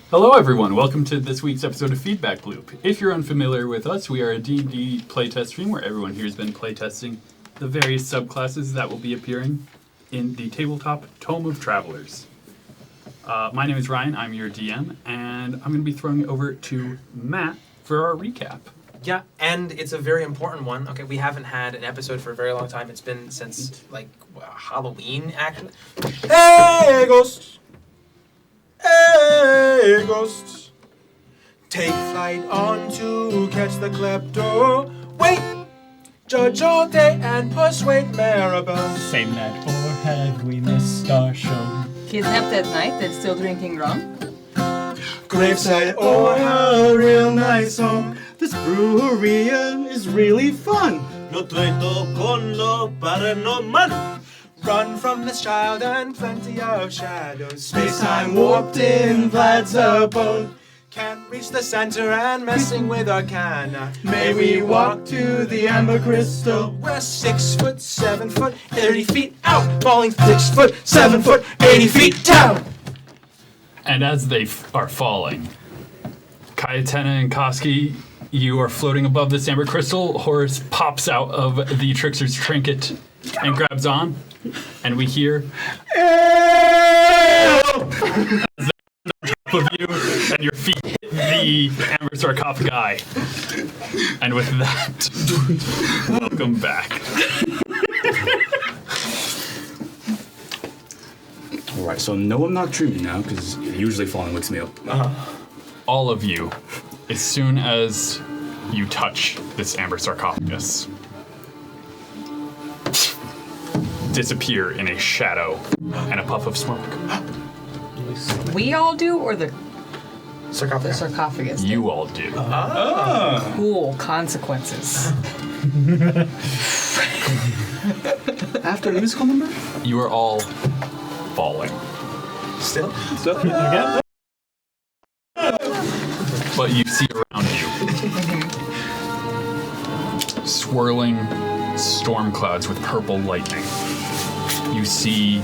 Hello everyone, welcome to this week's episode of Feedback Loop. If you're unfamiliar with us, we are a D&D playtest stream where everyone here has been playtesting the various subclasses that will be appearing in the Tabletop Tome of Travelers. My name is Ryan, I'm your DM, and I'm going to be throwing it over to Matt for our recap. Yeah, and it's a very important one. Okay, we haven't had an episode for a very long time. It's been since, Halloween, actually. Hey, ghosts! Hey, ghosts! Take flight on to catch the klepto. Wait! Judge all day and persuade Maribel. Same night, or have we missed our show? Kidnapped at night and still drinking rum? Graveside, oh, a real nice home. This brewery is really fun. No trato con lo paranormal. Run from this child and plenty of shadows. Space-time warped in Vlad's abode. Can't reach the center and messing with Arcana. May we walk to the Amber Crystal. We're 6 foot, 7 foot, 30 feet out. Falling 6 foot, 7 foot, 80 feet down. And as they are falling, Cayatana and Koski, you are floating above this amber crystal. Horus pops out of the Trickster's trinket and grabs on, and we hear as on top of you, and your feet hit the amber sarcophagi. And with that, welcome back. Alright, so no, I'm not dreaming now, because usually falling wakes me up. All of you, as soon as you touch this amber sarcophagus, disappear in a shadow and a puff of smoke. We all do, or the Sarcophagus. sarcophagus? You all do. Cool consequences. After the musical number? You are all falling. Still? Again? But you see around you swirling storm clouds with purple lightning. You see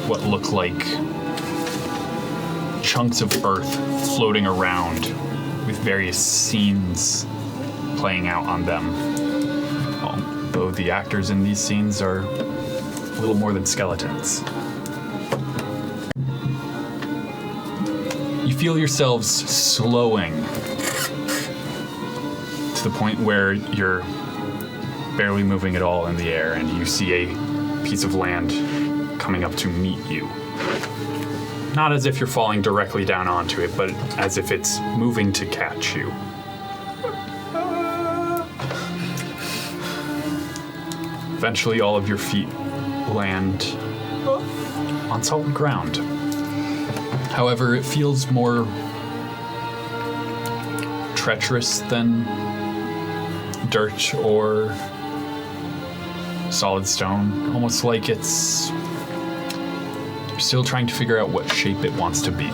what look like chunks of earth floating around with various scenes playing out on them. Although the actors in these scenes are a little more than skeletons. You feel yourselves slowing to the point where you're barely moving at all in the air, and you see a piece of land coming up to meet you. Not as if you're falling directly down onto it, but as if it's moving to catch you. Eventually, all of your feet land on solid ground. However, it feels more treacherous than dirt or solid stone, almost like you're still trying to figure out what shape it wants to be.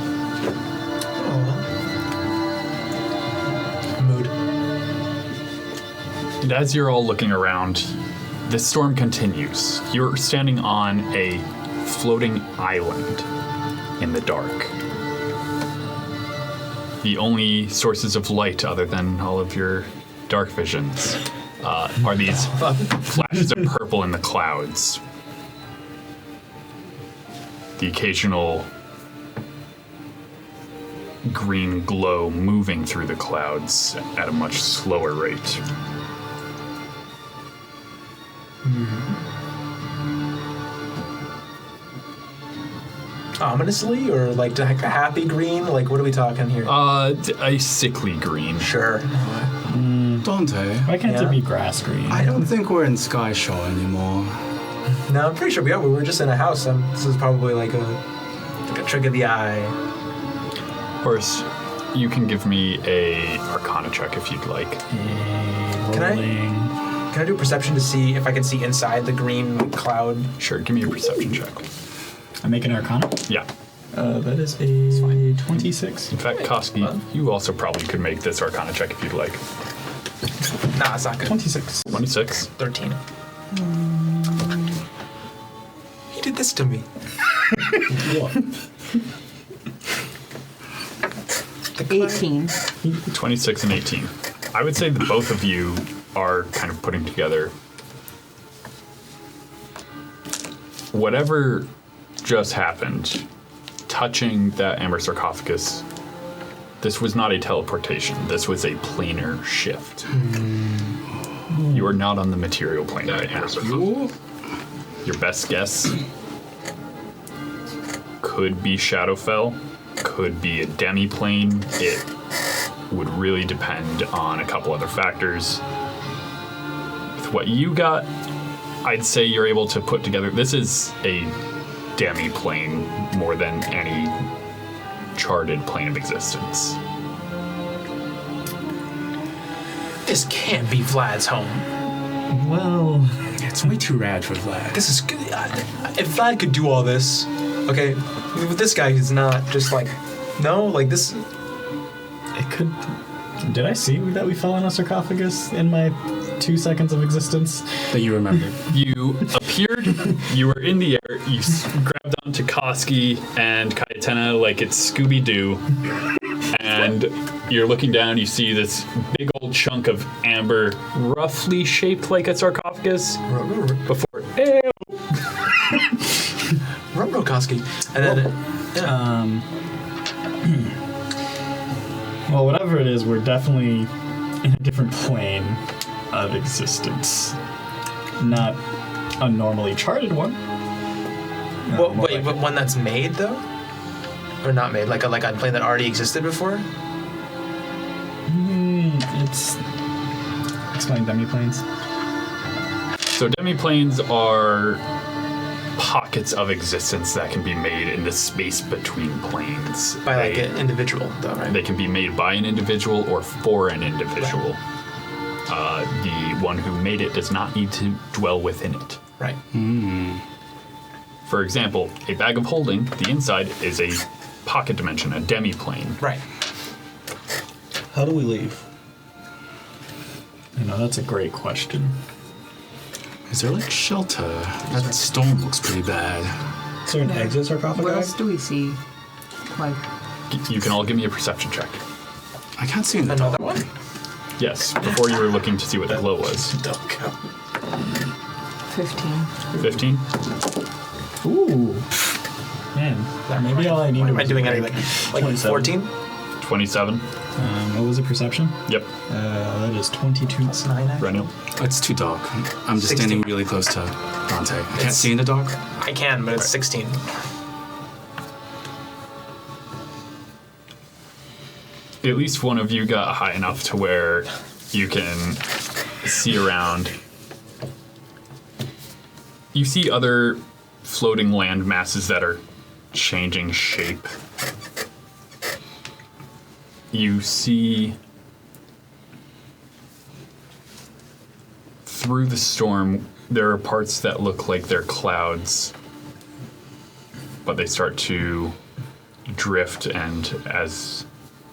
Mood. And as you're all looking around, this storm continues. You're standing on a floating island in the dark. The only sources of light, other than all of your dark visions, are these flashes of purple in the clouds. The occasional green glow moving through the clouds at a much slower rate. Ominously, or like a happy green? Like, what are we talking here? A sickly green. Sure. Dante, Why can't Yeah. there be grass green? I don't think we're in Skyshore anymore. No, I'm pretty sure we are. We were just in a house. This is probably like a trick of the eye. Of course, you can give me a Arcana check if you'd like. Can I do a perception to see if I can see inside the green cloud? Sure, give me a perception check. I make an Arcana? Yeah. That is a 26. In fact, Koski, you also probably could make this Arcana check if you'd like. Nah, it's not good. 26. 26. 13. He did this to me. 18. 26 and 18. I would say that both of you are kind of putting together whatever just happened, touching that amber sarcophagus. This was not a teleportation. This was a planar shift. You are not on the material plane right now. Your best guess could be Shadowfell, could be a Demiplane. It would really depend on a couple other factors. With what you got, I'd say you're able to put together. This is a Demiplane more than any charted plane of existence. This can't be Vlad's home. Well, It's way too rad for Vlad. This is good. If Vlad could do all this, okay, with this guy who's not just like, no, like this. it could. Did I see that we fell in a sarcophagus in my 2 seconds of existence? That you remember. You appeared, you were in the air, you grabbed onto Koski and Cayatana like it's Scooby-Doo, and you're looking down, you see this big old chunk of amber, roughly shaped like a sarcophagus, before, Rokoski. And then, Well, whatever it is, we're definitely in a different plane of existence. Not a normally charted one. well, More wait, like- but one that's made though, or not made, like a plane that already existed before. It's. Explain Demiplanes. So Demiplanes are pockets of existence that can be made in the space between planes. By like an individual though, right? They can be made by an individual or for an individual. The one who made it does not need to dwell within it. Right. For example, a bag of holding, the inside is a pocket dimension, a demiplane. Right. How do we leave? You know, that's a great question. Is there like shelter? That storm looks pretty bad. Is there an exit sarcophagus? What else do we see? Like, You can all give me a perception check. I can't see in the Another dark. one. Yes, before you were looking to see what the glow was. 15. 15? Ooh. Man, maybe all I need Am I was doing like anything? Like 27. 14? 27? What was the perception? Yep. That is 22. That's 9. Reñiel? It's too dark. I'm just 16. standing really close to Dante. I can't It's- see in the dark. I can, but it's 16. At least one of you got high enough to where you can see around. You see other floating land masses that are changing shape. You see through the storm, there are parts that look like they're clouds, but they start to drift, and as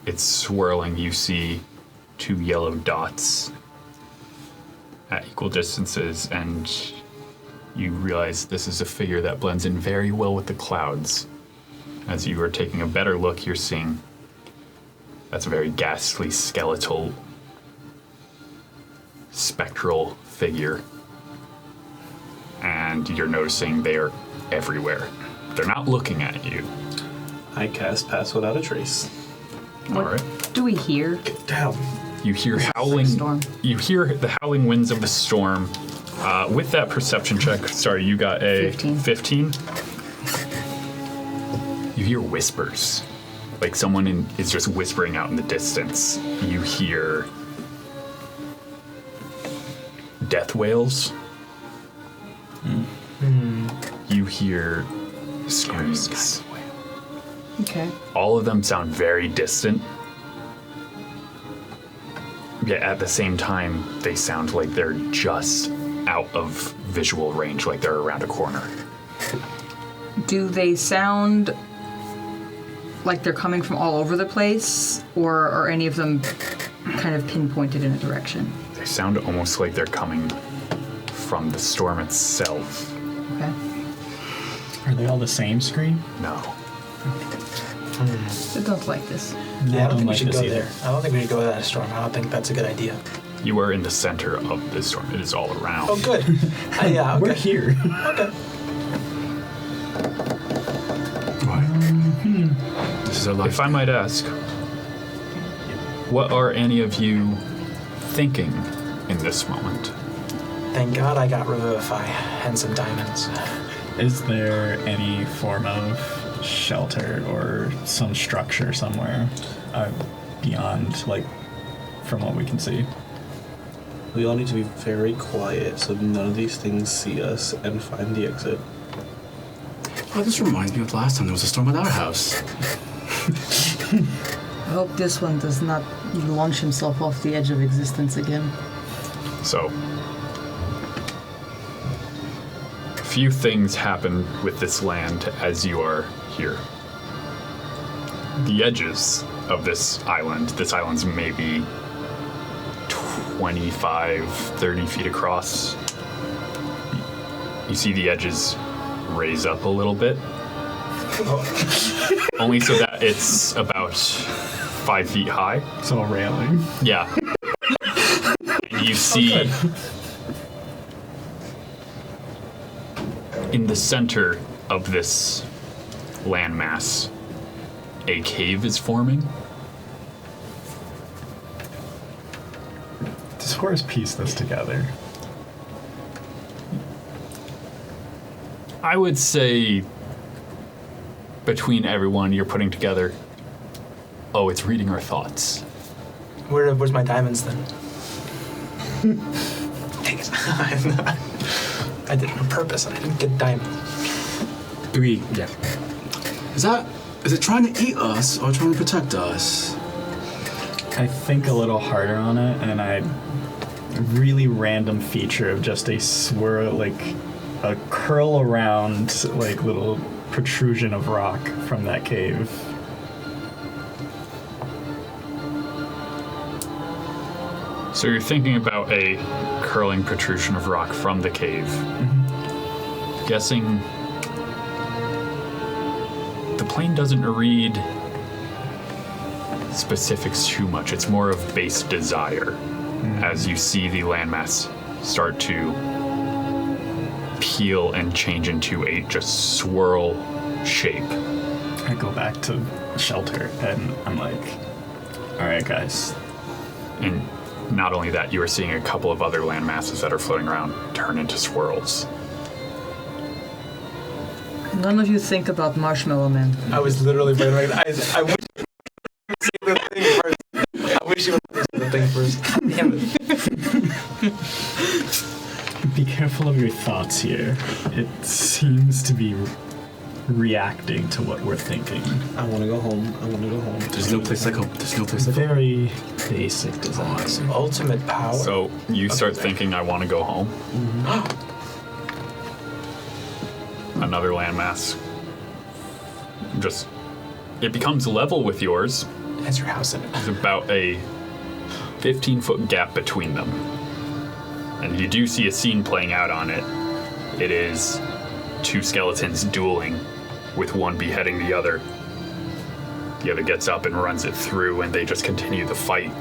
it's swirling, you see 2 yellow dots at equal distances, and you realize this is a figure that blends in very well with the clouds. As you are taking a better look, you're seeing that's a very ghastly, skeletal, spectral figure. And you're noticing they are everywhere. They're not looking at you. I cast Pass Without a Trace. All right. do we hear? Down. You hear howling. Storm. You hear the howling winds of the storm. With that perception check, sorry, you got a 15. You hear whispers, like someone is just whispering out in the distance. You hear death wails. You hear screams. Okay. All of them sound very distant. Yet at the same time, they sound like they're just out of visual range, like they're around a corner. Do they sound like they're coming from all over the place, or are any of them kind of pinpointed in a direction? They sound almost like they're coming from the storm itself. Okay. Are they all the same screen? No. I don't like this. Yeah, I don't think we like should this go either. there. I don't think we should go to that storm. I don't think that's a good idea. You are in the center of the storm. It is all around. Oh, good. Yeah, okay. We're here. Okay. This is our life. If I might ask, what are any of you thinking in this moment? Thank God I got Revivify and some diamonds. Is there any form of shelter or some structure somewhere beyond, like, from what we can see? We all need to be very quiet so none of these things see us and find the exit. Oh, this reminds me of last time there was a storm at our house. I hope this one does not launch himself off the edge of existence again. So, a few things happen with this land as you are here. The edges of this island's maybe 25, 30 feet across. You see the edges raise up a little bit. Only so that it's about 5 feet high. So a railing. Yeah. And you see in the center of this landmass, a cave is forming. Does Horus piece this together? I would say between everyone you're putting together, oh, it's reading our thoughts. Where's my diamonds then? Dang it. I did it on purpose and I didn't get diamonds. Yeah. Is it trying to eat us or trying to protect us? I think a little harder on it, and I really random feature of just a swirl, like a curl around, like little protrusion of rock from that cave. So you're thinking about a curling protrusion of rock from the cave. Mm-hmm. Guessing the plane doesn't read specifics too much. It's more of base desire as you see the landmass start to peel and change into a just swirl shape. I go back to shelter, and I'm like, all right, guys. And not only that, you are seeing a couple of other land masses that are floating around turn into swirls. None of you think about Marshmallow Man. I was literally I wish you would say the thing first. I wish you would say the thing first. Damn it. Be careful of your thoughts here. It seems to be reacting to what we're thinking. I want to go home. There's no place like home. There's no place like home. Very basic design. Ultimate power. So you start thinking, I want to go home. Another landmass. Just, it becomes level with yours. That's your house in it. There's about a 15-foot gap between them. And you do see a scene playing out on it. It is two skeletons dueling, with one beheading the other. The other gets up and runs it through, and they just continue the fight.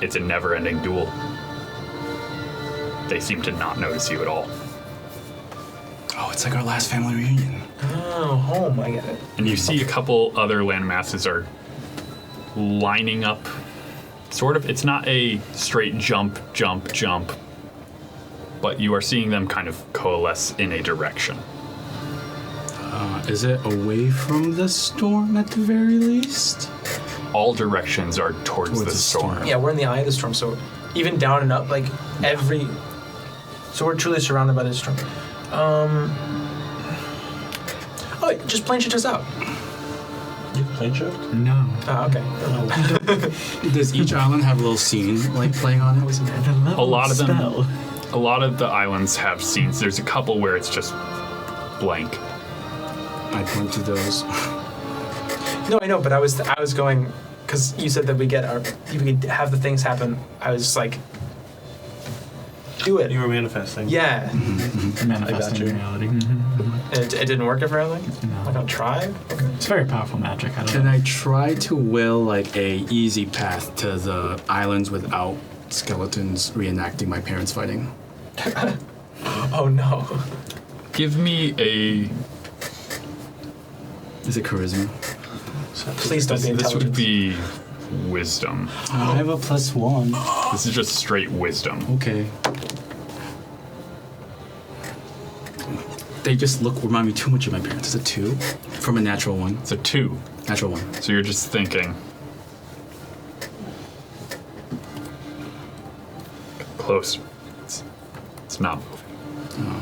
It's a never-ending duel. They seem to not notice you at all. Oh, it's like our last family reunion. Oh, home. I get it. And you see a couple other land masses are lining up. Sort of, it's not a straight jump, jump, jump, but you are seeing them kind of coalesce in a direction. Is it away from the storm at the very least? All directions are towards the storm. Yeah, we're in the eye of the storm, so even down and up, like every. So we're truly surrounded by this storm. Oh, wait, just plane shift us out. You plane shift? No. Oh, okay. Does each island have a little scene like playing on it? A lot of them, a lot of the islands have scenes. There's a couple where it's just blank. I point to those. No, I know, but I was going because you said that we could have the things happen. I was like, do it. You were manifesting. Yeah. Manifesting you. reality. And it didn't work apparently? No. I don't try? Okay. It's very powerful magic. I don't Can know. I try to will like a easy path to the islands without skeletons reenacting my parents fighting? Oh no. Give me a. Is it charisma? Please don't be This would intelligent. be wisdom. I have a +1. This is just straight wisdom. Okay. They just remind me too much of my parents. It's a 2 from a natural 1. It's a 2. Natural 1. So you're just thinking. Close. It's not moving.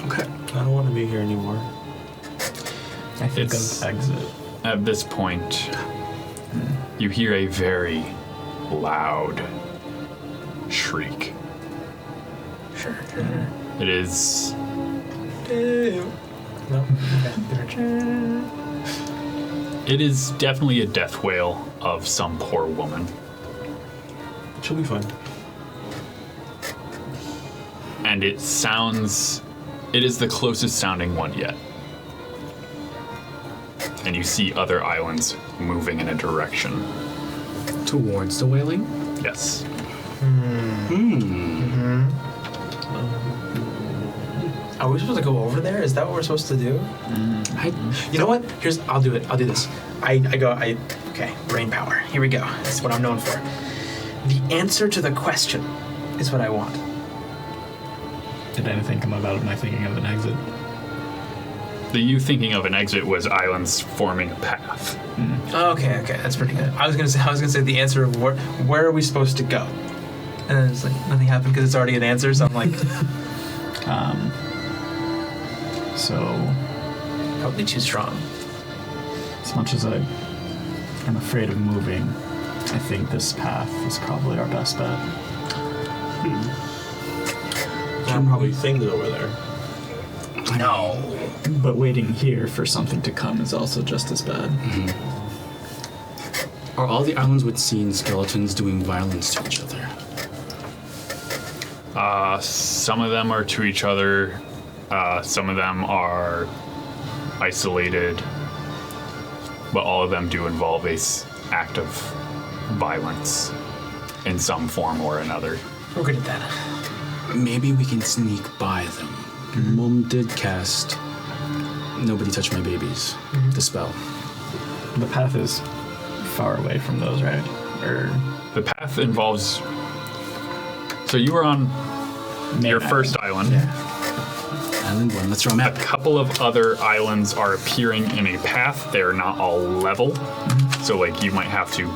Okay. I don't want to be here anymore. I think It's- of exit. At this point, you hear a very loud shriek. Sure. It is. No? Okay. It is definitely a death wail of some poor woman. She'll be fine. And it sounds. It is the closest sounding one yet. And you see other islands moving in a direction. Towards the wailing? Yes. Are we supposed to go over there? Is that what we're supposed to do? You know what? I'll do it. I'll do this. Okay, brain power. Here we go. This is what I'm known for. The answer to the question is what I want. Did anything come about my thinking of an exit? You thinking of an exit was islands forming a path. Okay, that's pretty good. I was gonna say the answer of where are we supposed to go, and then it's like nothing happened because it's already an answer. So I'm like, So, probably too strong. as much as I'm afraid of moving, I think this path is probably our best bet. There are probably things over there. No. But waiting here for something to come is also just as bad. Are all the islands with seen skeletons doing violence to each other? Some of them are to each other. Some of them are isolated. But all of them do involve a act of violence in some form or another. We're good at that. Maybe we can sneak by them. Mom did cast Nobody Touch My Babies, the spell. The path is far away from those, right? Or The path involves. So you were on your first island. Island 1, let's draw a A map. couple of other islands are appearing in a path. They're not all level. So, like, you might have to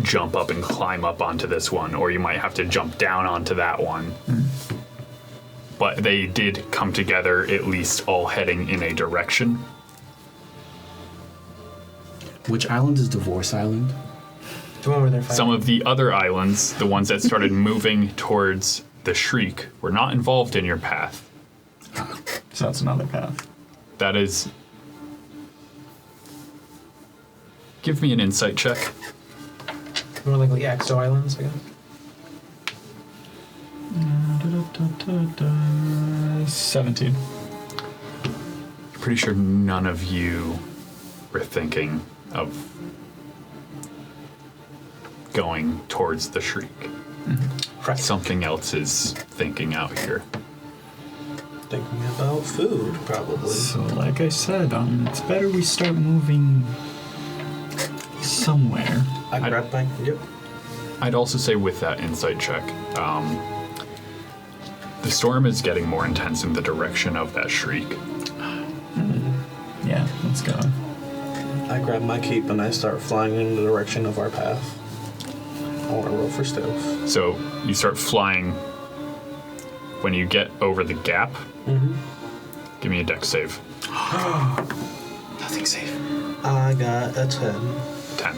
jump up and climb up onto this one, or you might have to jump down onto that one. But they did come together, at least all heading in a direction. Which island is Divorce Island? The one where they're fighting. Some of the other islands, the ones that started moving towards the Shriek, were not involved in your path. so that's another path. That is. Give me an insight check. More like the Exo Islands, I guess. 17. Pretty sure none of you were thinking of going towards the Shriek. Right. Something else is thinking out here. Thinking about food, probably. So, like I said, it's better we start moving somewhere. I grabbed my. Yep. I'd also say with that insight check, the storm is getting more intense in the direction of that Shriek. Yeah, let's go. I grab my cape and I start flying in the direction of our path. I want to roll for stealth. So you start flying. When you get over the gap, give me a dex save. Nothing safe. I got a 10. 10.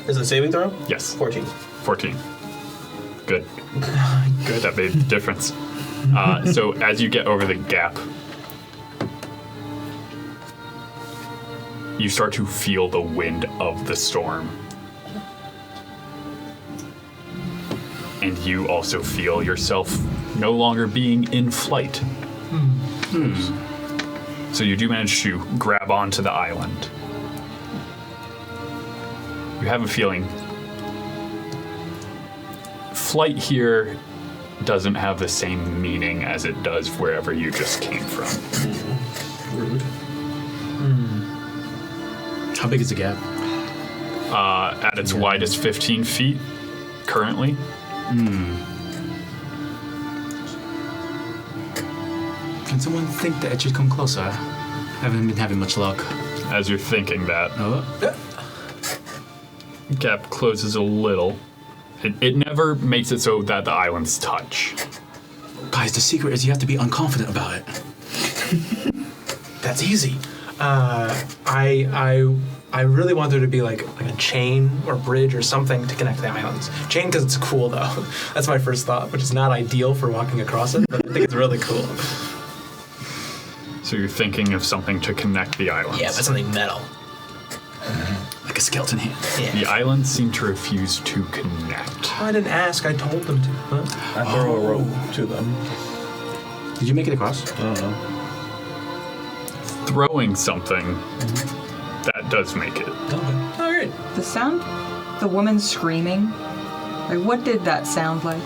Is it a saving throw? Yes. 14. 14. Good. Good. That made the difference. So as you get over the gap, you start to feel the wind of the storm and you also feel yourself no longer being in flight. So you do manage to grab onto the island. You have a feeling flight here doesn't have the same meaning as it does wherever you just came from. Rude. How big is the gap? At its widest, 15 feet currently. Can someone think that it should come closer? I haven't been having much luck. As you're thinking that, Oh, gap closes a little. It never makes it so that the islands touch. guys, the secret is you have to be unconfident about it. That's easy. I really want there to be like a chain or bridge or something to connect the islands. Chain because it's cool though. That's my first thought, which is not ideal for walking across it, but I think it's really cool. So you're thinking of something to connect the islands. Yeah, but something metal. Like a skeleton hand. Yeah. The islands seem to refuse to connect. I didn't ask. I told them to. Huh? I throw a rope to them. Did you make it across? I don't know. Throwing something, that does make it. Okay. All right. The sound, the woman screaming, like what did that sound like?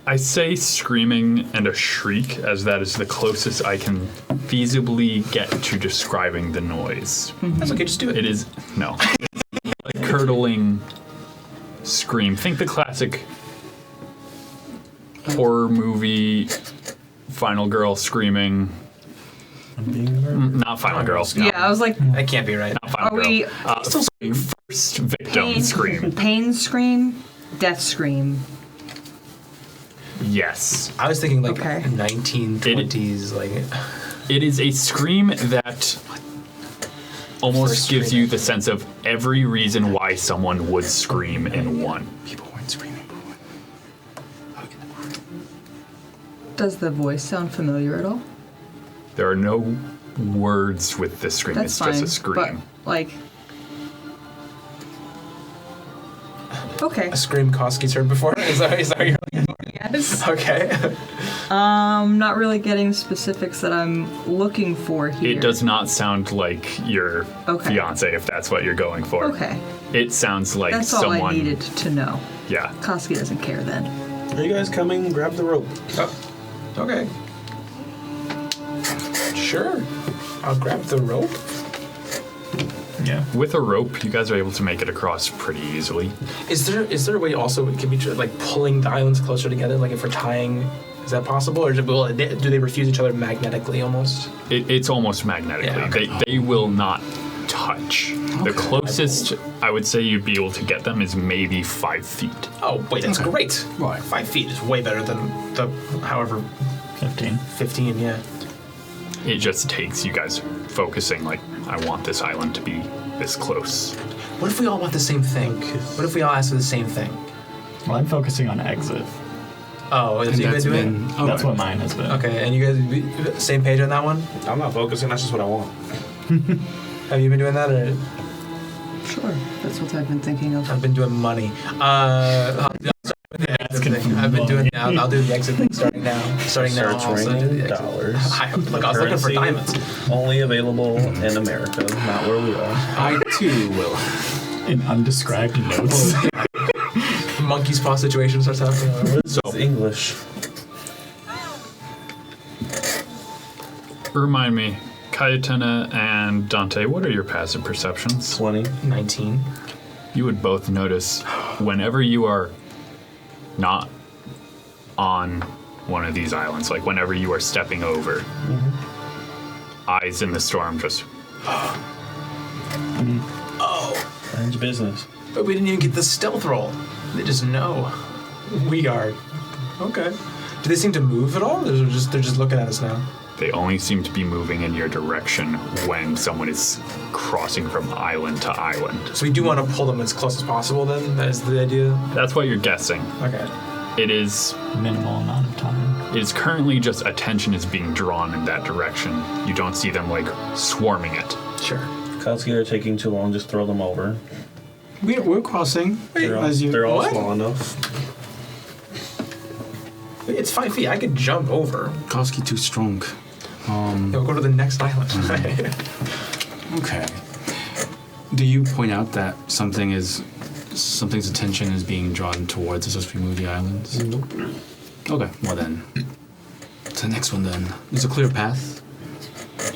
I say screaming and a shriek, as that is the closest I can feasibly get to describing the noise. That's okay. Just do it. It is no, it's a curdling scream. Think the classic horror movie, Final Girl screaming. Not Final Girl. No, Yeah, I was like, That can't be right. not Final are Girl. we First victim scream. pain scream, death scream? Yes. I was thinking like Okay. 1920s, like. It is a scream that almost First gives scream. you the sense of every reason why someone would scream in one. People weren't screaming before. Does the voice sound familiar at all? There are no words with this scream. That's it's fine. just a scream. But like, okay. A scream Koski's heard before? Is that what you're looking for? Yes. Okay. I'm not really getting specifics that I'm looking for here. It does not sound like your Okay. fiance, if that's what you're going for. Okay. It sounds like That's all someone. I needed to know. Yeah. Koski doesn't care then. Are you guys coming? Grab the rope. Oh, okay. Sure. I'll grab the rope. Yeah. With a rope, you guys are able to make it across pretty easily. Is there a way also it could be like pulling the islands closer together? Like if we're tying, is that possible? Or do they refuse each other magnetically almost? It's almost magnetically. Yeah, okay. They will not touch. The closest I would say you'd be able to get them is maybe 5 feet. Oh, wait, that's great. Right. 5 feet is way better than the, however, 15. 15, yeah. It just takes you guys focusing like, I want this island to be this close. What if we all want the same thing? What if we all ask for the same thing? Well, I'm focusing on exit. Oh, is you guys doing? That's what mine has been. Okay, and you guys same page on that one? I'm not focusing. That's just what I want. Have you been doing that, or Sure. That's what I've been thinking of. I've been doing money? I'll do the exit thing. I've been doing. I'll do the exit thing starting now. Starting now. Search I'll also do the ring exit. dollars. Look, I was looking for Currency diamonds. Only available in America, not where we are. I too will. In undescribed notes. Monkey's paw situation starts happening. What is this English? Remind me, Cayatana and Dante, what are your passive perceptions? 20. 19. You would both notice whenever you are not on one of these islands, like whenever you are stepping over, eyes in the storm just Strange business. But we didn't even get the stealth roll. They just know we are. Okay. Do they seem to move at all? Or they're just looking at us now? they only seem to be moving in your direction when someone is crossing from island to island. So we do want to pull them as close as possible then? That is the idea? That's what you're guessing. Okay. It is Minimal amount of time. It is currently just attention is being drawn in that direction. You don't see them like swarming it. Sure. If Kowski are taking too long, just throw them over. We're crossing. As you. They're all What? small enough. It's 5 feet. I could jump over. Koski too strong. Yeah, we'll go to the next island. Okay. Do you point out that something's attention is being drawn towards us as we move the islands? Nope. Okay. Well then, to the next one then. There's a clear path.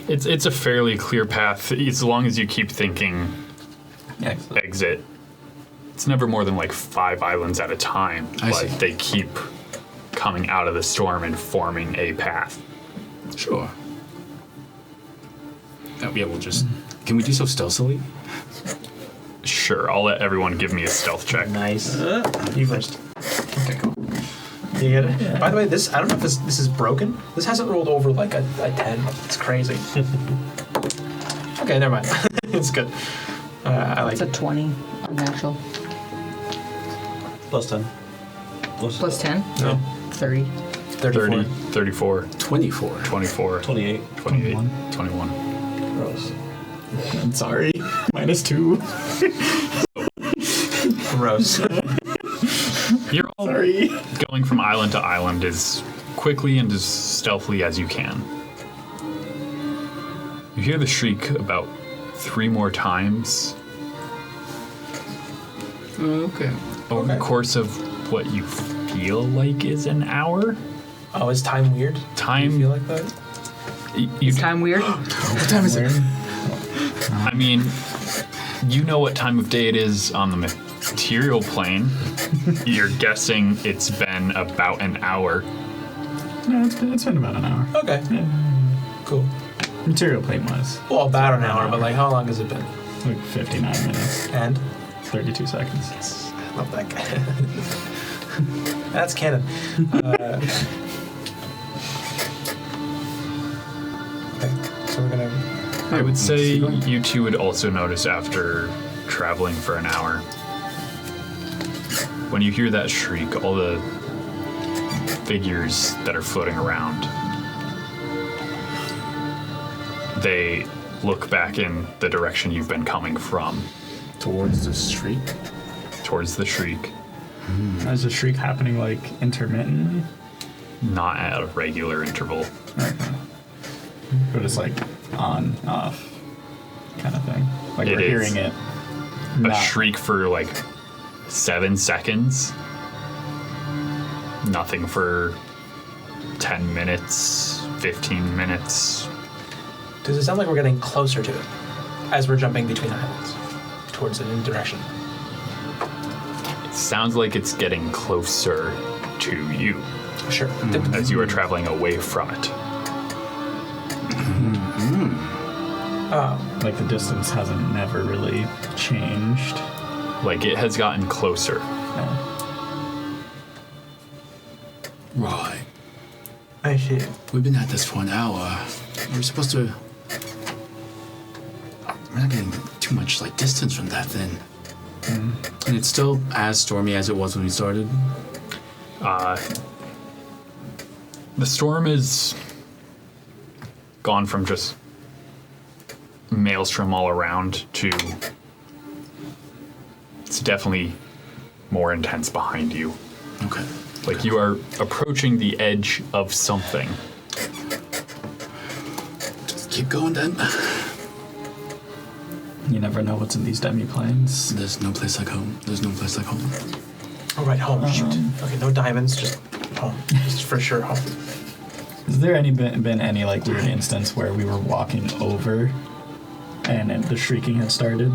It's a fairly clear path as long as you keep thinking exit. It's never more than like 5 islands at a time, I but see. they keep coming out of the storm and forming a path. Sure. Yeah, we'll just. Can we do so stealthily? Sure, I'll let everyone give me a stealth check. Nice. You first. Okay, cool. You get it? Yeah. By the way, I don't know if this is broken. This hasn't rolled over like a 10. It's crazy. Okay, never mind. It's good. I like It's a 20 unnatural. Plus 10. Plus 10? No. 30. 30, 34, 24. 24, 28. 28, 21. Gross. I'm sorry. -2. Gross. You're all Sorry. going from island to island as quickly and as stealthily as you can. You hear the shriek about 3 more times Okay. over the course of what you feel like is an hour. Oh, is time weird? Time. You feel like that? You, Time weird? What time is it? I mean, you know what time of day it is on the material plane. You're guessing it's been about an hour. No, it's been about an hour. Okay. Cool. Material plane was Well, about an hour, but like, how long has it been? like 59 minutes, And? 32 seconds. I love that guy. That's canon. Okay, so we're gonna. I would say you two would also notice after traveling for an hour. When you hear that shriek, all the figures that are floating around, they look back in the direction you've been coming from, Towards the street. towards the shriek, Is the shriek happening like intermittently? not at a regular interval. Okay. But it's like on, off kind of thing. Like It we're is. hearing it. A not- shriek for like 7 seconds. Nothing for 10 minutes, 15 minutes. Does it sound like we're getting closer to it as we're jumping between islands towards a new direction? It sounds like it's getting closer to you Sure. as you are traveling away from it. Like the distance hasn't never really changed. Like it has gotten closer. Right. I see. We've been at this for an hour. We're supposed to. We're not getting too much like distance from that then. And it's still as stormy as it was when we started. The storm is gone from just maelstrom all around to it's definitely more intense behind you. Okay. Like you are approaching the edge of something. Just keep going then. You never know what's in these demiplanes. There's no place like home. There's no place like home. All right, home. Shoot. Okay, no diamonds, just home. Just for sure home. Has there been any like weird instance where we were walking over and then the shrieking had started?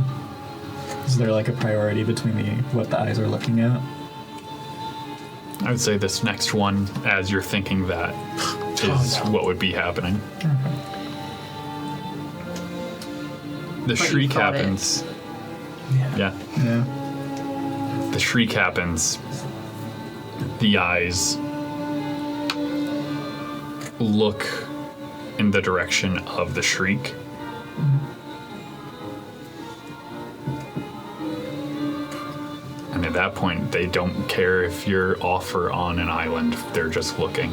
Is there like a priority between what the eyes are looking at? I would say this next one, as you're thinking that, is what would be happening. The But you shriek thought it. happens. Yeah. Yeah. The shriek happens. The eyes look in the direction of the shriek. And at that point, they don't care if you're off or on an island. They're just looking.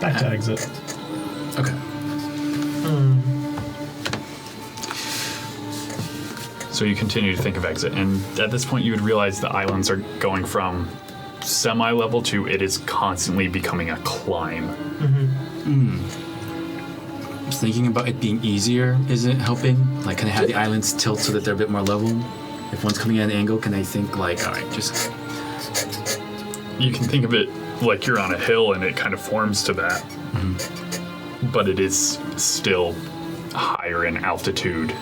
Back to exit. Okay. So So you continue to think of exit, and at this point you would realize the islands are going from semi-level to it is constantly becoming a climb. I was thinking about it being easier. Is it helping? Like, can I have the islands tilt so that they're a bit more level? If one's coming at an angle, can I think like, all right, just... You can think of it like you're on a hill and it kind of forms to that. But it is still higher in altitude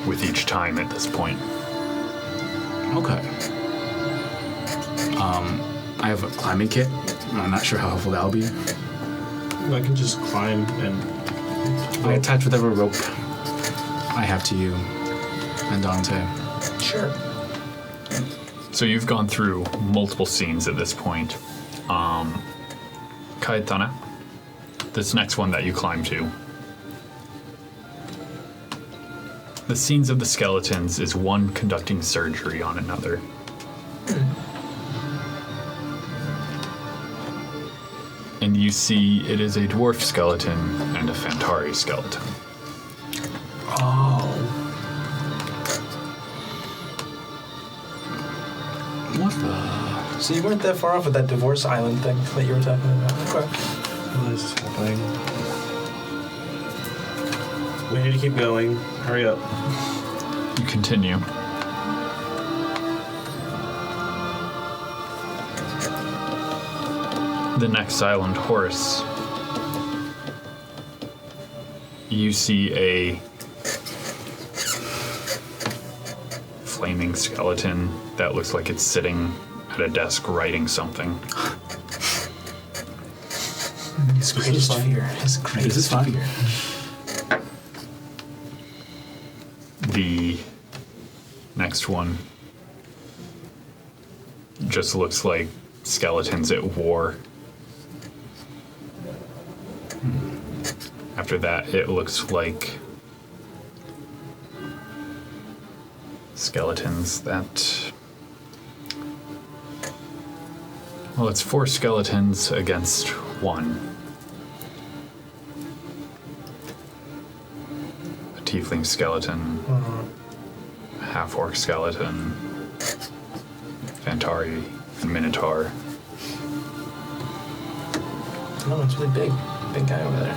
with each time at this point. Okay. I have a climbing kit. I'm not sure how helpful that'll be. I can just climb and... I attach whatever rope I have to you and Dante. Sure. So you've gone through multiple scenes at this point. Cayatana, this next one that you climb to. The scenes of the skeletons is one conducting surgery on another. And you see it is a dwarf skeleton and a Fantari skeleton. Oh. What the? So you weren't that far off with that divorce island thing that you were talking about. Okay. What is happening? We need to keep going. Hurry up. You continue. The next island, Horus. You see a flaming skeleton that looks like it's sitting at a desk writing something. His greatest fear. His greatest fear. The next one just looks like skeletons at war. After that, it looks like skeletons that... Well, it's 4 skeletons against 1. A tiefling skeleton, half-orc skeleton, Fantari, and Minotaur. Oh, it's really big. Big guy over there.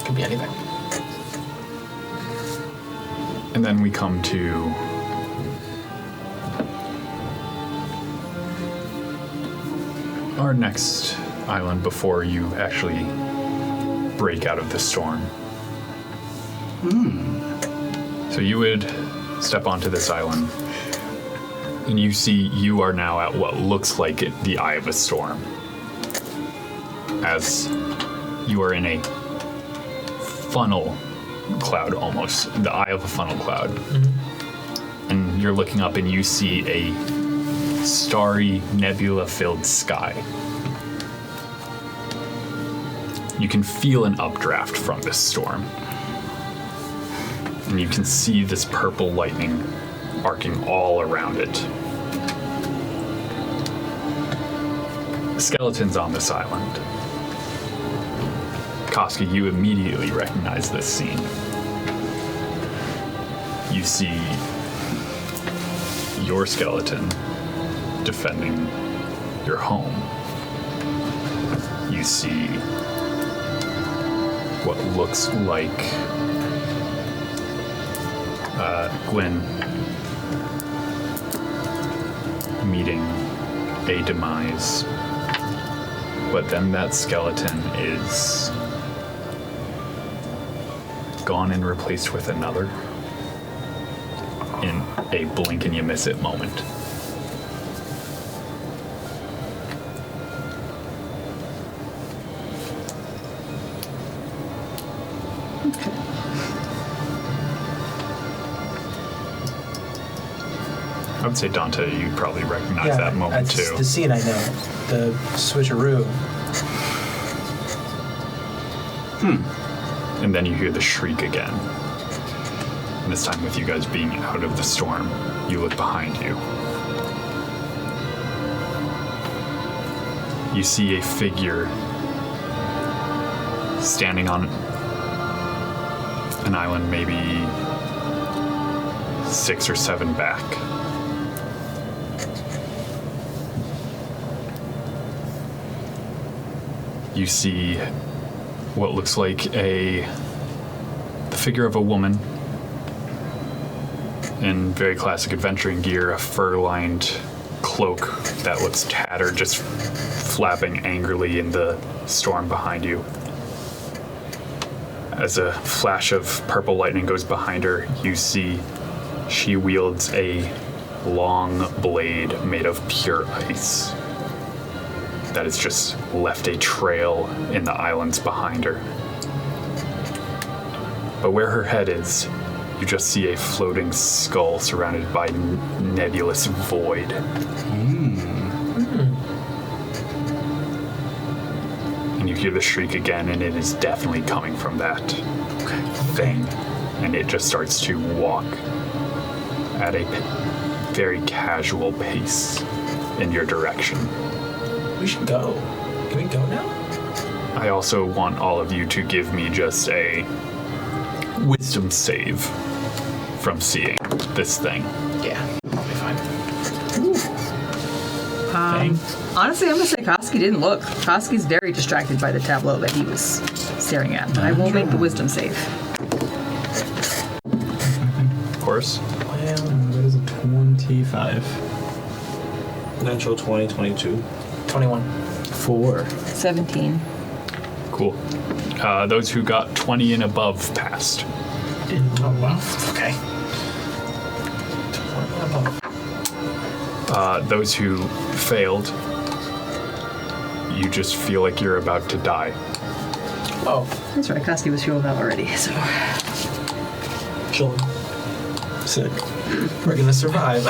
Could be anything. And then we come to our next island before you actually break out of the storm. So you would step onto this island, and you see you are now at what looks like the eye of a storm, as you are in a funnel cloud almost, the eye of a funnel cloud. And you're looking up and you see a starry, nebula-filled sky. You can feel an updraft from this storm. And you can see this purple lightning arcing all around it. Skeletons on this island. Koska, you immediately recognize this scene. You see your skeleton defending your home. You see what looks like Gwen meeting a demise. But then that skeleton is gone and replaced with another in a blink and you miss it moment. I would say, Dante, you'd probably recognize that moment that's too. the scene I know. The switcheroo. And then you hear the shriek again. And this time with you guys being out of the storm, you look behind you. You see a figure standing on an island maybe 6 or 7 back. You see what looks like the figure of a woman in very classic adventuring gear, a fur-lined cloak that looks tattered, just flapping angrily in the storm behind you. As a flash of purple lightning goes behind her, you see she wields a long blade made of pure ice that has just left a trail in the islands behind her. But where her head is, you just see a floating skull surrounded by nebulous void. And you hear the shriek again, and it is definitely coming from that thing. And it just starts to walk at a very casual pace in your direction. We should go. Can we go now? I also want all of you to give me just a wisdom save from seeing this thing. Yeah, I'll be fine. Honestly, I'm gonna say Koski didn't look. Koski's very distracted by the tableau that he was staring at, but I will make the wisdom save. Horus? That is a 25. Natural 20, 22. 21. 4. 17. Cool. Those who got 20 and above passed. Oh, wow. Okay. 20 above. Those who failed, you just feel like you're about to die. Oh, That's right, Koski was fueled out already, so. Chilling. Sick. we're gonna survive.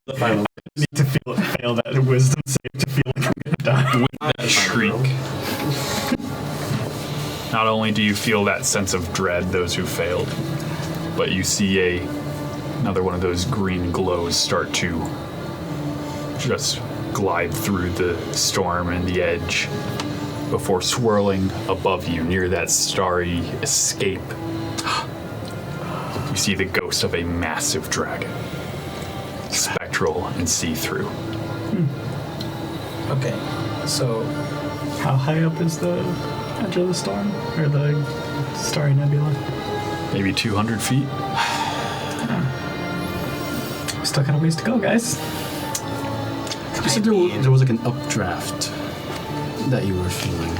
The final. Need to fail that wisdom save to feel like I'm gonna die. With that shriek, not only do you feel that sense of dread, those who failed, but you see another one of those green glows start to just glide through the storm and the edge before swirling above you near that starry escape. You see the ghost of a massive dragon, spectral and see-through. Okay, so How high up is the edge of the storm? Or the starry nebula? Maybe 200 feet. Still got a ways to go, guys. You said there was like an updraft that you were feeling.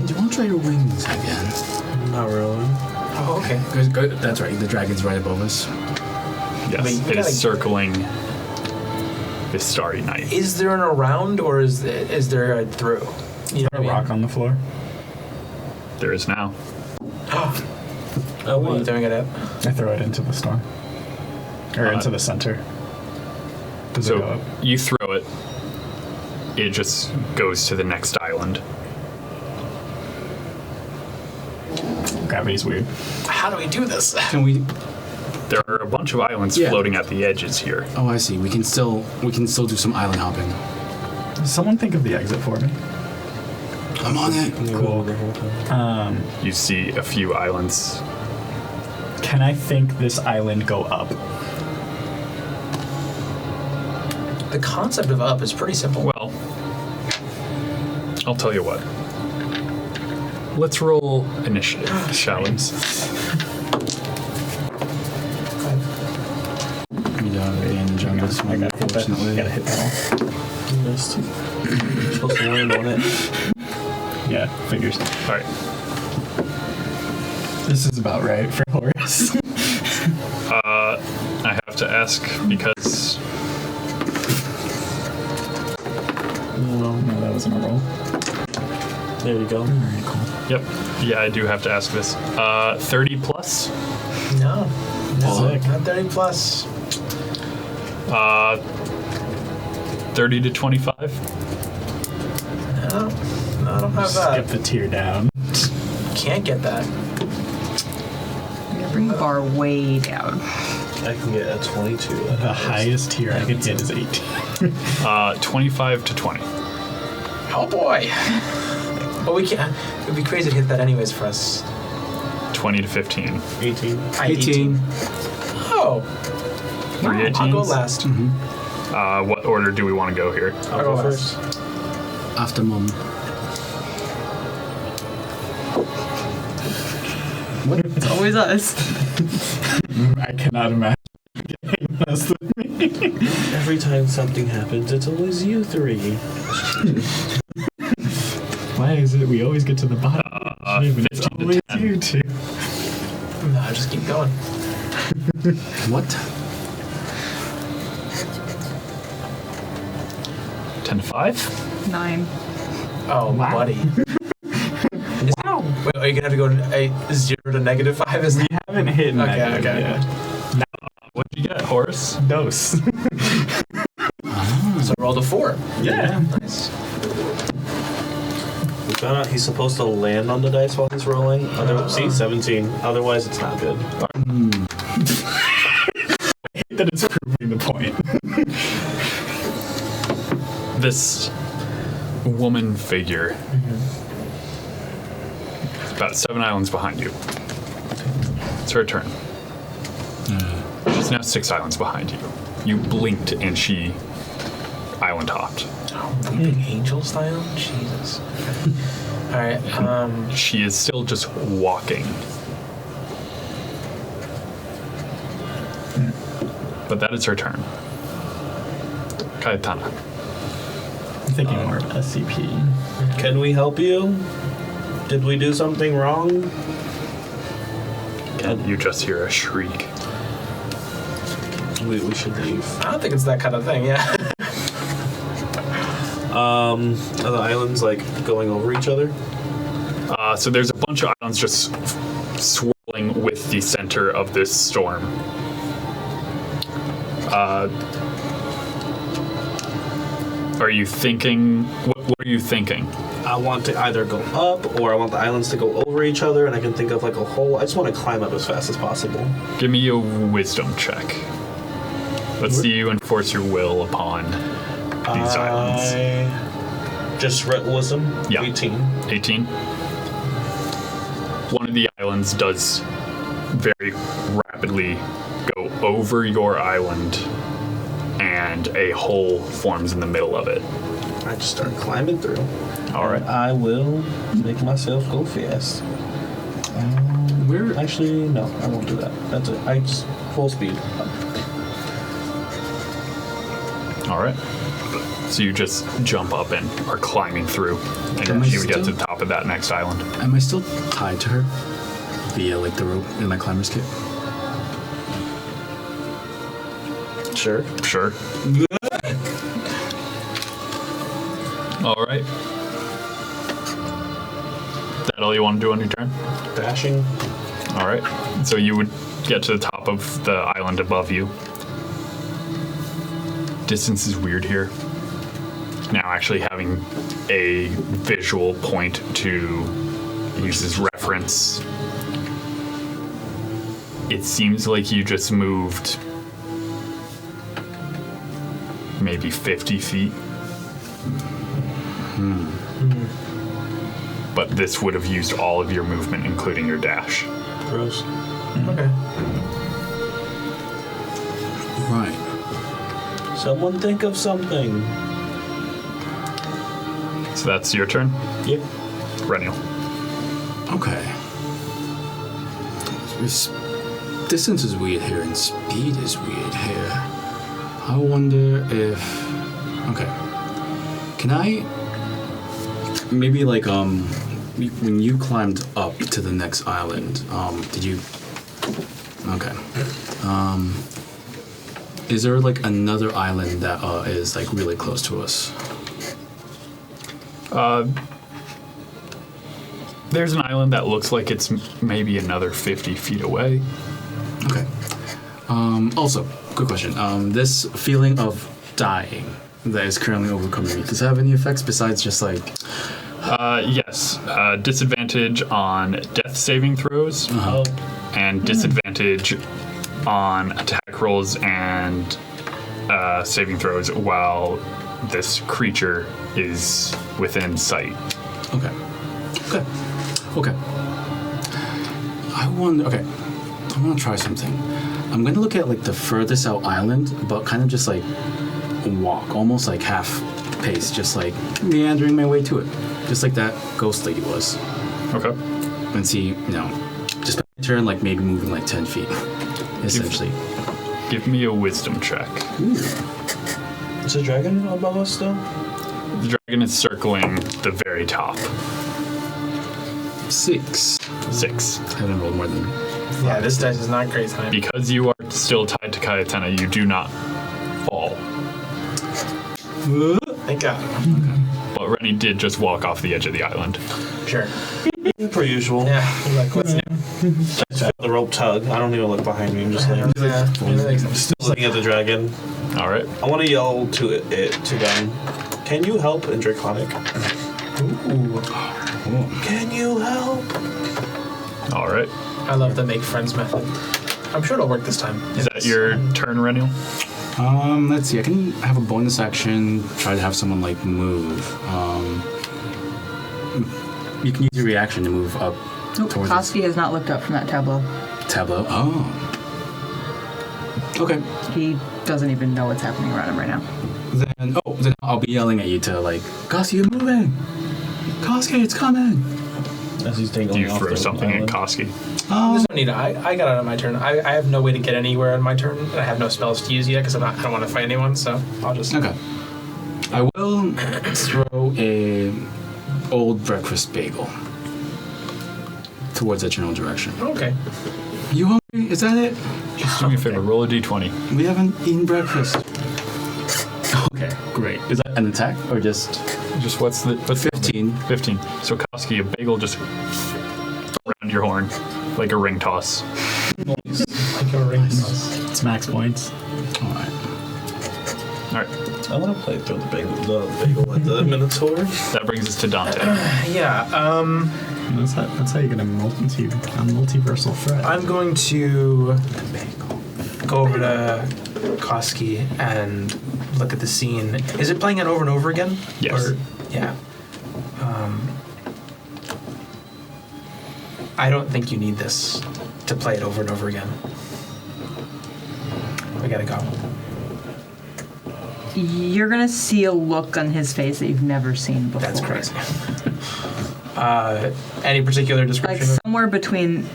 Do you want to try your wings again? Not really. oh, okay. That's right, the dragon's right above us. Yes, Wait, you it is gotta- circling this starry night. Is there an around or is there a through? You know A rock on the floor. There is now. What are you throwing it at? I throw it into the storm. Or into the center. Does it go So up? you throw it, it just goes to the next island. Gravity's weird. How do we do this? Can we? There are a bunch of islands Yeah. floating at the edges here. Oh, I see. We can still do some island hopping. Does someone think of the exit for me? I'm on it. Cool. The whole time. You see a few islands. Can I think this island go up? The concept of up is pretty simple. Well, I'll tell you what. Let's roll initiative, shall we? And jump this one, I gotta hit that. unfortunately. Gotta hit that one. You missed. You're supposed to land on it. Yeah, figures. All right. This is about right for Horus. I have to ask because No, that wasn't a roll. There you go. Very cool. Yep. Yeah, I do have to ask this. 30 plus? No. No, Sick. not 30 plus. 30 to 25? No, I don't have Skip that. the tier down. Can't get that. I'm gonna bring the bar way down. I can get a 22. The highest tier I can hit is 18. 25 to 20. Oh boy. But we can't. It'd be crazy to hit that anyways for us. 20 to 15. 18. 18. Oh. 3 18s? I'll go last. What order do we want to go here? I'll go first. After Mom. It's always us. I cannot imagine getting messed with me. Every time something happens, it's always you three. Why is it we always get to the bottom? Even it's 15 to always 10. you two. No, just keep going. What? 10 to 5? 9. Oh, buddy. Wow. Wait, are you gonna have to go 0 to -5? Is We haven't hit Okay, negative okay. yet. What did you get, Horus? Dose. So roll a 4. Yeah. Nice. We found out he's supposed to land on the dice while he's rolling. See, 17. Otherwise, it's not good. I hate that it's proving the point. This woman figure, about 7 islands behind you. It's her turn. She's now 6 islands behind you. You blinked and she island hopped. Oh, Weeping Angel style? Jesus. Alright, She is still just walking. But that is her turn. Cayatana. I'm thinking more of SCP. Can we help you? Did we do something wrong? You just hear a shriek. We should leave. I don't think it's that kind of thing, yeah. Are the islands like going over each other? So there's a bunch of islands just swirling with the center of this storm. Are you thinking? What are you thinking? I want to either go up or I want the islands to go over each other, and I can think of like a whole. I just want to climb up as fast as possible. Give me a wisdom check. Let's see you enforce your will upon these islands. Just wisdom. Yeah. 18. 18. One of the islands does very rapidly go over your island, and a hole forms in the middle of it. I just start climbing through. All right. I will make myself go fast. Actually, no, I won't do that. That's it. I just full speed. All right. So you just jump up and are climbing through, and Am I you would get to still- the top of that next island. Am I still tied to her via like the rope in my climber's kit? Sure. Sure. All right. That all you want to do on your turn? Dashing. All right. So you would get to the top of the island above you. Distance is weird here. Now actually having a visual point to use as reference, it seems like you just moved maybe 50 feet. But this would have used all of your movement, including your dash. Gross. Okay. Right. Someone think of something. So that's your turn, Yep. Reñiel. Okay. This distance is weird here and speed is weird here. I wonder if. Okay. Can I. Maybe like, when you climbed up to the next island, did you. Okay. Is there like another island that is like really close to us? There's an island that looks like it's maybe another 50 feet away. Okay. Also, quick question. This feeling of dying that is currently overcoming me, does it have any effects besides just like... Yes. Disadvantage on death saving throws, and disadvantage on attack rolls and saving throws while this creature is within sight. Okay. Okay. Okay. I wonder. Okay, I want to try something. I'm gonna look at like the furthest out island, but kind of just like walk, almost like half pace, just like meandering my way to it, just like that ghost lady was. Okay. And see, just turn like maybe moving like 10 feet, essentially. Give me a wisdom check. Is the dragon above us still? The dragon is circling the very top. 6. 6. I haven't rolled more than. Yeah, this dice is not great tonight. Because you are still tied to Cayatana, you do not fall. Thank God. But Rennie did just walk off the edge of the island. Sure. Per usual. Yeah. You're like, what's new? I feel the rope tug. I don't even look behind me. I'm just like, Yeah. I'm still looking at the dragon. All right. I want to yell to them. Can you help in Draconic? Ooh. Can you help? All right. I love the make friends method. I'm sure it'll work this time. Is that your turn, Reñiel? Let's see. I can have a bonus action. Try to have someone like move. You can use your reaction to move up. Nope, towards Koski has not looked up from that tableau. Tableau. Oh. Okay. He doesn't even know what's happening around him right now. Then I'll be yelling at you to like, Koski, you're moving. Koski, it's coming. As he's Do you throw something at Koski? There's no need. I got out of my turn. I have no way to get anywhere on my turn. And I have no spells to use yet because I don't want to fight anyone. So I'll just. Okay. I will throw a old breakfast bagel towards that general direction. Okay. You hungry? Is that it? Just do me a favor. Roll a d20. We haven't eaten breakfast. Okay, great. Is that an attack or just What's 15? 15. So Koski, a bagel just around your horn like a ring toss. Like a ring toss. It's max points. All right. All right. I want to play through the bagel with the Minotaur. That brings us to Dante. Yeah. That's how you get a multiversal threat. I'm going to go over to Koski and look at the scene. Is it playing it over and over again? Yes. Yeah. I don't think you need this to play it over and over again. We gotta go. You're gonna see a look on his face that you've never seen before. That's crazy. Any particular Like description? somewhere between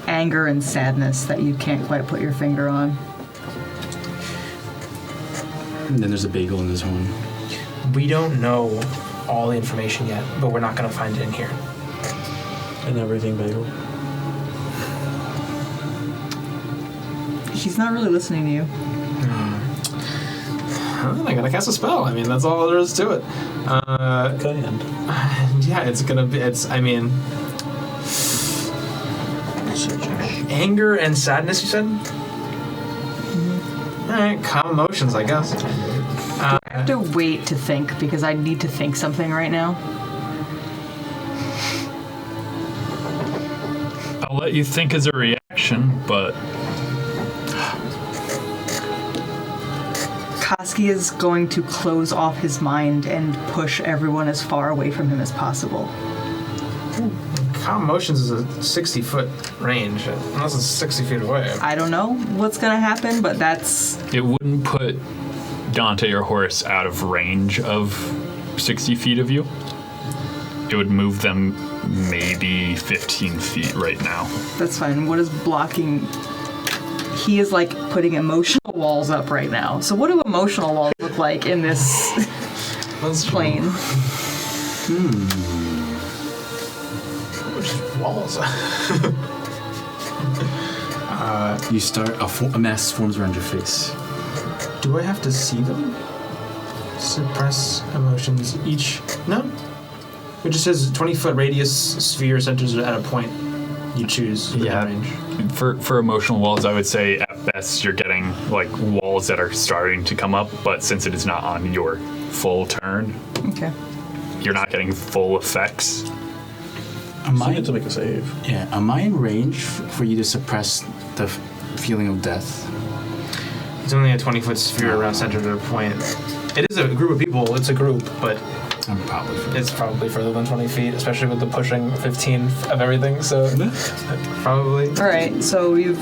anger and sadness that you can't quite put your finger on. And then there's a bagel in his horn. We don't know all the information yet, but we're not gonna find it in here. And everything bagel. He's not really listening to you. I gotta cast a spell. I mean, that's all there is to it. Command. Yeah, it's gonna be. Anger and sadness. You said. All right, calm emotions, I guess. I have to wait to think because I need to think something right now. I'll let you think as a reaction, but Koski is going to close off his mind and push everyone as far away from him as possible. Calm emotions is a 60-foot range, unless it's 60 feet away. I don't know what's gonna happen, but that's it wouldn't put Dante or Horus out of range of 60 feet of you. It would move them maybe 15 feet right now. that's fine. What is blocking? He is like putting emotional walls up right now. So what do emotional walls look like in this plane? Walls. You start a mass forms around your face. Do I have to see them? Suppress emotions each. No. It just says 20-foot radius sphere centers at a point you choose within range. For emotional walls, I would say at best you're getting like walls that are starting to come up, but since it is not on your full turn, Okay. you're not getting full effects. Am So you I get to make a save. Yeah. Am I in range for you to suppress the feeling of death? It's only a 20-foot sphere around centered at a point. It is a group of people. It's a group, but I'm probably. It's probably further than 20 feet, especially with the pushing 15 of everything, so probably. All right, so you've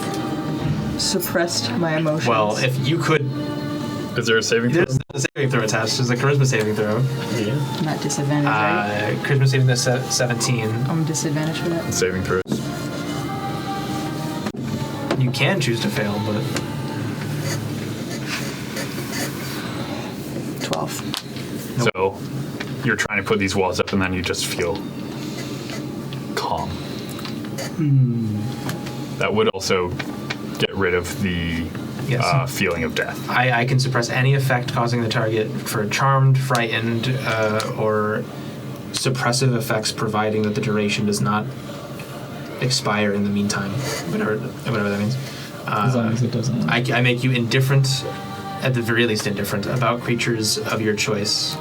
suppressed my emotions. Well, if you could... Is there a saving throw? There's a saving throw attached. There's a charisma saving throw. Yeah. Not disadvantage, right? Charisma saving throw 17. I'm disadvantaged for that. Saving throws. You can choose to fail, but... 12. Nope. So you're trying to put these walls up and then you just feel calm. That would also get rid of the Yes. feeling of death. I can suppress any effect causing the target for charmed, frightened, or suppressive effects, providing that the duration does not expire in the meantime. Whatever that means. As long as it doesn't. I make you indifferent, at the very least indifferent, about creatures of your choice,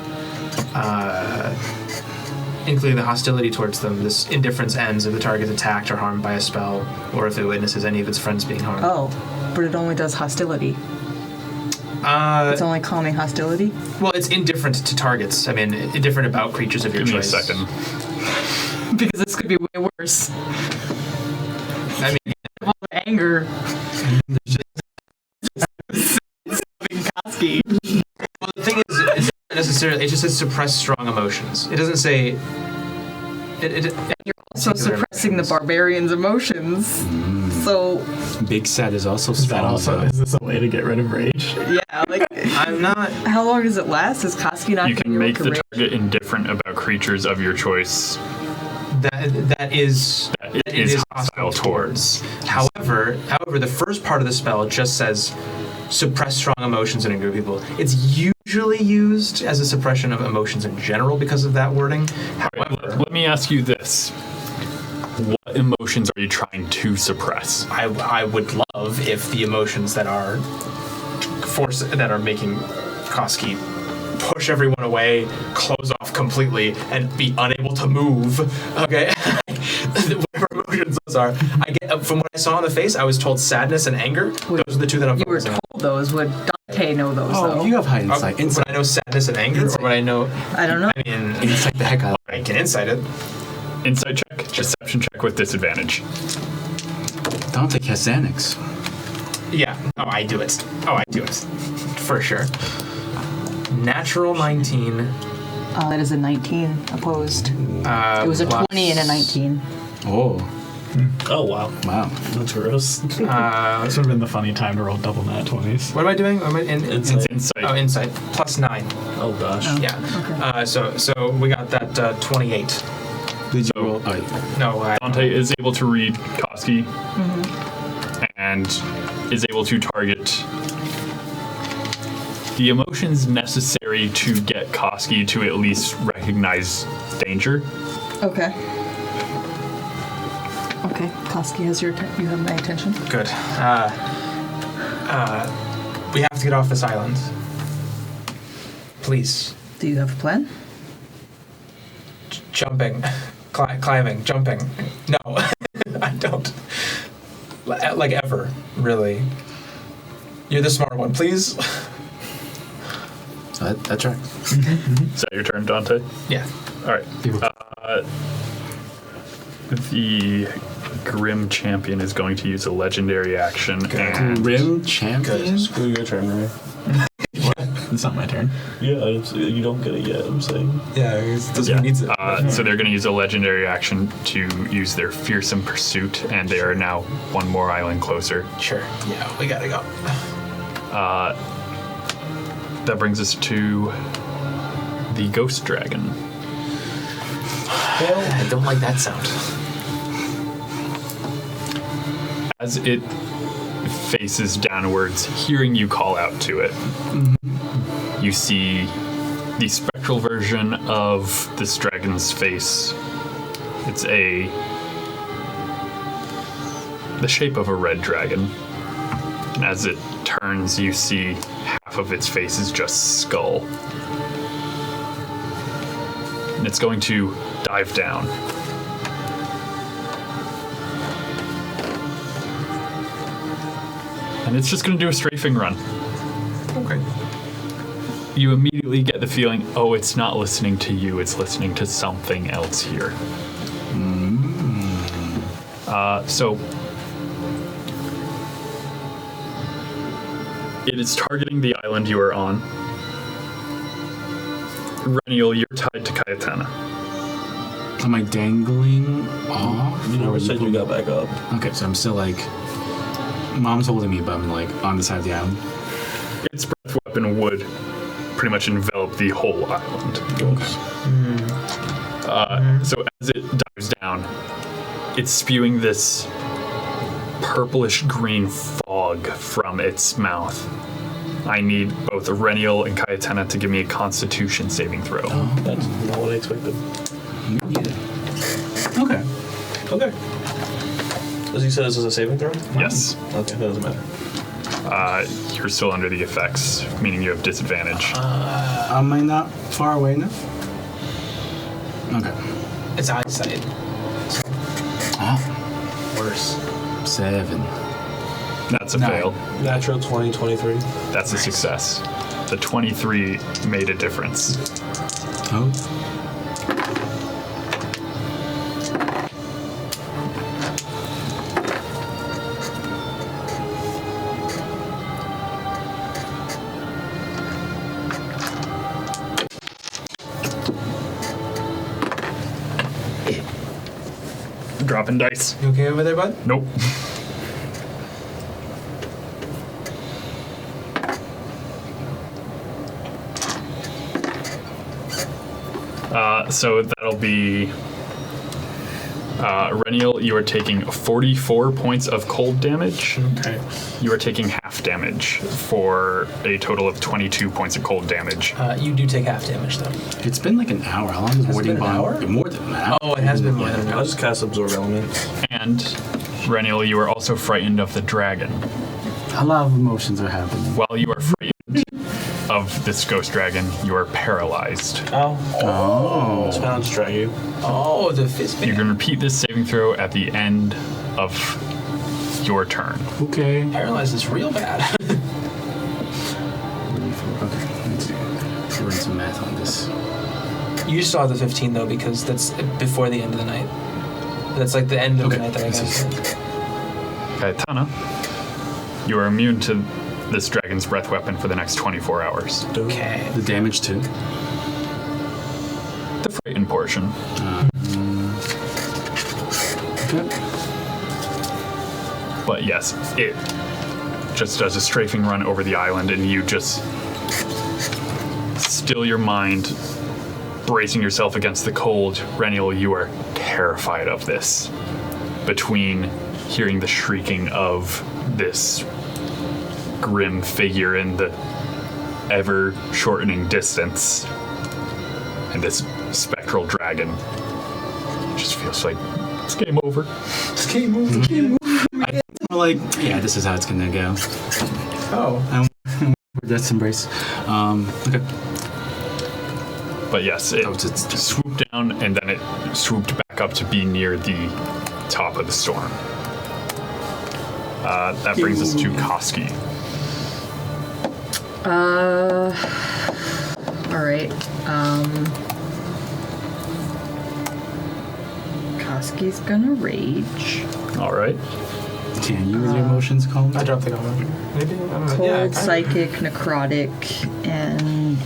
including the hostility towards them. This indifference ends if the target is attacked or harmed by a spell, or if it witnesses any of its friends being harmed. Oh, but it only does hostility. It's only calming hostility? Well, it's indifferent to targets. I mean, indifferent about creatures of your Give me a choice. second. Because this could be way worse. I mean, All the anger. Koski. well, the thing is, it's not necessarily. It just says suppress strong emotions. It doesn't say. You're also suppressing the barbarian's emotions. So, Big Sad is also Is that strong. also? though. Is this a way to get rid of rage? yeah, like, I'm not. how long does it last? Is Koski not You can gonna make the rage? target indifferent about creatures of your choice That is it is hostile towards. However, the first part of the spell just says suppress strong emotions in a group of people. It's usually used as a suppression of emotions in general because of that wording. However, Let me ask you this. What emotions are you trying to suppress? I would love if the emotions that are making Koski push everyone away, close off completely, and be unable to move. Okay, whatever emotions those are. I get from what I saw on the face, I was told sadness and anger. Those are the two that I'm You were focusing on. told those. Would Dante know those, though? Oh, you have high insight. Would Insight. I know sadness and anger, or would I know? I don't know. I mean, Insight the heck out of I can insight it. Insight check, deception check with disadvantage. Dante has Xanax. Yeah. Oh, I do it. For sure. Natural 19. That is a 19 opposed. It was a plus- 20 and a 19. Oh, Oh, wow. wow. That's gross. This would have been the funny time to roll double nat 20s. What am I doing? Am I Insight. Insight. Oh, insight. Plus 9. Oh, gosh. Yeah. So we got that 28. Did you So- roll? Oh, No, Dante is able to read Koski and is able to target the emotions necessary to get Koski to at least recognize danger. Okay. Okay, Koski has you have my attention. good. We have to get off this island. Please. Do you have a plan? Jumping. Climbing. Jumping. No. I don't. Like ever, really. You're the smart one. Please. that's right. Is that your turn, Dante? Yeah. All right. The Grim Champion is going to use a legendary action. And Rim champion. Screw your turn, Ray. It's not my turn. Yeah, you don't get it yet, I'm saying. Yeah, it doesn't yeah. needs it. So they're going to use a legendary action to use their fearsome pursuit, and they are now one more island closer. Sure. Yeah, we gotta go. That brings us to the Ghost Dragon. I don't like that sound. As it faces downwards, hearing you call out to it, you see the spectral version of this dragon's face. It's the shape of a red dragon. And as it turns, you see half of its face is just skull. And it's going to dive down. And it's just going to do a strafing run. Okay. you immediately get the feeling, oh, it's not listening to you, it's listening to something else here. So it is targeting the island you are on. Reñiel, you're tied to Cayatana. Am I dangling off? You never said you got back up. Okay, so I'm still like. Mom's holding me, but I'm like on the side of the island. Its breath weapon would pretty much envelop the whole island. So as it dives down, it's spewing this purplish green fog from its mouth. I need both Reñiel and Cayatana to give me a Constitution saving throw. Oh, that's not what I expected. Okay. Okay. As you said, this is a saving throw? Yes. Okay, that doesn't matter. You're still under the effects, meaning you have disadvantage. Am I not far away enough? Okay. It's eyesight. Oh, Worse. 7. That's a Nine. fail. Natural 20, 23. That's a success. The 23 made a difference. Oh. Dropping dice. You okay over there, bud? Nope. So that'll be Reñiel, you are taking 44 points of cold damage. Okay. You are taking half damage for a total of 22 points of cold damage. You do take half damage, though. It's been like an hour. How long has Has it warding been an bomb? hour? More than an hour. Oh, it has been more than an I'll hour. just cast Absorb Elements. And Reñiel, you are also frightened of the dragon. A lot of emotions are happening. While you are frightened of this ghost dragon, you are paralyzed. Oh. It's bound to drag you. Oh, the fist You band. can repeat this saving throw at the end of your turn. Okay. Paralyzed is real bad. Okay, let's run some math on this. You still have the 15, though, because that's before the end of the night. That's like the end of the night that I got. Cayatana, you are immune to this dragon's breath weapon for the next 24 hours. Okay. The damage too. The frightened portion. Okay. But yes, it just does a strafing run over the island, and you just still your mind, bracing yourself against the cold. Reñiel, you are terrified of this. Between hearing the shrieking of this grim figure in the ever shortening distance and this spectral dragon, it just feels like it's game over. It's game over. Game over. I'm like, yeah, this is how it's gonna go. Oh. Death's embrace. Okay. But yes, it it's swooped down and then it swooped back up to be near the top of the storm. That brings us to Koski. Alright. Koski's gonna rage. All right. Can you use your emotions calm? I dropped the comment. Maybe? I don't know. Cold, Yeah, I kinda- psychic, necrotic, and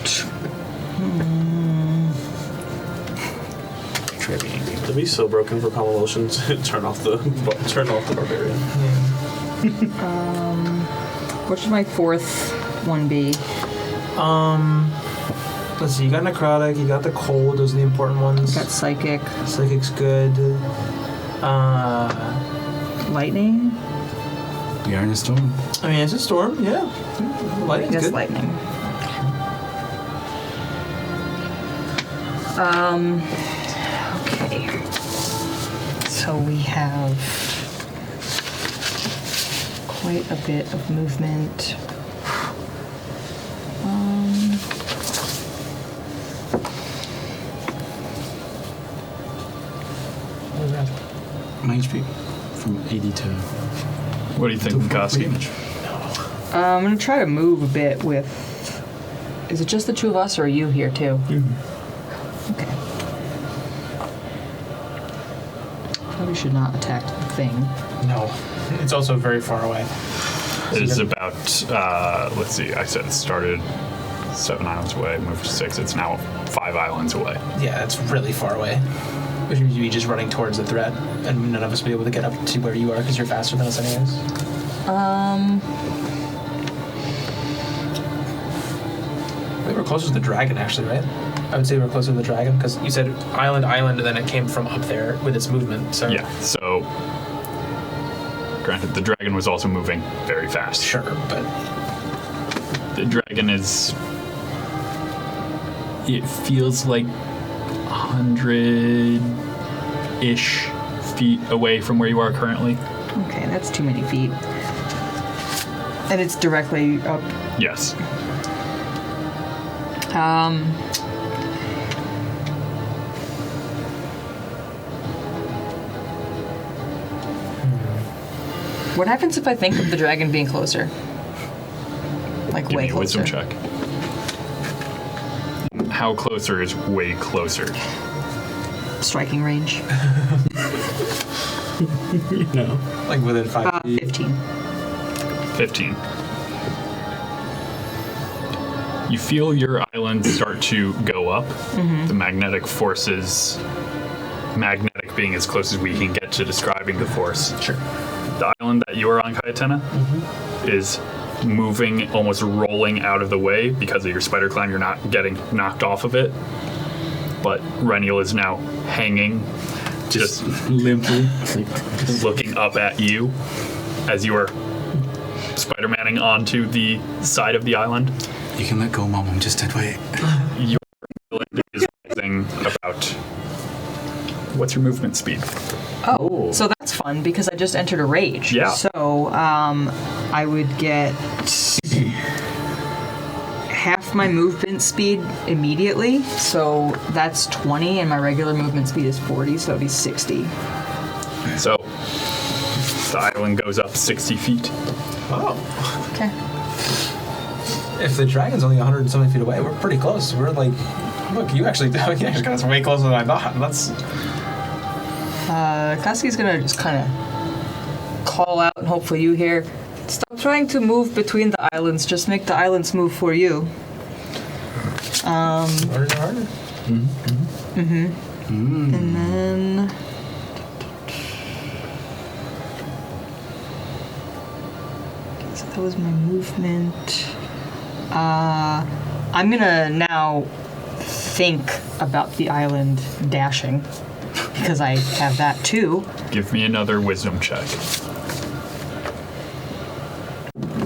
To be so broken for calm emotions, turn off the barbarian. what should my fourth one be? Let's see. You got necrotic. You got the cold. Those are the important ones. Got psychic, Psychic's good. lightning. We are in a storm. I mean, it's a storm. Yeah. I Lightning's guess good. lightning. Okay. So we have quite a bit of movement. My HP from 80 to. What do you think, Koski? I'm gonna try to move a bit with Is it just the two of us, or are you here too? Okay. Probably should not attack the thing. No. It's also very far away. It is about, let's see, I said it started 7 islands away, moved to 6. It's now 5 islands away. Yeah, it's really far away. Which means you'd be just running towards the threat, and none of us will be able to get up to where you are because you're faster than us anyways. We were closer to the dragon, actually, right? I would say we were closer to the dragon because you said island, and then it came from up there with its movement. So Yeah, so granted, the dragon was also moving very fast. sure, but The dragon is, it feels like 100-ish feet away from where you are currently. Okay, that's too many feet. And it's directly up. Yes. What happens if I think of the dragon being closer? Like Give way me a closer. wisdom check. How closer is way closer? Striking range. No. like within 5 feet. 15. 15. You feel your island start to go up. The magnetic forces, magnetic being as close as we can get to describing the force. Sure. The island that you are on, Cayatana, is moving, almost rolling out of the way because of your spider climb. You're not getting knocked off of it. But Reñiel is now hanging, just limply. looking up at you as you are Spider-Manning onto the side of the island. You can let go, Mom. I'm just dead weight. Your island is rising about... What's your movement speed? Oh, so that's fun because I just entered a rage. Yeah. So I would get half my movement speed immediately. So that's 20, and my regular movement speed is 40, so it'd be 60. So the island goes up 60 feet. Oh. Okay. If the dragon's only 170 feet away, we're pretty close. We're like, look, you actually got us way closer than I thought. That's... Koski's gonna just kind of call out, and hopefully you hear, stop trying to move between the islands, just make the islands move for you. Harder and harder. And then... So that was my movement. I'm gonna now think about the island dashing, because I have that too. Give me another wisdom check.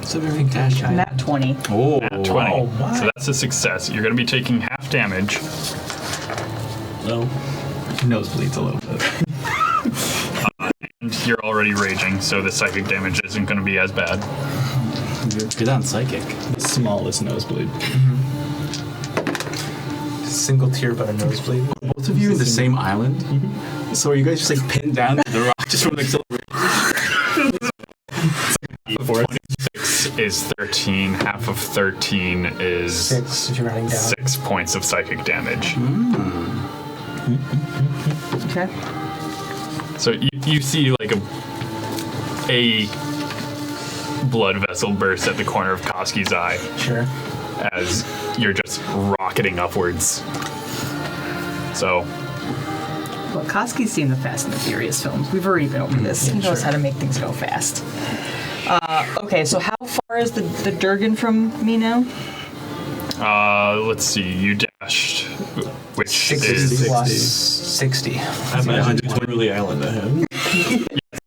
So very dash. Nat 20. Oh, At 20. Oh, my. So that's a success. You're going to be taking half damage. No. Nosebleeds a little bit. And you're already raging, so the psychic damage isn't going to be as bad. You're good on psychic. The smallest nosebleed. Single tear but a nosebleed. Both of you in the same island? So are you guys just like pinned down to the rock just from the acceleration? 26 is 13. Half of 13 is 6 if you're running down. 6 points of psychic damage. Okay. So you see like a blood vessel burst at the corner of Koski's eye Sure. as you're just rocketing upwards. So Well, Koski's seen the Fast and the Furious films. We've already been over this. He knows how to make things go fast. Okay, so how far is the Durgan from me now? let's see, you dashed, which 60 is plus 60. I imagine it's really island ahead.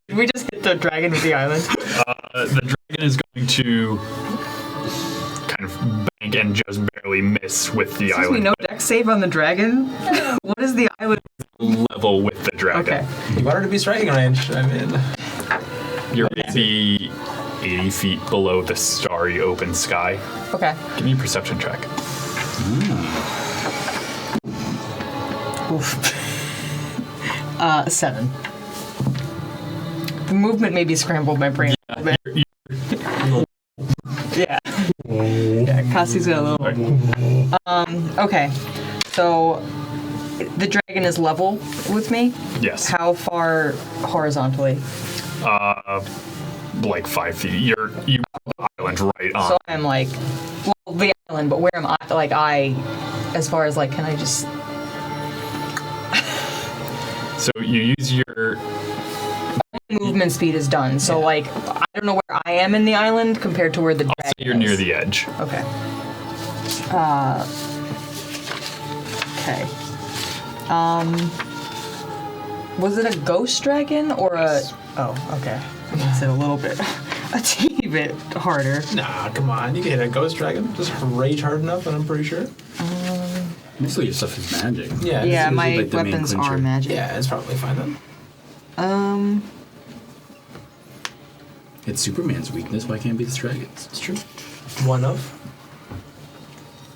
Did we just hit the dragon with the island? the dragon is going to kind of bank and just barely miss with the Excuse me, island. no deck save on the dragon? What is the island? Level with the dragon. Okay. You want her to be striking range. I mean, You're maybe 80 feet below the starry open sky. Okay. Give me a perception check. Oof. 7. The movement maybe scrambled my brain a little bit. Yeah. Deck. Cassie's got a little. Okay, so the dragon is level with me. Yes. How far horizontally? Like 5 feet. You have the island right on. So I'm like, well, the island, but where am I? Like as far as like, can I just? So you use your. Movement speed is done. So like, I don't know where I am in the island compared to where the dragon You're near the edge. Okay. Okay. Was it a ghost dragon or Yes. a? Oh, okay. Makes it a little bit, a teeny bit harder. Nah, come on. You can hit a ghost dragon. Just rage hard enough, and I'm pretty sure. Most of your stuff is magic. Yeah. Yeah, usually, my like, the main weapons clincher. are magic. Yeah, it's probably fine then. It's Superman's weakness. Why can't it be the dragons? It's true. One of.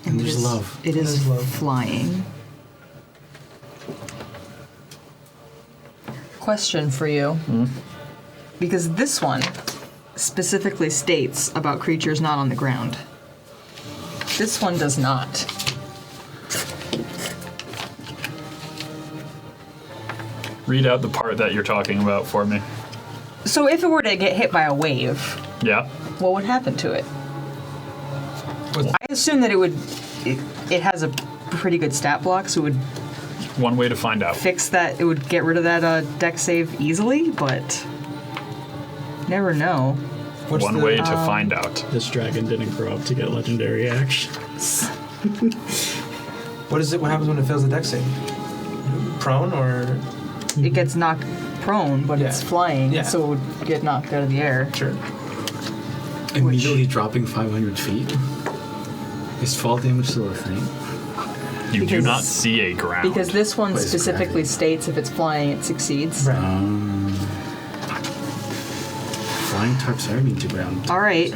And there's it is- love. It is There's love. flying. Question for you. Because this one specifically states about creatures not on the ground. This one does not. Read out the part that you're talking about for me. So if it were to get hit by a wave, Yeah. what would happen to it? I assume that it has a pretty good stat block, so it would One way to find out. fix that, it would get rid of that deck save easily, but never know. What's One the- way to find out. This dragon didn't grow up to get legendary actions. What is it? What happens when it fails the dex save? Prone or It gets knocked prone, but it's Yeah. flying, Yeah. so it would get knocked out of the air. sure? Immediately dropping 500 feet? Is fall damage still a thing? You do Because- not see a ground. Because this one What is specifically gravity? states if it's flying, it succeeds. Right. Flying tarps are immune to ground. All right.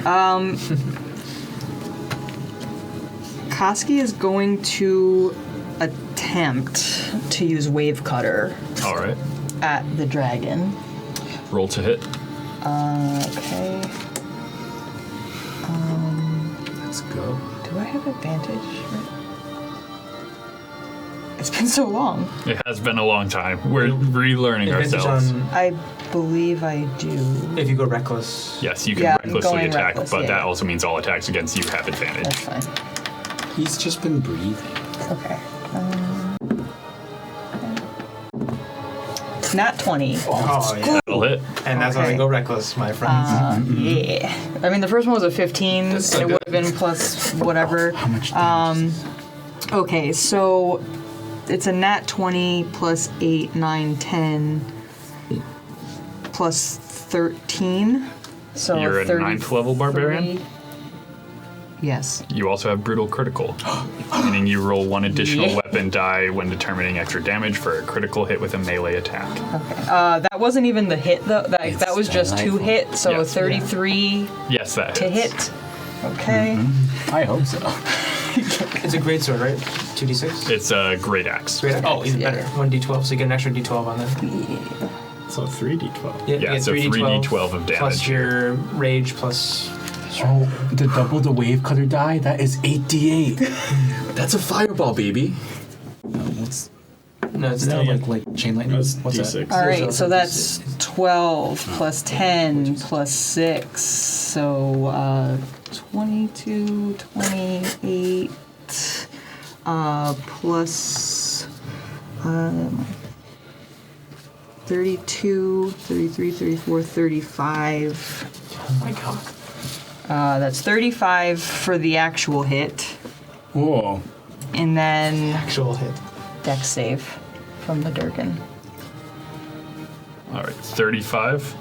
Koski is going to attempt to use Wavecutter All right. at the dragon. Roll to hit. Okay. Let's go. Do I have advantage? It's been so long. It has been a long time. We're relearning Advantage ourselves. on I believe I do. if you go reckless. Yes, you can Yeah, I'm recklessly going attack, reckless, but yeah. that also means all attacks against you have advantage. That's fine. He's just been breathing. Okay. Nat 20. Oh yeah. That'll hit. And that's how Okay. they go reckless, my friends. Yeah. I mean, the first one was a 15, That's so and it would good. have been plus whatever. How much damage? Okay, so it's a nat 20 plus 8, 9, 10, plus 13. So You're a 33. 9th level barbarian? Yes. You also have brutal critical, meaning you roll one additional Yeah. weapon die when determining extra damage for a critical hit with a melee attack. Okay. That wasn't even the hit, though. That was just 2 hits, so Yes. 33 Yes, that to hits. hit. Okay. I hope so. It's a great sword, right? 2d6? It's a great axe. Great. Oh, even Yeah. better. 1d12, so you get an extra d12 on that. So 3d12. Yeah, Yeah, you get so 3d12 of Plus damage. your rage plus. Oh, the double the wave cutter die? That is 8d8. That's a fireball, baby. What's No, it's no, still like chain lightning? That's What's D6. that? All right, Those so are that's 12 plus 10 plus 6. So 22, 28, plus 32, 33, 34, 35. Oh my god. That's 35 for the actual hit. Whoa. And then Actual hit. dex save from the Durgan. All right, 35.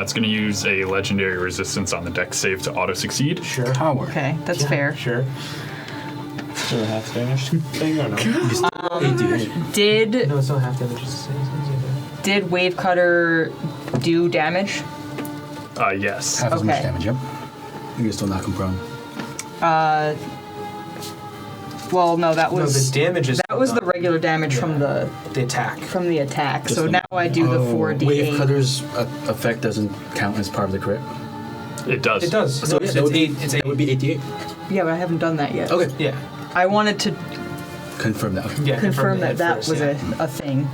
It's going to use a legendary resistance on the dex save to auto succeed. Sure. Power. Okay, that's fair. Sure. So half damage. Hang on. 8d8. Did No, it's not half damage. It's did Wavecutter do damage? Yes. Half as much Okay. damage, yep. You can still knock him prone. Well, no, that was the damage is. that was the regular damage from the attack. So now I do the 4d8. Wavecutter's effect doesn't count as part of the crit. It does. It does. So that would be 88. Yeah, but I haven't done that yet. Okay. Yeah. I wanted to Confirm that. Yeah. confirm that first, was yeah. a thing.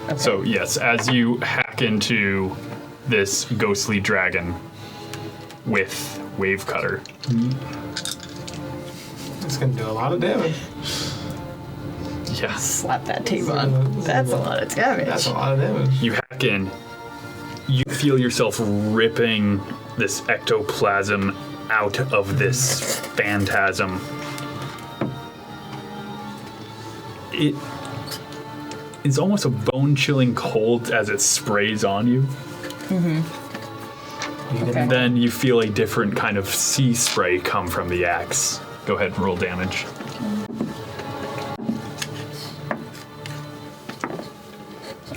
Okay. So yes, as you hack into this ghostly dragon with Wavecutter, It's gonna do a lot of damage. yeah, Slap that tape on. That's a lot of damage. That's a lot of damage. you hack in. You feel yourself ripping this ectoplasm out of this phantasm. It is almost a bone-chilling cold as it sprays on you. Okay. And then you feel a different kind of sea spray come from the axe. Go ahead and roll damage.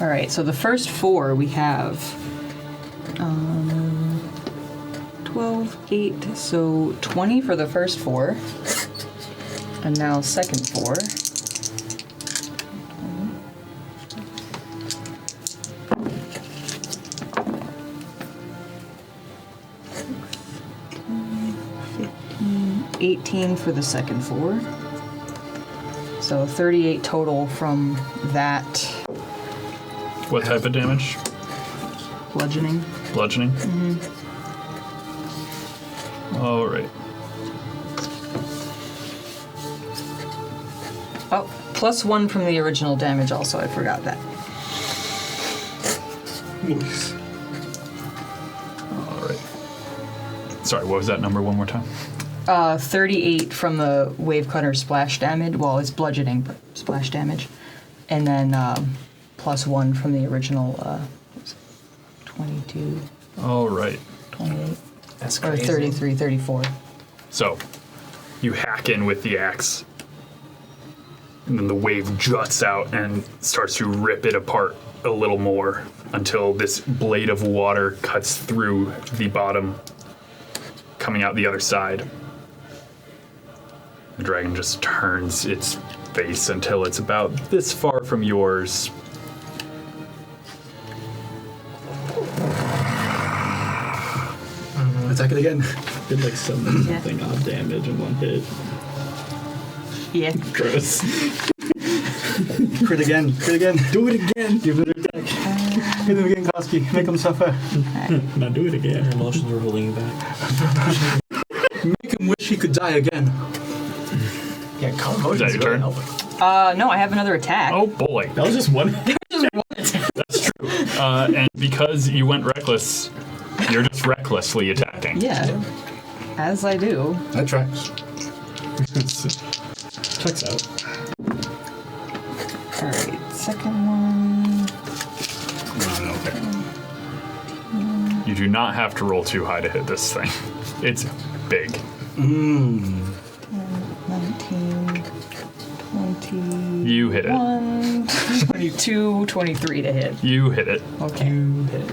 All right, so the first 4 we have 12, 8, so 20 for the first 4. And now second 4. $15, 18 for the second 4. So 38 total from that What type of damage? bludgeoning. Bludgeoning? All right. Oh, +1 from the original damage also, I forgot that. All right. Sorry, what was that number one more time? 38 from the Wavecutter splash damage. Well, it's bludgeoning, but splash damage. And then +1 from the original 22, All right. 28, That's or crazy. 33, 34. So, you hack in with the axe, and then the wave juts out and starts to rip it apart a little more until this blade of water cuts through the bottom, coming out the other side. The dragon just turns its face until it's about this far from yours. Attack it again. Did like something odd damage in one hit. Yeah. Gross. Crit again. Crit again. Do it again. Give it an attack. Hit him again, Koski. Make him suffer. Now do it again. Your emotions are holding you back. Make him wish he could die again. Yeah, calm Is emotions that your really turn? helping. No, I have another attack. Oh boy, That was just one. that's true. And because you went reckless, you're just recklessly attacking. Yeah. As I do. That tracks. Checks out. Alright, second one. Okay. You do not have to roll too high to hit this thing. It's big. 19, 20. You hit it. 22, 23 to hit. You hit it. Okay. You hit it.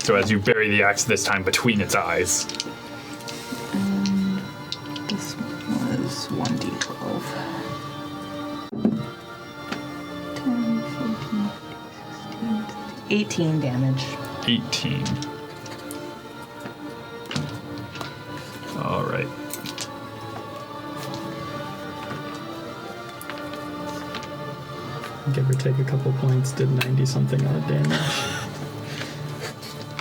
So as you bury the axe this time between its eyes, This was 1d12. 10, 15, 16, 18 damage. 18. All right. Give or take a couple points, did 90 something odd damage.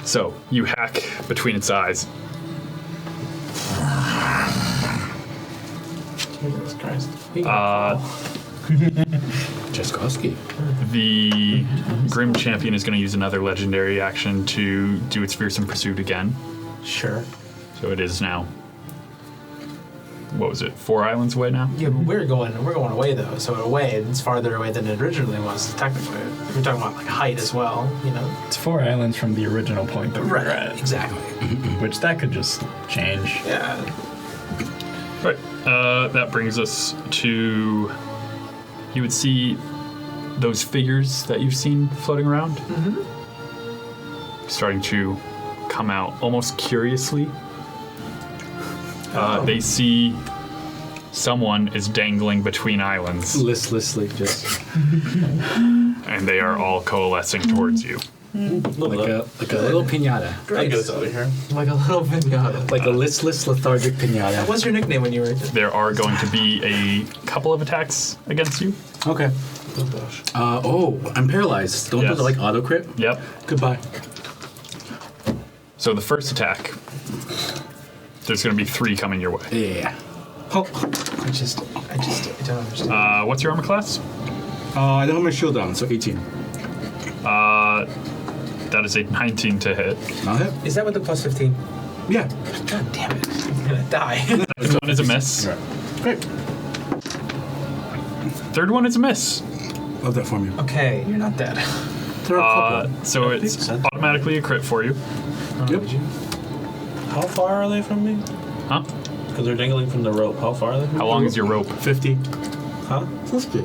So you hack between its eyes. Jesus Christ. Just Koski. The Grim Champion is going to use another legendary action to do its fearsome pursuit again. Sure. So it is now. What was it? 4 islands away now? Yeah, but we're going away though. So away, it's farther away than it originally was. Technically, we're talking about like height as well. You know. It's 4 islands from the original point that we were at. Exactly. Which that could just change. Yeah. Right. That brings us to. You would see those figures that you've seen floating around. Starting to come out almost curiously. They see someone is dangling between islands, Listlessly, just and they are all coalescing towards you. like a little pinata. I get us out of here. Like a little pinata. Like a listless, lethargic pinata. What was your nickname when you were a kid? There are going to be a couple of attacks against you. Okay. Oh gosh. I'm paralyzed. Don't Yes. do the like auto crit. Yep. Goodbye. So the first attack, there's going to be 3 coming your way. Yeah. Oh, I don't understand. What's your armor class? I don't have my shield on, so 18. That is a 19 to hit. Not hit. Is that with the plus 15? Yeah. God damn it. I'm gonna die. First one is a miss. Great. Third one is a miss. Love that formula. Okay, you're not dead. There are a couple. So it's sense. automatically a crit for you. Yep. How far are they from me? Huh? Because they're dangling from the rope. How far are they? How long is your rope? 50. Huh? 50.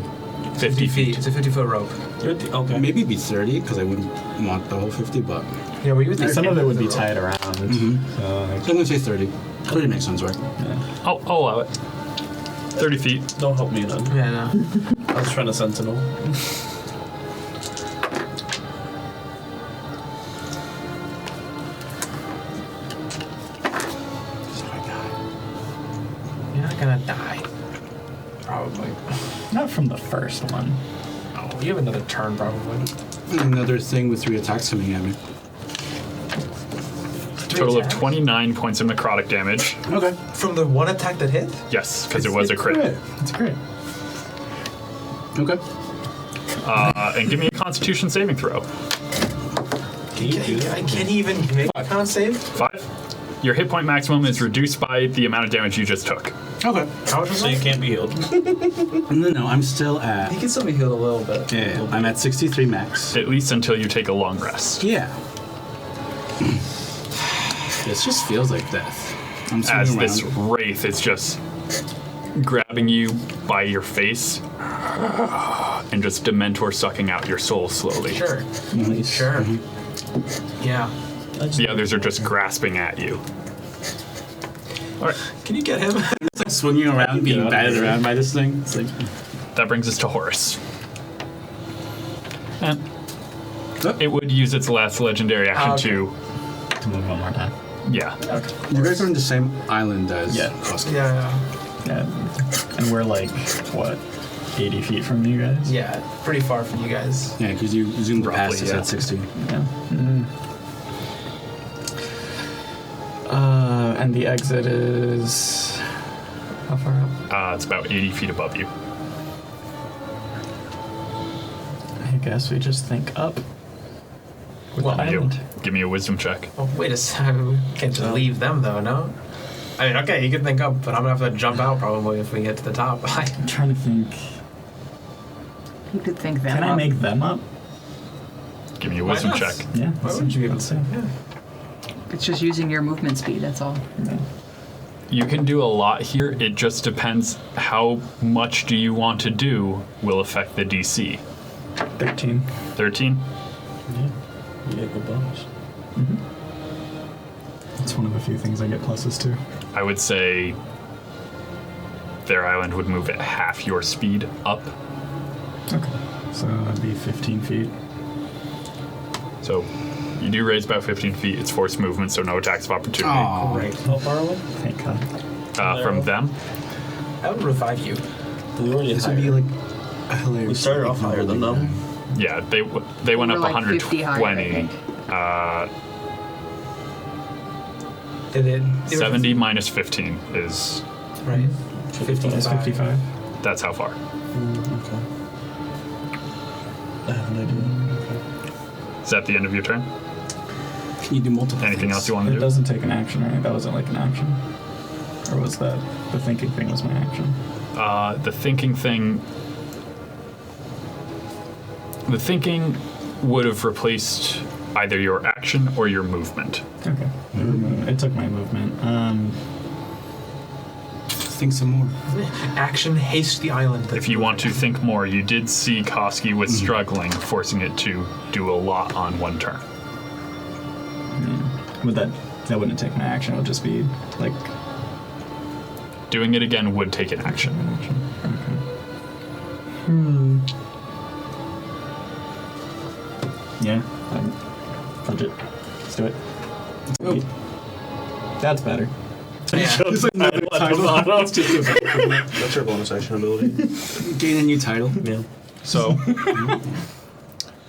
50 feet. It's a 50-foot rope. Okay. Maybe be 30, because I wouldn't want the whole 50, but Yeah, were you with Some of it would be tied around. Mm-hmm. So, like, I'm going to say 30. 30 makes sense, right? I'll allow it. 30 feet. Don't help me then. Yeah, no. I was trying to sentinel. You're not gonna die. Probably. not from the first one. Oh, you have another turn, probably. Another thing with 3 attacks coming at me. Total of 29 points of necrotic damage. Okay. From the one attack that hit? Yes, because it was a crit. It's great. Okay. And give me a Constitution saving throw. I can't even make a con save? 5. Your hit point maximum is reduced by the amount of damage you just took. Okay. How much was So you that? can't be healed. No, I'm still at... He can still be healed a little bit. Yeah, I'm at 63 max. At least until you take a long rest. Yeah. This just feels like death. I'm As sitting this around. wraith is just grabbing you by your face and just Dementor sucking out your soul slowly. Sure. Sure. Yeah. The others are just grasping at you. All right, Can you get him? It's like swinging around, being out of batted here. around by this thing. It's like... that brings us to Horus. And Oh. it would use its last legendary action okay. To move one more time. yeah. You guys are on the same island as... Yeah. Kościuszko. Yeah. And we're like, what, 80 feet from you guys? Yeah, pretty far from you guys. Yeah, because you zoomed Roughly, past us yeah. at 60. Yeah. And the exit is how far up? It's about 80 feet above you. I guess we just think up. With Well, the You, island. give me a wisdom check. Oh, wait a second. We can't just leave them, though, no? I mean, okay, you can think up, but I'm gonna have to jump out probably if we get to the top. I'm trying to think. You could think that Can I up. make them up? Give me a Why wisdom not? check. Yeah. Why wouldn't you be able to? Yeah. It's just using your movement speed, that's all. Yeah. You can do a lot here. It just depends how much do you want to do will affect the DC. 13. 13? Yeah. You get good bonus. It's one of the few things I get pluses to. I would say their island would move at half your speed up. Okay. So that'd be 15 feet. So you do raise about 15 feet. It's forced movement, so no attacks of opportunity. Aw. Right. How far away? Thank God. From them. I would revive you. We already This would be like a hilarious... We started off higher than them. Yeah, they went We're up like 50 higher, I 120. think. Did it? 70 minus 15 is... Right. 55. That's 55. That's how far. Okay. I have an idea. Is that the end of your turn? Can you do multiple Anything things? else you want to It do? doesn't take an action, right? That wasn't like an action. Or was that the thinking thing was my action? The thinking thing... The thinking would have replaced either your action or your movement. Okay. It took my movement. Think some more. Action, haste the island. If you want to think more, you did see Koski was struggling, forcing it to do a lot on one turn. Would that wouldn't take my action. It would just be like Doing it again would take an action. Yeah. Punch it. Let's do it. Oh. That's better. It's another title. It's just a That's your bonus action ability. gain a new title. Yeah. So,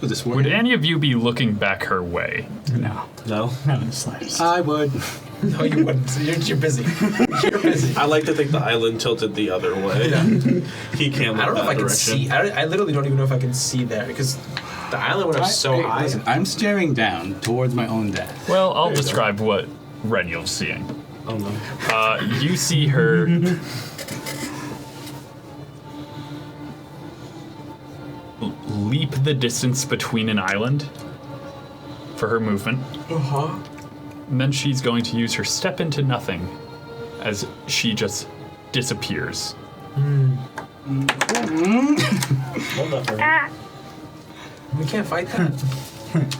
Would this would work? any of you be looking back her way? No. No? Not in the slightest. I would. No, you wouldn't. You're busy. You're busy. I like to think the island tilted the other way. Yeah. He can't I don't know look if I that can direction. see. I literally don't even know if I can see there because the island went up so Hey, high. Listen, I'm staring down towards my own death. Well, I'll describe what Reñiel's seeing. Oh no. You see her leap the distance between an island for her movement. Uh-huh. And then she's going to use her step into nothing as she just disappears. Love that for her. We can't fight that.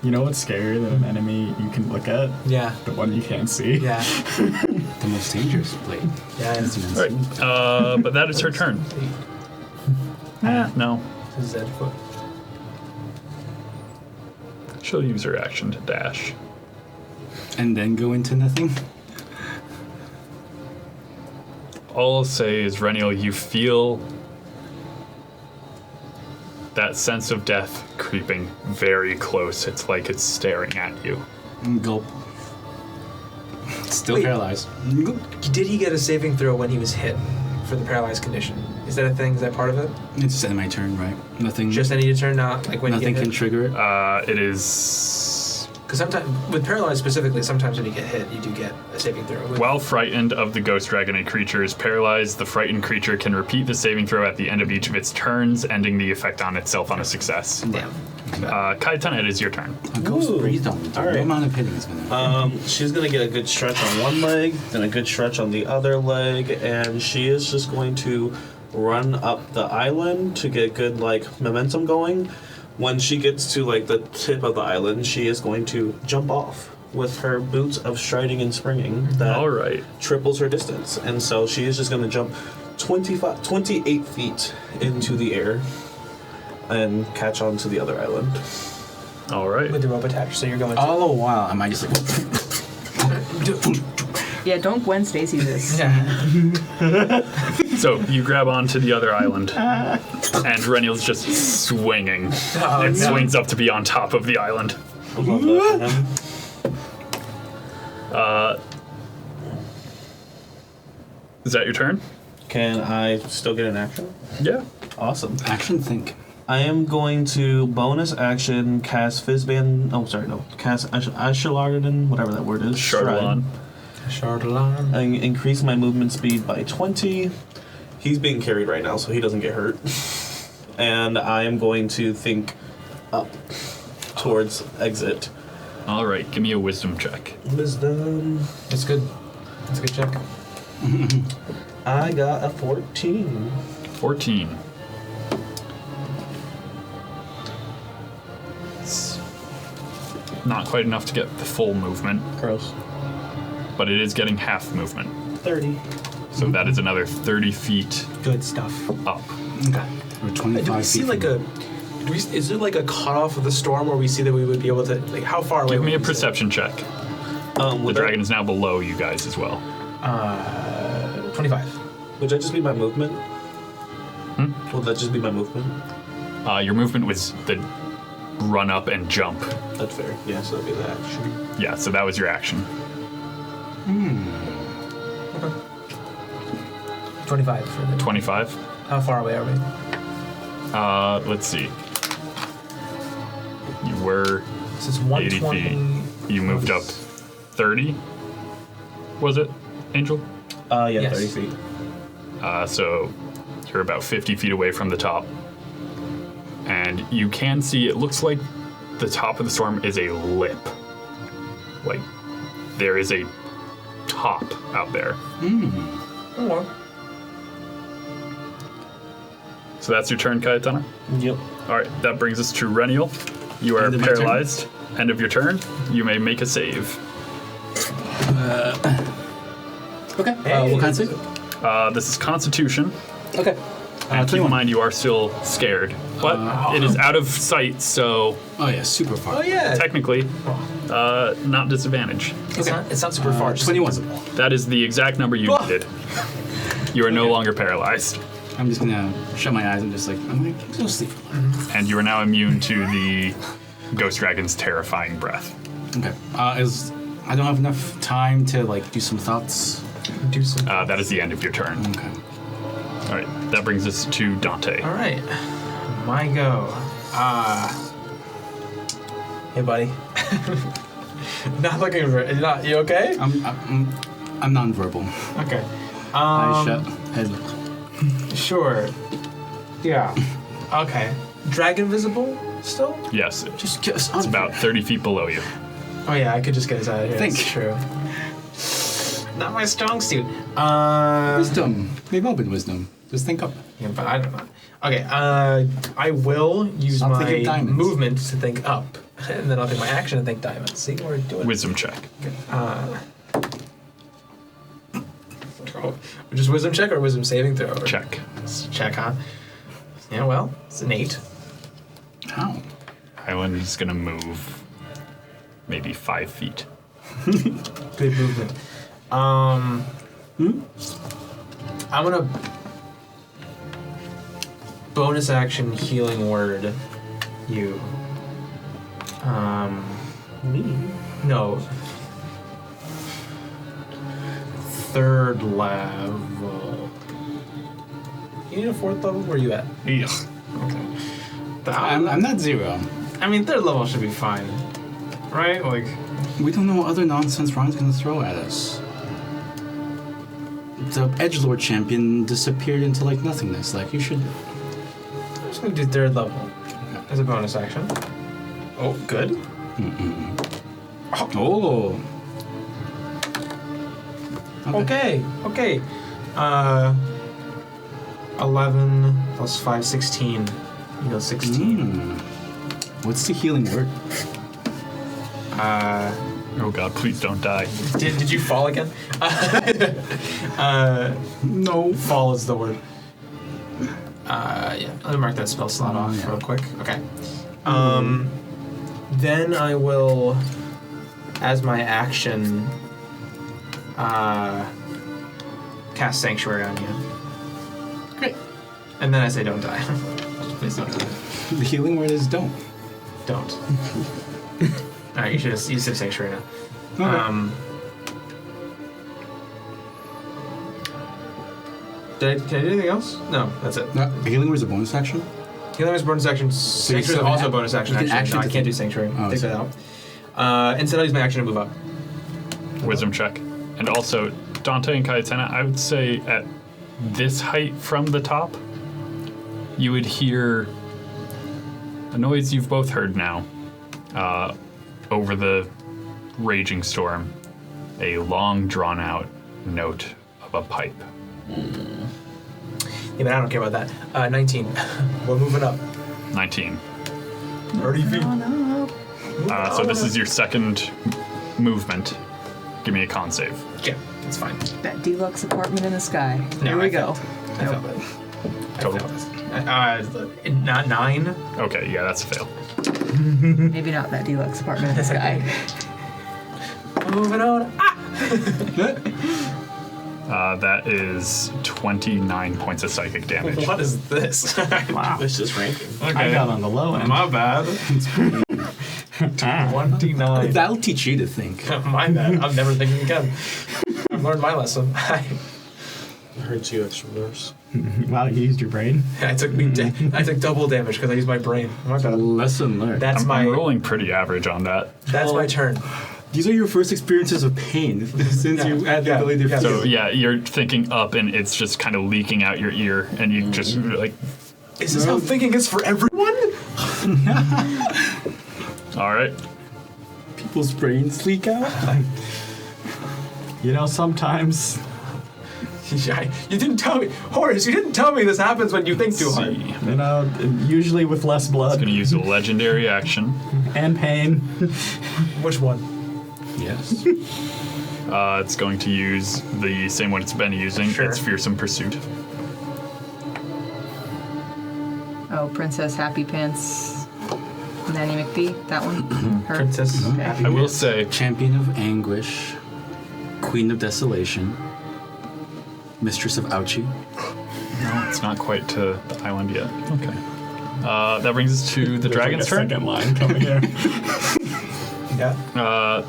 You know what's scarier than an enemy you can look at? Yeah. The one you can't see. Yeah. The most dangerous blade. Yeah. That's an Right. instant. But that is her turn. No. Zed foot. She'll use her action to dash. And then go into nothing? All I'll say is, Reñiel, you feel that sense of death creeping very close. It's like it's staring at you. Gulp. Still Wait. paralyzed. Did he get a saving throw when he was hit for the paralyzed condition? Is that a thing? Is that part of it? It's just end my turn, right? Nothing. Just any turn, not like when you nothing get can hit? trigger it. It is... Because sometimes, with paralyzed specifically, sometimes when you get hit, you do get a saving throw. While frightened of the ghost dragon, a creature is paralyzed. The frightened creature can repeat the saving throw at the end of each of its turns, ending the effect on itself on a success. Damn. Cayatana, it is your turn. A ghost Ooh. breathed on me. All right. No amount of hitting is gonna. She's gonna get a good stretch on one leg, then a good stretch on the other leg, and she is just going to run up the island to get good momentum going. When she gets to the tip of the island, she is going to jump off with her boots of striding and springing. That All right. triples her distance, and so she is just going to jump 28 feet into the air and catch on to the other island. All right. With the rope attached, so you're going. All the while, am I just like. Yeah, don't Gwen Stacy this. Yeah. So you grab onto the other island, and Reñiel's just swinging. Oh, It no. swings up to be on top of the island. I love that for him. Is that your turn? Can I still get an action? Yeah. Awesome. Action think. I am going to bonus action cast Fizzband. Oh, sorry, no. Cast Ashelarden, whatever that word is. Chardalon. Chardalon. And increase my movement speed by 20. He's being carried right now, so he doesn't get hurt. And I am going to think up towards exit. All right. Give me a wisdom check. Wisdom. It's good. It's a good check. I got a 14. 14. It's not quite enough to get the full movement, Gross. but it is getting half movement. 30. So that is another 30 feet Good stuff. up. Okay. We're 25 Do we feet. see from is there like a cutoff of the storm where we see that we would be able to how far away? Give me a would we say? perception check. The dragon is now below you guys as well. 25. Would that just be my movement? Will that just be my movement? Your movement was the run up and jump. That's fair. Yeah, so that'd be the action. Yeah, so that was your action. 25 for the 25. How far away are we? Let's see. You were This is 80 120. feet. You moved up 30. Was it, Angel? Yeah, Yes. 30 feet. So you're about 50 feet away from the top. And you can see, it looks like the top of the storm is a lip. Like, there is a top out there. Oh, So that's your turn, Cayatana? Yep. All right, that brings us to Reñiel. You are End of my turn? paralyzed. End of your turn. You may make a save. Okay. What kind of save? This is Constitution. Okay. And keep in 21. mind you are still scared. But it is out of sight, so Oh yeah, super far. Oh yeah. technically not disadvantage. It's not super far. just 21. invisible. That is the exact number you needed. You are no longer paralyzed. I'm just gonna shut my eyes and just like I'm gonna go sleep. And you are now immune to the Ghost Dragon's terrifying breath. Okay. I don't have enough time to like do some thoughts. Do some. That is the end of your turn. Okay. All right, that brings us to Dante. All right, my go. Hey, buddy. Not looking for. You okay? I'm non-verbal. Okay. Eyes shut, head low. Sure. Yeah. Okay. Dragon visible still? Yes, Just it's about 30 feet below you. Oh yeah, I could just get us out of here. Think. That's true. Not my strong suit. Wisdom. They've all been wisdom. Just think up. Yeah, but I don't know. Okay. I will use Stop thinking my diamonds. movement to think up, and then I'll take my action to think diamonds. See, we're doing. Wisdom check. Just wisdom check or wisdom saving throw? Or Check. Check, huh? Yeah. Well, it's an 8. How? Island is gonna move maybe 5 feet. Good movement. I'm gonna bonus action healing word you. Me? No. 3rd level. You need a 4th level? Where are you at? Yeah. I'm not 0. I mean, 3rd level should be fine. Right? Like. We don't know what other nonsense Ron's gonna throw at us. The Edgelord champion disappeared into like nothingness. Like you should. I'm just gonna do 3rd level as a bonus action. Oh, good. Oh. Okay. 11 plus 5, 16. You know, 16. What's the healing word? Oh god, please don't die. Did you fall again? No. Fall is the word. Yeah. Let me mark that spell slot off real quick. Okay. Then I will, as my action, cast Sanctuary on you. Great. And then I say don't die. Please don't die. The healing word is don't. Don't. Alright, you should have used Sanctuary now. Okay. Can I do anything else? No, that's it. No, healing word is a bonus action. Healing is bonus action. Sanctuary is still also have- a bonus action. you can Actually, action no, I to can't do think- Sanctuary. Oh, Take sorry. that out. Instead, I'll use my action to move up. Wisdom check. And also, Dante and Cayatana, I would say at this height from the top, you would hear a noise you've both heard now over the raging storm. A long, drawn-out note of a pipe. Yeah, but I don't care about that. 19. We're moving up. 19. 30 feet. So this is your second movement. Give me a con save. Yeah, it's fine. That deluxe apartment in the sky. No, Here we I go. I felt it. Total. Not 9. Okay, yeah, that's a fail. Maybe not that deluxe apartment in the sky. Moving on. That is 29 points of psychic damage. What is this? Wow. This is ranking. I got on the low end. My bad. 29. That'll teach you to think. My bad. I'm never thinking again. I've learned my lesson. I heard 2 extra verse. Wow, you used your brain. I took double damage because I used my brain. My bad. Lesson learned. That's I'm my rolling pretty average on that. That's my turn. These are your first experiences of pain since you had the Yeah, ability to yeah. feel. So yeah, you're thinking up and it's just kind of leaking out your ear and you just like, Is this how thinking is for everyone? all right. People's brains leak out. You know, sometimes You didn't tell me, Horus. You didn't tell me this happens when you think too hard. See. You know, usually with less blood Gonna use a legendary action. and pain. Which one? Yes. It's going to use the same one it's been using. Sure. It's Fearsome Pursuit. Oh, Princess Happy Pants, Nanny McPhee, that one? Her? Princess. Okay. Happy I will Pants. say, Champion of Anguish, Queen of Desolation, Mistress of Ouchie. no, it's not quite to the island yet. Okay. That brings us to the dragon's turn. Second line coming here. Yeah.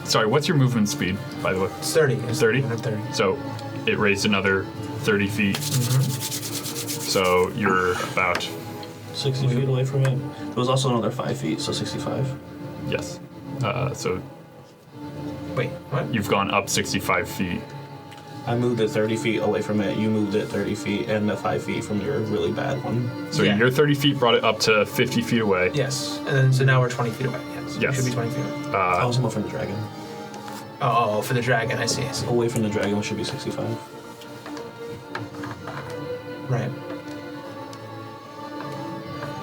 Sorry, what's your movement speed, by the way? It's 30. 30? 30. So it raised another 30 feet. So you're about, 60 feet away from it. There was also another 5 feet, so 65. yes. So Wait, what? you've gone up 65 feet. I moved it 30 feet away from it. You moved it 30 feet and 5 feet from your really bad one. So Yeah. your 30 feet brought it up to 50 feet away. Yes. And then, so now we're 20 feet away. Yes. Yes. It should be 20 feet away. I was more from the dragon. Oh, for the dragon, I see. Away from the dragon should be 65. Right.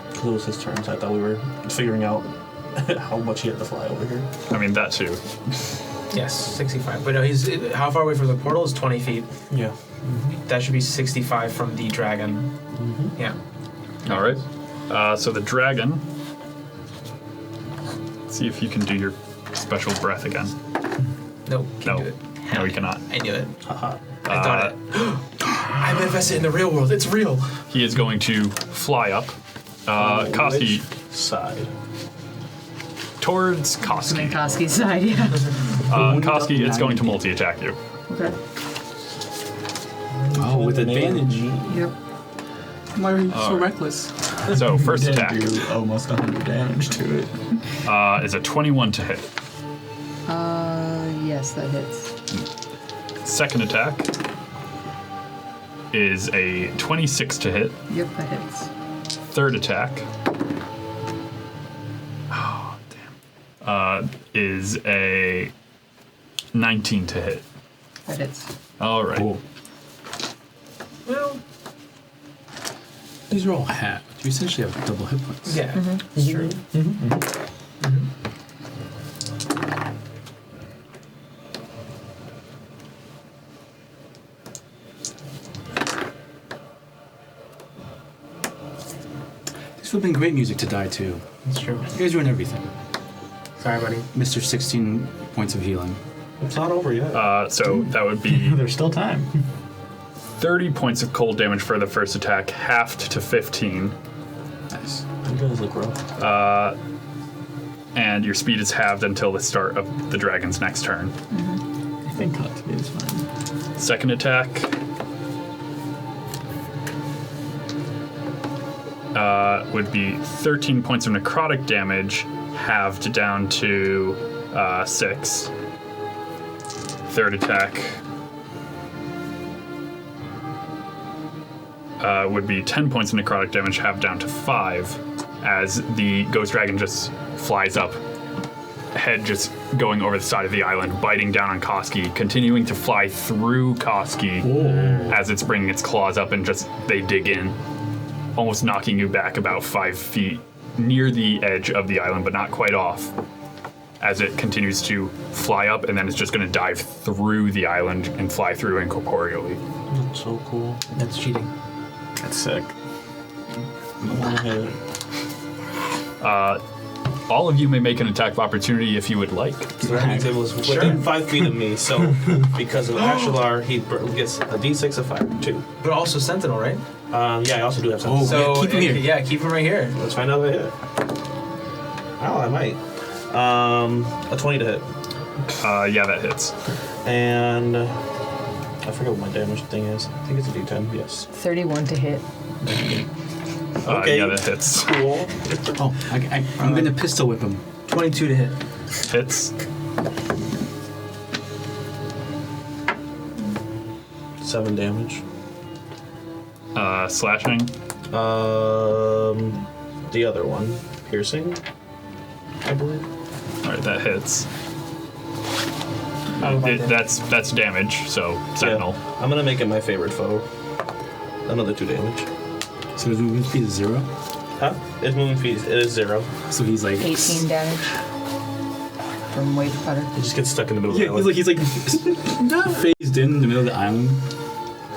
Because it was his turn, so I thought we were figuring out how much he had to fly over here. I mean, that too. Yes, 65. But no, how far away from the portal is 20 feet. Yeah. That should be 65 from the dragon. Yeah. All right. So the dragon. Let's see if you can do your special breath again. No, can't No. do it. No, you cannot. I knew it. Haha. I thought it. I'm invested in the real world. It's real. He is going to fly up. Koski, Which side? towards And Koski. Koski's side, yeah. Koski, it's going to multi-attack you. Okay. Oh, with advantage. Yep. Why are you so Alright. reckless? So first Did attack do almost 100 damage to it. is a 21 to hit. Yes, that hits. Second attack is a 26 to hit. Yep, that hits. Third attack is a 19 to hit. That hits. All right. Cool. Well, These are all half. You essentially have double hit points. yeah. It's true. This would have been great music to die to. It's true. You guys ruined everything. Sorry, buddy. Mr. 16 points of healing. It's not over yet. So that would be There's still time. 30 points of cold damage for the first attack, halved to 15. Nice. You guys look rough. And your speed is halved until the start of the dragon's next turn. I think Koski is fine. Second attack would be 13 points of necrotic damage, halved down to 6. Third attack would be 10 points of necrotic damage, halved down to 5, as the ghost dragon just flies up, head just going over the side of the island, biting down on Koski, continuing to fly through Koski as it's bringing its claws up, and just they dig in, almost knocking you back about 5 feet near the edge of the island, but not quite off, as it continues to fly up, and then it's just going to dive through the island and fly through incorporeally. That's so cool. That's cheating. That's sick. I want to hit it. All of you may make an attack of opportunity if you would like. So that means it was within 5 feet of me, so because of Ashalar, he gets a d6 of fire, too. But also Sentinel, right? Yeah, I also do have something. So keep him here. Yeah, keep him right here. Let's find out if I hit it. Oh, I might. A 20 to hit. Yeah, that hits. And I forget what my damage thing is. I think it's a d10, yes. 31 to hit. Okay. Yeah, that hits. Cool. Oh, I'm going to pistol whip him. 22 to hit. Hits. 7 damage. Slashing. The other one. Piercing, I believe. All right, that hits. That's damage, so Sentinel. Yeah. I'm gonna make it my favorite foe. Another 2 damage. So his movement speed is 0. Huh? Its moving speed it is 0. So he's like 18 damage. from Wavecutter. He just gets stuck in the middle Yeah, of the he's like phased in the middle of the island.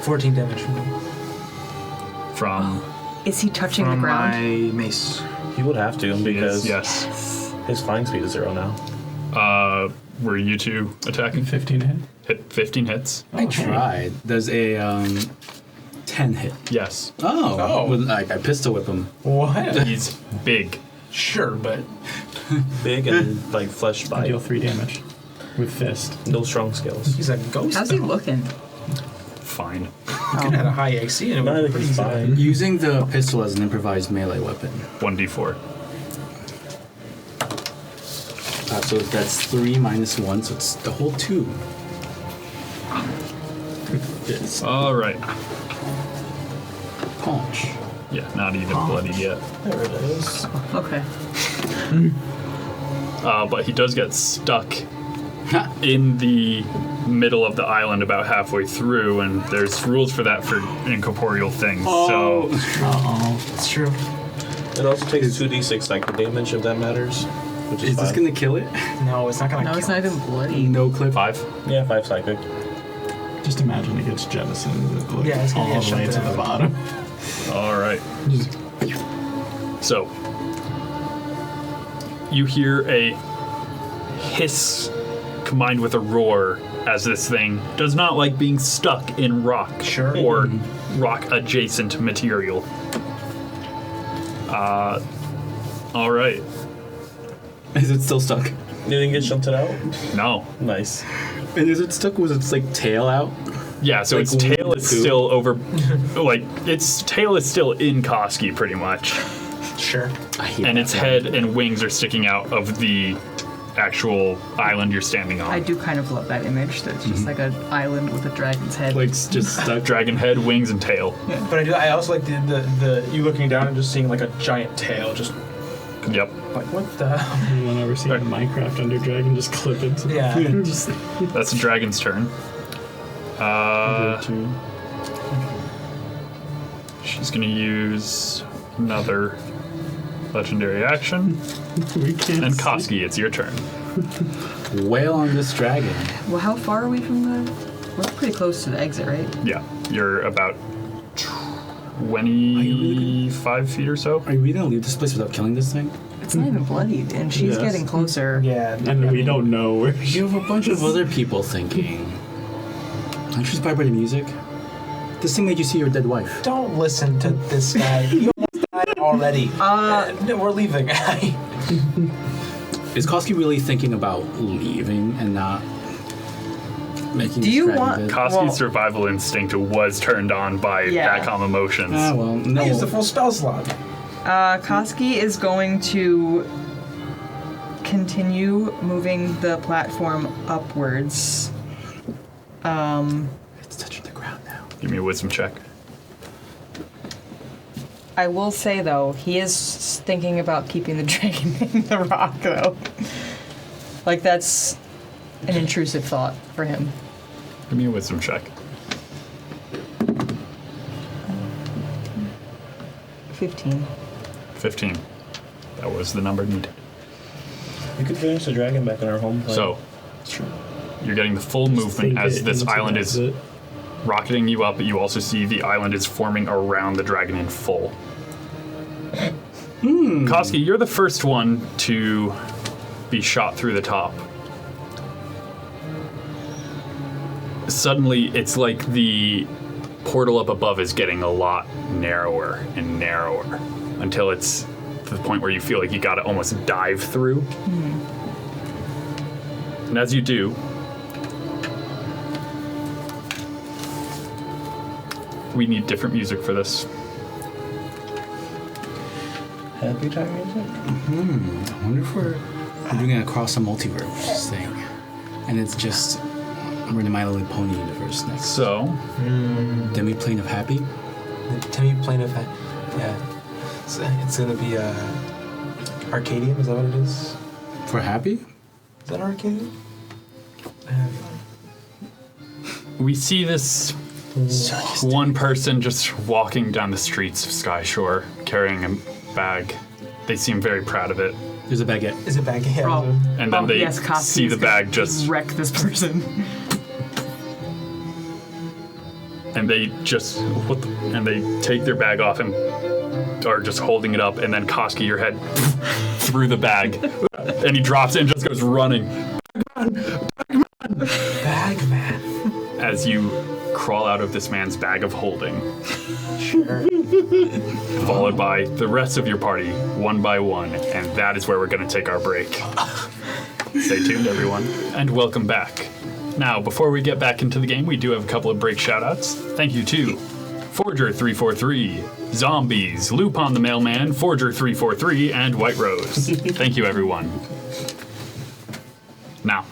14 damage from me. From Is he touching the From ground? my mace. He would have to because yes. his flying speed is 0 now. Were you two attacking? 15 hit. Hit 15 hits. I tried. There's a 10 hit. Yes. Oh. With, I pistol whip him. What? He's big. Sure, but Big and like flesh I deal bite. 3 damage with fist. No strong skills. he's a ghost. How's he though. looking? Fine. He could have a high AC and it No, I would think be he's pretty fine. Using the pistol as an improvised melee weapon. 1d4. So that's 3 minus 1, so it's the whole 2. Fist. All right. Punch. Yeah, not even bloodied yet. There it is. Okay. But he does get stuck in the middle of the island about halfway through, and there's rules for that for incorporeal things. So It's true. It also takes 2d6 psychic damage if that matters. Which is Is this fine. gonna kill it? No, it's not gonna No, kill. it's not even bloody. No clip. 5. Yeah, 5 psychic. Just imagine it gets jettisoned like, Yeah, it's gonna all get the way shut to the down. bottom. All right. So you hear a hiss combined with a roar as this thing does not like being stuck in rock Sure. or rock adjacent material. All right. Is it still stuck? You didn't get shunted out? No. Nice. And is it stuck with its like tail out? Yeah, so Like its tail Winnie is the Pooh? still over, like its tail is still in Koski pretty much, Sure. I hate and that its thing. head and wings are sticking out of the actual island you're standing I on. do kind of love that image. That's just like an island with a dragon's head. Like just stuck. Dragon head, wings, and tail. But I also like the you looking down and just seeing like a giant tail just Yep. like what the Anyone ever seen Right. Minecraft Under Dragon just clip into the Yeah. just That's the dragon's turn. She's gonna use another legendary action. we can't And see. Koski, it's your turn. Wail on this dragon. Well, how far are we from the? We're pretty close to the exit, right? Yeah, you're about 25 feet or so. Are you really gonna leave this place without killing this thing? It's not even bloodied, and she's Yes. getting closer. Yeah. And we don't know where You have a bunch of other people thinking. Aren't you inspired by the music? This thing made you see your dead wife. Don't listen to this guy. You almost died already. No, we're leaving. Is Koski really thinking about leaving and not making Do this you dragon want- dead? Koski's Well- survival instinct was turned on by Yeah. that calm emotions. Ah, well, no. I used the full spell slot. Koski is going to continue moving the platform upwards. It's touching the ground now. Give me a wisdom check. I will say though, he is thinking about keeping the dragon in the rock though. Like that's an intrusive thought for him. Give me a wisdom check. 15. 15. That was the number needed. You could finish the dragon back in our home plane. So, you're getting the full movement think as it this into island the is exit. rocketing you up, but you also see the island is forming around the dragon in full. Koski, you're the first one to be shot through the top. Suddenly, it's like the portal up above is getting a lot narrower and narrower until it's to the point where you feel like you gotta almost dive through. And as you do, we need different music for this. Happy time music? I wonder if we're doing it across a multiverse thing. And it's just, we're in the My Little Pony universe next. So, Demiplane of Happy? Demiplane of yeah. It's gonna be Arcadium. Is that what it is? For Happy? Is that Arcadium? we see this one person just walking down the streets of Skyshore, carrying a bag. They seem very proud of it. There's a baguette. Is it back ahead? Oh. And then they yes, Koski see is the gonna bag just, wreck this person. and they just, and they take their bag off and are just holding it up, and then Koski, your head through the bag, and he drops it and just goes running. Bagman. As you crawl out of this man's bag of holding, Sure. followed by the rest of your party, one by one, and that is where we're going to take our break. Stay tuned, everyone, and welcome back. Now, before we get back into the game, we do have a couple of break shoutouts. Thank you to Forger343, Zombies, Lupon the Mailman, Forger343, and White Rose. Thank you, everyone. Now,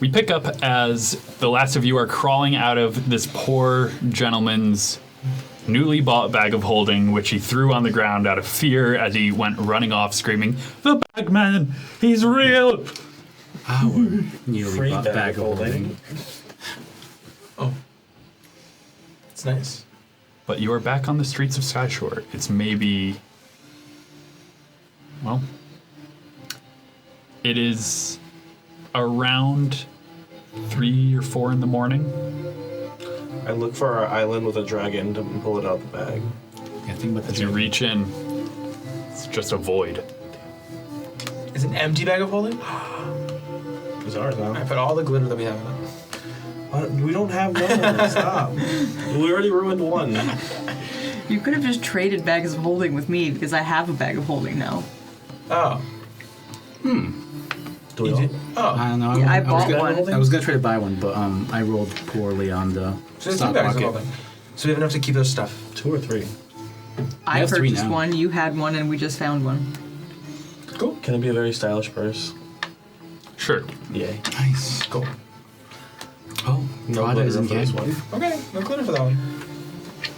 we pick up as the last of you are crawling out of this poor gentleman's newly bought bag of holding, which he threw on the ground out of fear as he went running off screaming, "The Bagman! He's real!" Our newly Free bought bag of holding. Oh. It's nice. But you are back on the streets of Skyshore. It's maybe... well... it is around 3 or 4 in the morning. I look for our island with a dragon to pull it out the bag. Yeah, think about As you reach in, it's just a void. Is it an empty bag of holding? It's ours now. I put all the glitter that we have in it. We don't have one. Stop. We already ruined one. You could have just traded bags of holding with me because I have a bag of holding now. Oh. Do we You all? did? Oh. I don't know. Yeah, I was bought gonna, one. I was gonna try to buy one, but I rolled poorly on the So there's 2 stock bags of market. holding. So we have enough to keep those stuff. 2 or 3. I have 3 purchased now. one, you had one, and we just found one. Cool. Can it be a very stylish purse? Sure. Yay. Nice. Cool. Oh, No Prada is glitter in for this Canada. one. Okay, no glitter for that one.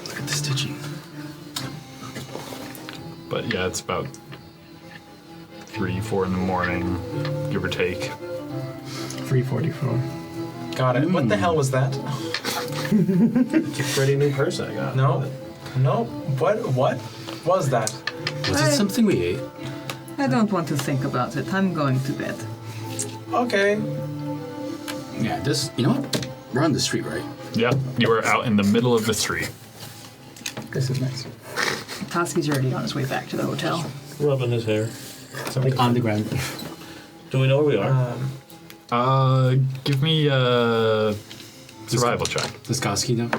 Look at the stitching. But yeah, it's about 3, 4 in the morning, give or take. 344. Got it. What the hell was that? Pretty new purse I got. No. No. What was that? Was it something we ate? I don't want to think about it. I'm going to bed. Okay. Yeah, this. You know what? We're on the street, right? Yeah, you are out in the middle of the street. This is nice. Toski's already on his way back to the hotel. Rubbing his hair. Like on the ground. Do we know where we are? Give me a survival check. Does Koski know?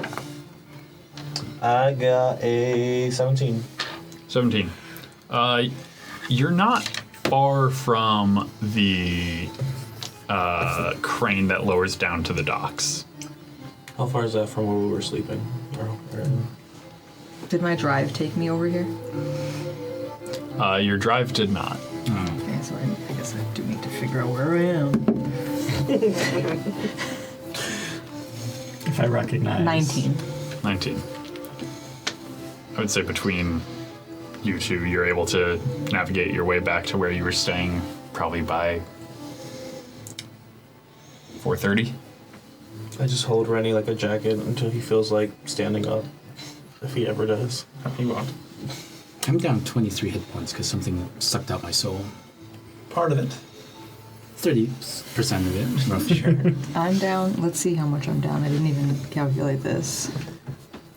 I got a 17. 17. You're not far from the crane that lowers down to the docks. How far is that from where we were sleeping? Did my drive take me over here? Your drive did not. Okay, so I guess I do need to figure out where I am. If I recognize. 19. 19. I would say between you two, you're able to navigate your way back to where you were staying probably by 4:30. I just hold Rennie like a jacket until he feels like standing up. If he ever does. He won't. I'm down 23 hit points because something sucked out my soul. Part of it. 30% of it, roughly. I'm down. Let's see how much I'm down. I didn't even calculate this.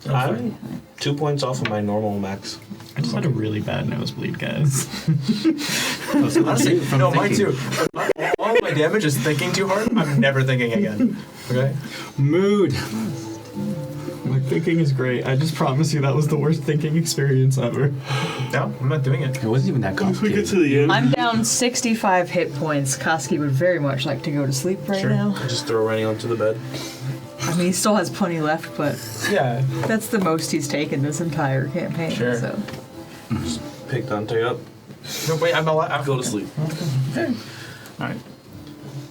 I'm 2 points off of my normal max. I just had a really bad nosebleed, guys. Honestly, no, mine too. All of my damage is thinking too hard. I'm never thinking again. Okay? Mood. My thinking is great. I just promise you that was the worst thinking experience ever. No, I'm not doing it. It wasn't even that complicated. the end. I'm down 65 hit points. Koski would very much like to go to sleep right now. Just throw Rennie onto the bed. I mean, he still has plenty left, but Yeah. that's the most he's taken this entire campaign. Sure. So Pick Dante up. No, wait, I'm alive. Go to sleep. All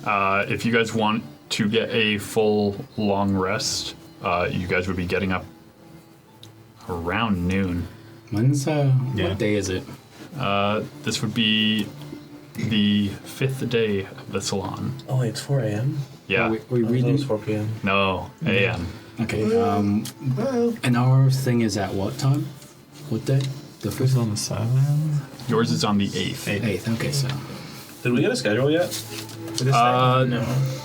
right. If you guys want to get a full long rest, you guys would be getting up around noon. When's, Yeah. what day is it? This would be the 5th day of the Salon. Oh, wait, it's 4 a.m.? Yeah. Are we I thought it reading? was 4 p.m. No, AM. Okay, and our thing is at what time? What day? The This first is on the 7th. Yours is on the 8th. 8th. Okay, so Did we get a schedule yet? For this No.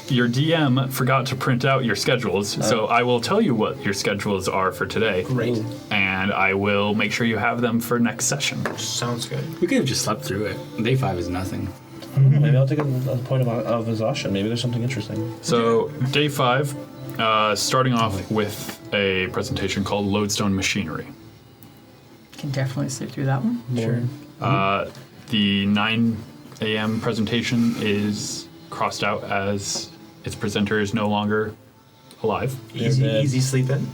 Your DM forgot to print out your schedules, so I will tell you what your schedules are for today. Great. And I will make sure you have them for next session. Sounds good. we could have just slept through it. Day 5 is nothing. Maybe I'll take a point of exhaustion. Maybe there's something interesting. So, day 5, starting off with a presentation called Lodestone Machinery. Can definitely sleep through that one. Sure. The 9 a.m. presentation is crossed out as its presenter is no longer alive. Easy sleeping.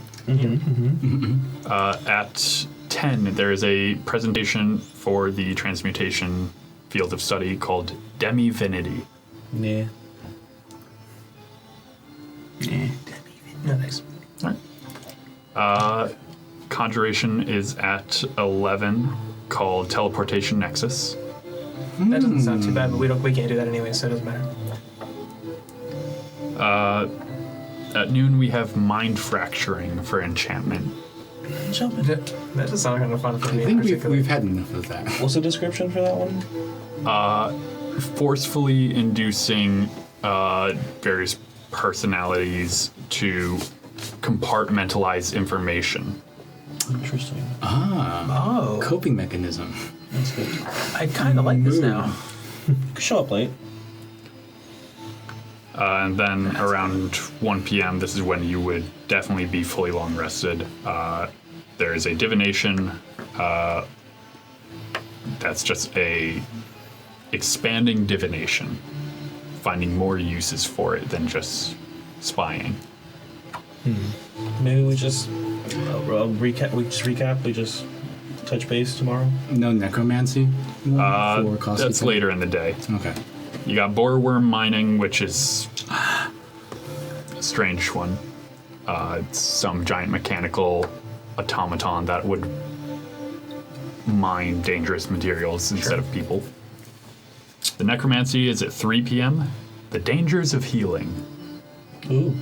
At 10, there is a presentation for the transmutation field of study called Demivinity. Yeah. Nice. Conjuration is at 11, called Teleportation Nexus. That doesn't sound too bad, but we can't do that anyway, so it doesn't matter. At noon, we have Mind Fracturing for enchantment. That does sound kind of fun for I me. think particularly. we've had enough of that. What's the description for that one? Forcefully inducing various personalities to compartmentalize information. Interesting. Oh, Coping mechanism. That's good. I kind of like this now. Show up late. And then around 1 p.m., this is when you would definitely be fully long rested. There is a divination. That's just a expanding divination, finding more uses for it than just spying. Maybe we just recap. We just touch base tomorrow. No necromancy? For cost That's control? later in the day. Okay. You got boreworm mining, which is a strange one. It's some giant mechanical automaton that would mine dangerous materials instead of people. The necromancy is at 3 p.m. The dangers of healing. Ooh.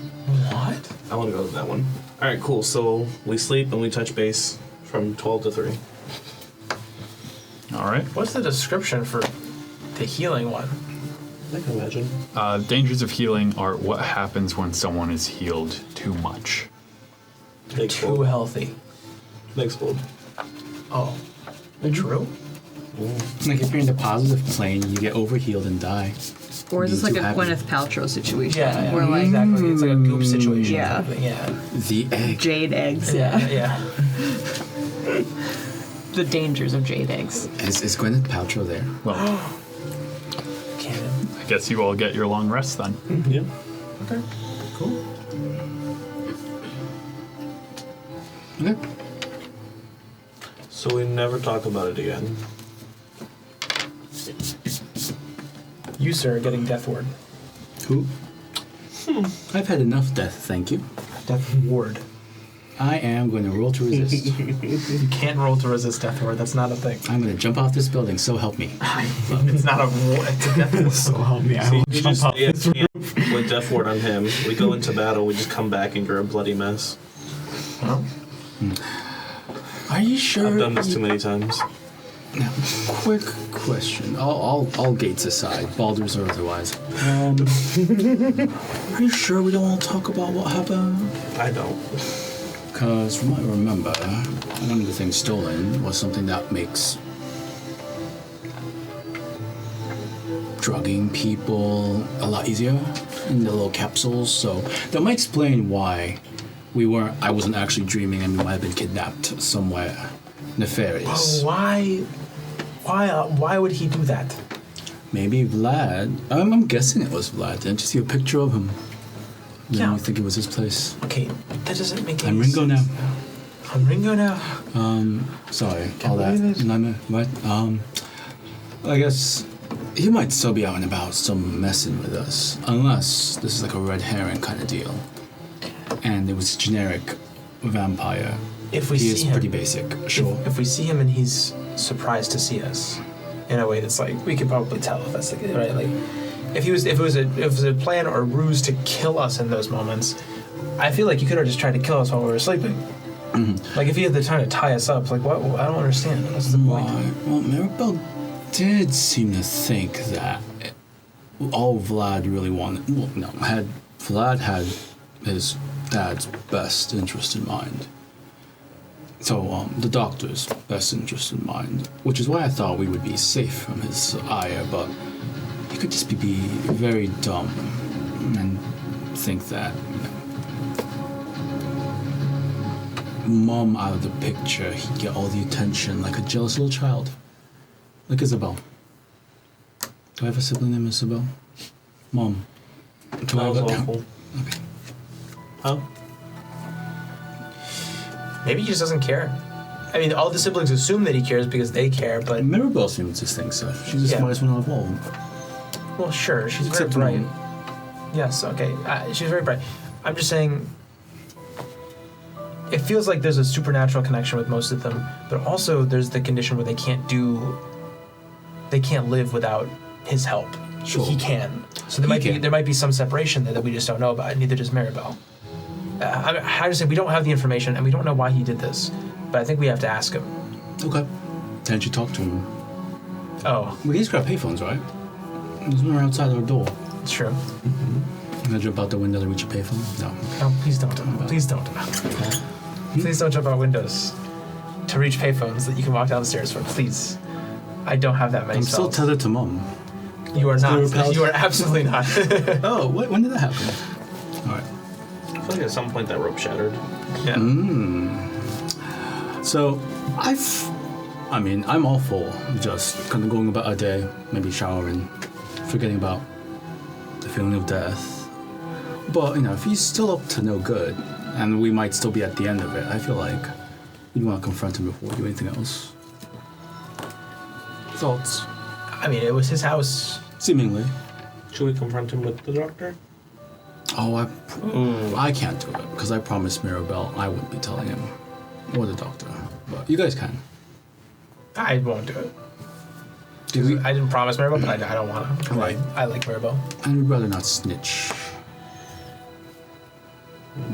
What? I want to go to that one. All right, cool. So we sleep and we touch base from 12 to 3. All right. What's the description for the healing one? I can imagine. Dangers of healing are what happens when someone is healed too much. They Too explode. healthy. They explode. Oh, true. Like if you're in the positive plane, you get overhealed and die. Or is this Being like a too happy. Gwyneth Paltrow situation? Yeah, Where like exactly. It's like a goop situation. Yeah. type of thing, yeah. The egg. jade eggs. Yeah, yeah. The dangers of jade eggs. Is Gwyneth Paltrow there? Well, Canon. I guess you all get your long rest then. Yeah. Okay. Cool. Okay. So we never talk about it again. You, sir, are getting Death Ward. Who? I've had enough death, thank you. Death Ward. I am going to roll to resist. You can't roll to resist Death Ward. That's not a thing. I'm going to jump off this building, so help me. It's not a war. It's a Death Ward. So help me. I See, will you jump just off stay at this camp with Death Ward on him. We go into battle. We just come back and you're a bloody mess. Well, Are you sure? I've done this too many times. Now, quick question. All gates aside, Baldur's or otherwise. Are you sure we don't want to talk about what happened? I don't. Because from what I remember, one of the things stolen was something that makes drugging people a lot easier in the little capsules. So that might explain why I wasn't actually dreaming and we might have been kidnapped somewhere nefarious. why would he do that? Maybe Vlad. I'm guessing it was Vlad. Didn't you see a picture of him? Yeah. I think it was his place. Okay, that doesn't make any I'm Ringo sense. now. I'm Ringo now. Sorry, Can't all that. believe it. Nightmare, right? I guess he might still be out and about, still messing with us. Unless this is like a red herring kind of deal. And it was generic vampire. If we He see is him, pretty basic, sure. If we see him and he's surprised to see us, in a way that's like we could probably tell if that's the case, right? Like, if it was a plan or a ruse to kill us in those moments, I feel like you could have just tried to kill us while we were sleeping. Like, if he had the time to tie us up, like, what? I don't understand. What's the point? Well, Mirabelle did seem to think that all Vlad really wanted. Well, no, Vlad had his dad's best interest in mind. So, the doctor's best interest in mind, which is why I thought we would be safe from his ire, but he could just be very dumb and think that, Mom out of the picture, he'd get all the attention like a jealous little child. Like Isabel. Do I have a sibling named Isabel? Mom. Do I have awful. Okay. Huh? Maybe he just doesn't care. I mean, all the siblings assume that he cares because they care, but... Mirabelle seems to think so. She's the smartest one of all. Well, sure, she's Except very bright. Mom. Yes, okay. She's very bright. I'm just saying... It feels like there's a supernatural connection with most of them, but also there's the condition where they can't live without his help. Sure. He can. So there might be some separation there that we just don't know about, neither does Mirabelle. I just say we don't have the information and we don't know why he did this, but I think we have to ask him. Okay. Can't you talk to him? Oh. Well, he's got payphones, right? There's one outside our door. It's true. Can I jump out the window to reach a payphone? No. No, please don't. Please don't. Please don't jump out windows to reach payphones that you can walk down the stairs from. Please. I don't have that many I'm still spells. tethered to Mom. You are not. repelled? You are absolutely not. Oh, when did that happen? All right. I feel like at some point that rope shattered. Yeah. So, I'm all for just kind of going about a day, maybe showering, forgetting about the feeling of death. But, if he's still up to no good, and we might still be at the end of it, I feel like we'd want to confront him before we do anything else. Thoughts? I mean, it was his house. Seemingly. Should we confront him with the doctor? Oh, I can't do it, because I promised Mirabelle I wouldn't be telling him, or the doctor. But you guys can. I won't do it. I didn't promise Mirabelle, but I don't want to. Right. I like Mirabelle. And we'd rather not snitch.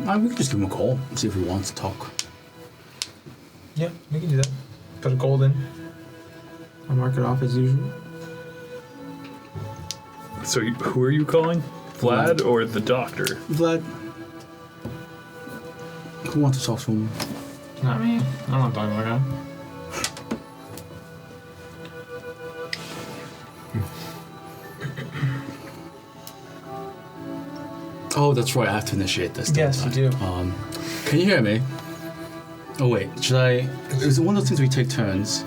We could just give him a call and see if he wants to talk. Yeah, we can do that. Put a gold in. I'll mark it off as usual. So who are you calling? Vlad or the doctor? Vlad, who wants to talk to him? Not me. I don't want to talk about that. Oh, that's right. I have to initiate this. Yes, you do. Can you hear me? Oh wait, should I? Is it one of those things where we take turns?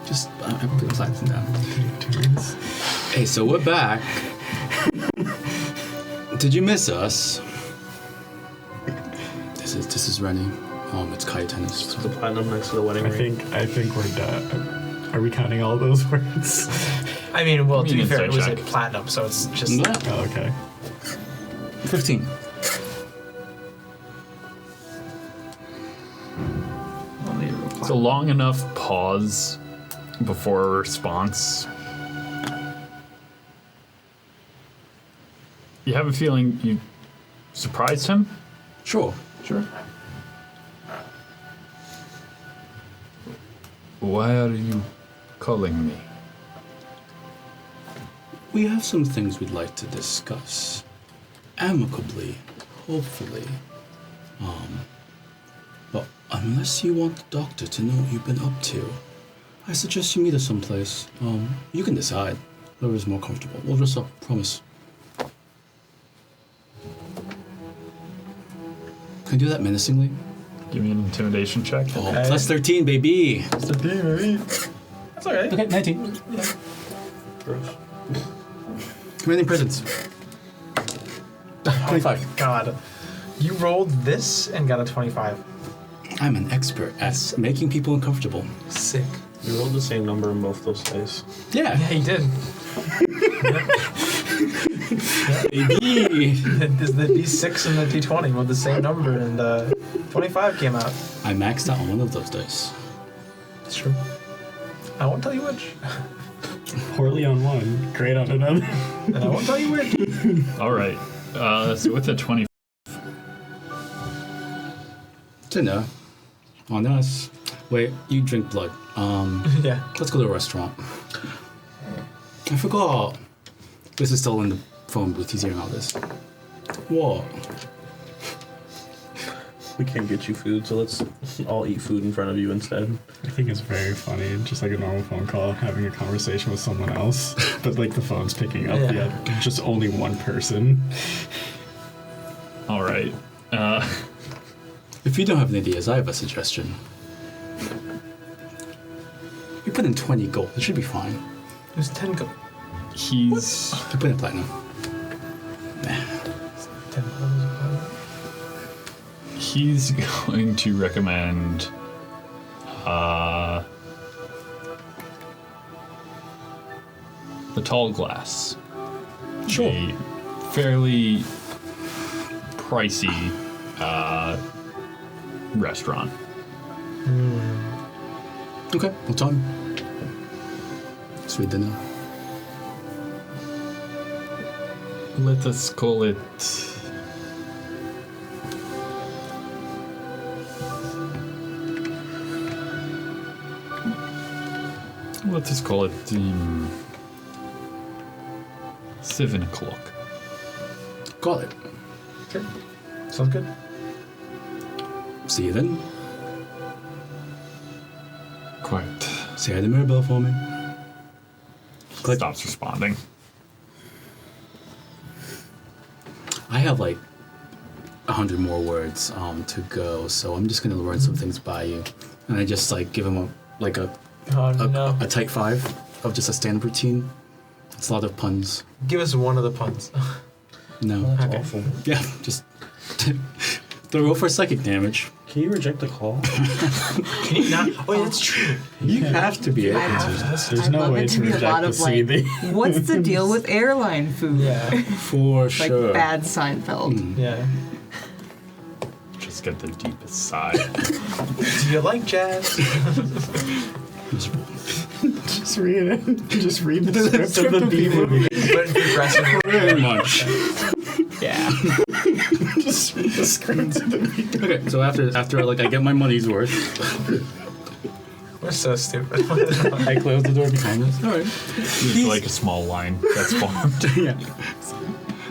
Just I put the flags down. Turns. Hey, so we're back. Did you miss us? This is Rennie. It's Cayatana's. The platinum next to the wedding ring. I think we're done. Are we counting all those words? I mean, well, to be fair, it was a check. platinum, so it's just... Yeah. Oh, okay. 15. It's a long enough pause before a response. You have a feeling you surprised him? Sure. Why are you calling me? We have some things we'd like to discuss. Amicably, hopefully. But unless you want the doctor to know what you've been up to, I suggest you meet us someplace. You can decide. Whoever's more comfortable. We'll dress up, promise. Can I do that menacingly? Give me an intimidation check. Oh, plus 13, baby. That's all right. Okay, 19. Gross. Commanding presence. 25. God. You rolled this and got a 25. I'm an expert at making people uncomfortable. Sick. You rolled the same number in both those dice. Yeah. Yeah, he did. Baby. The D6 and the D20 were the same number, and 25 came out. I maxed out on one of those dice. It's true. I won't tell you which. Poorly on one, great on another. And I won't tell you which. All right. So with a 20, Dinner. On us. Wait, you drink blood. Yeah. Let's go to a restaurant. I forgot. This is still in the phone booth. He's hearing all this. What? We can't get you food, so let's all eat food in front of you instead. I think it's very funny, just like a normal phone call, having a conversation with someone else, but like the phone's picking up Yeah. just only one person. All right. If you don't have any ideas, I have a suggestion. You put in 20 gold. It should be fine. It was 10 gold. He's You put in platinum. 10 gold. he's going to recommend the Tall Glass. Sure. A fairly pricey restaurant. Okay, what time? Sweet dinner. Let us call it Let's just call it 7 o'clock. Got it. Okay. Sounds good. See you then. Quiet. Say hi to Mirabelle for me. Click. Stops responding. I have like 100 more words to go, so I'm just gonna learn some things by you. And I just like give him a type 5 of just a standard routine. It's a lot of puns. Give us one of the puns. No. That's Okay. awful. Yeah, just roll for psychic damage. Can you reject the call? Can you not? Oh, yeah, that's true. You have to be able to. There's I'd no love way it to to be a reject lot the of like, CD. what's the deal with airline food? Yeah. For Like sure. bad Seinfeld. Yeah. Just get the deepest sigh. Do you like jazz? Just read it. Just read the script of the B movie. But progressive. Very much. Yeah. Just read the script of the B movie. Okay, so after like I get my money's worth, We're so stupid. I close the door behind us. All right. There's like a small line that's formed. Yeah.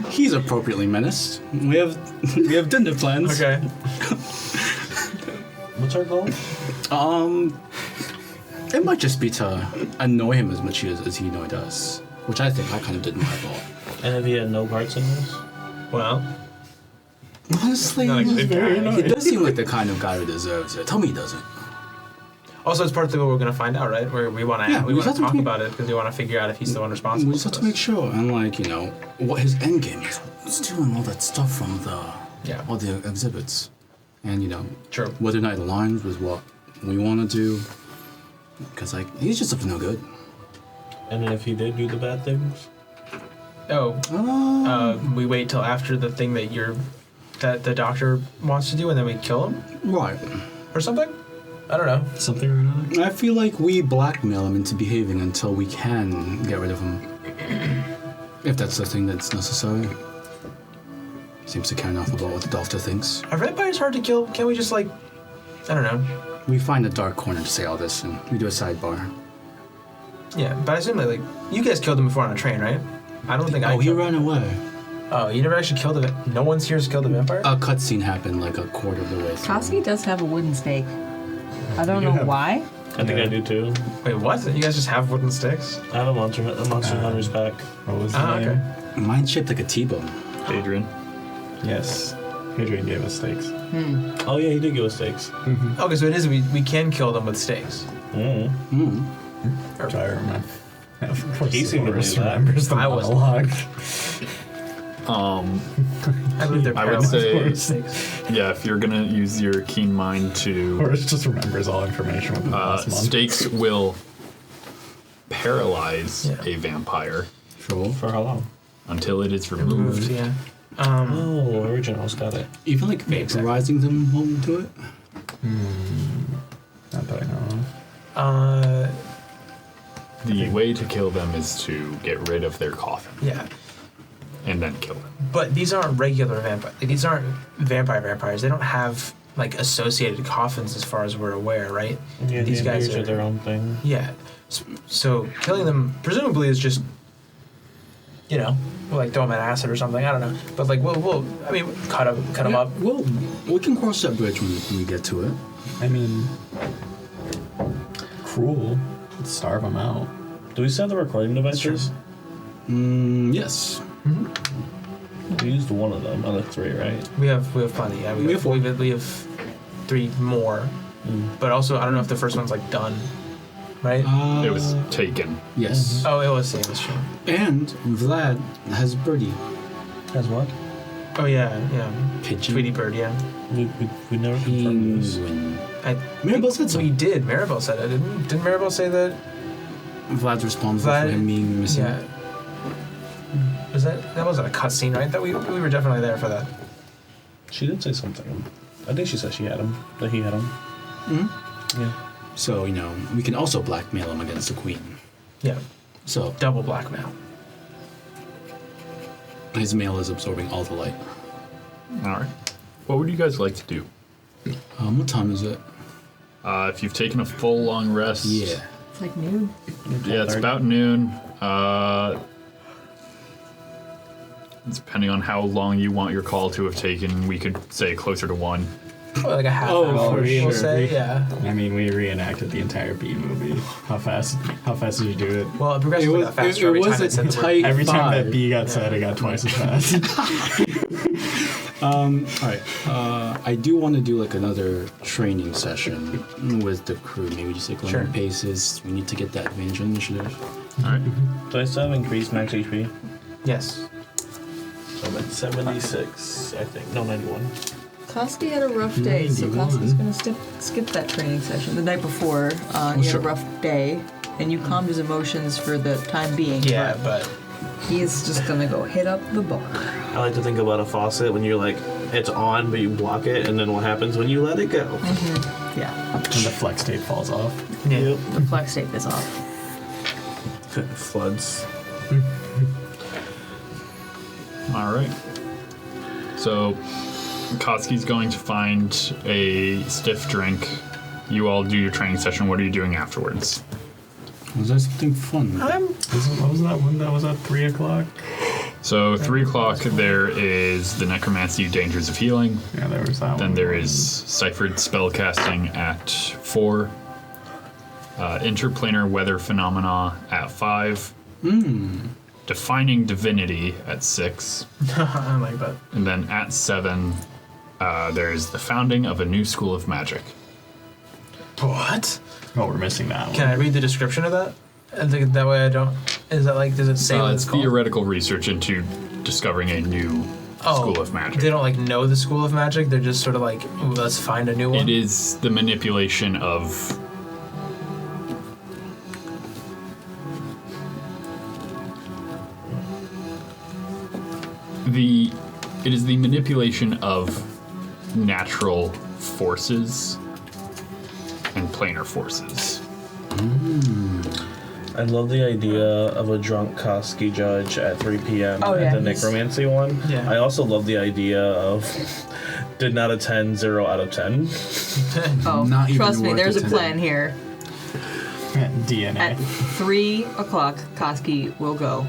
He's appropriately menaced. We have dinner plans. Okay. What's our goal? It might just be to annoy him as much as he annoyed us, which I think I kind of did in my fault. And if he had no parts in this? Well, Honestly, not a good very guy. he does seem like the kind of guy who deserves it. Tell me he doesn't. Also, it's part of what we're gonna find out, right? Where we want to Yeah, we we want just to have talk to about it because we want to figure out if he's the one We responsible. just have for to make this. sure, and like what his end game is. He's doing all that stuff from all the exhibits, and True. whether or not it aligns with what we want to do. Because like he's just up to no good. And then if he did do the bad things? Oh, we wait till after the thing that the doctor wants to do, and then we kill him Right. or something. I don't know. Something or another. I feel like we blackmail him into behaving until we can get rid of him. If that's the thing that's necessary. Seems to care enough about what the doctor thinks. Are vampires hard to kill? Can't we just I don't know. We find a dark corner to say all this, and we do a sidebar. Yeah, but I assume like you guys killed him before on a train, right? I don't think I. Oh, he killed ran away. Oh, you never actually killed a. No one's here has killed a vampire. A cutscene happened like a quarter of the way through. Koski does have a wooden stake. I don't You know have- why. I think I do too. Wait, what? You guys just have wooden sticks? I have a Monster Hunter's pack. What was the Ah, name? okay. Mine's shaped like a T-bone. Adrian. Yes. Adrian gave us stakes. Oh yeah, he did give us stakes. Okay, so it is we can kill them with stakes. Mm. Mm. I remember. Of course, He seemed to Horus believe that. remembers the I wasn't. monologue. I believe they're I would paralyzed say- with stakes. Yeah, if you're gonna use your keen mind to Horus just remembers all information within the last month. stakes will paralyze Yeah. a vampire Sure. For how long? until it is Removed, removed. yeah. Oh, originals, got it. Even like vaporizing them won't do it. Not that I know of. The way to kill them is to get rid of their coffin Yeah. and then kill them. But these aren't regular vampires. These aren't vampires. They don't have like associated coffins as far as we're aware, right? Yeah, These guys are their own thing. Yeah. So killing them presumably is just, you know, we'll like throw them in acid or something. I don't know. But like we'll I mean cut them up. Well, we can cross that bridge when we get to it. I mean, cruel. Let's starve them out. Do we still have the recording devices? Yes. We used one of them out of 3, right? We have plenty. Yeah, we have 3 more. But also I don't know if the first one's like done, right? It was taken. Yes. Oh, it was same as true. And Vlad has Birdie. Has what? Oh yeah. Pigeon. Tweety Bird, yeah. We never confirmed this. Penguin. Maribel said so. We did. Maribel said it, didn't Maribel say that? Vlad's responsible for him being missing. Yeah. Was that wasn't a cutscene, right? That we were definitely there for that. She did say something. I think she said she had him. That he had him. Yeah. So, you know, we can also blackmail him against the queen. Yeah. So, Double blackmail. his mail is absorbing all the light. All right. What would you guys like to do? What time is it? If you've taken a full long rest. Yeah. It's like noon. Yeah, it's about noon. Depending on how long you want your call to have taken, we could say closer to 1. Oh, like a half hour, for we'll sure. say, yeah. I mean, we reenacted the entire B movie. How fast did you do it? Well, it progressively got faster every time I said the word. Every time that B got said, it got twice as fast. Alright. I do want to do like another training session with the crew. Maybe just like 100 paces. We need to get that advantage initiative. All right. Do I still have increased max HP? Yes. So I'm at 76, I think. No, 91. Koski had a rough day, so Koski's gonna skip that training session. The night before, he had a rough day, and you calmed his emotions for the time being. Yeah, but he is just gonna go hit up the bar. I like to think about a faucet when you're like, it's on, but you block it, and then what happens when you let it go? Yeah, And the flex tape falls off. yeah. the flex tape is off. Floods. All right. So, Koski's going to find a stiff drink. You all do your training session. What are you doing afterwards? Was that something fun? What was that one that was at 3 o'clock? So, 3 o'clock, there is the Necromancy Dangers of Healing. Yeah, there was that one. Then there is Ciphered Spellcasting at 4. Interplanar Weather Phenomena at 5. Defining Divinity at 6. I like that. And then at 7, there's the Founding of a New School of Magic. What? Oh, we're missing that one. Can I read the description of that? And that way I don't. Is that like? Does it say what It's it's called? theoretical research into discovering a new School of Magic. They don't like know the School of Magic. They're just sort of like, ooh, let's find a new one. It is the manipulation of it is the manipulation of natural forces and planar forces. I love the idea of a drunk Koski judge at 3 p.m. Oh, at yeah, the necromancy one. Yeah. I also love the idea of did not attend 0 out of 10. Oh, Not even trust me, worth there's a attending. plan here. DNA. At 3 o'clock, Koski will go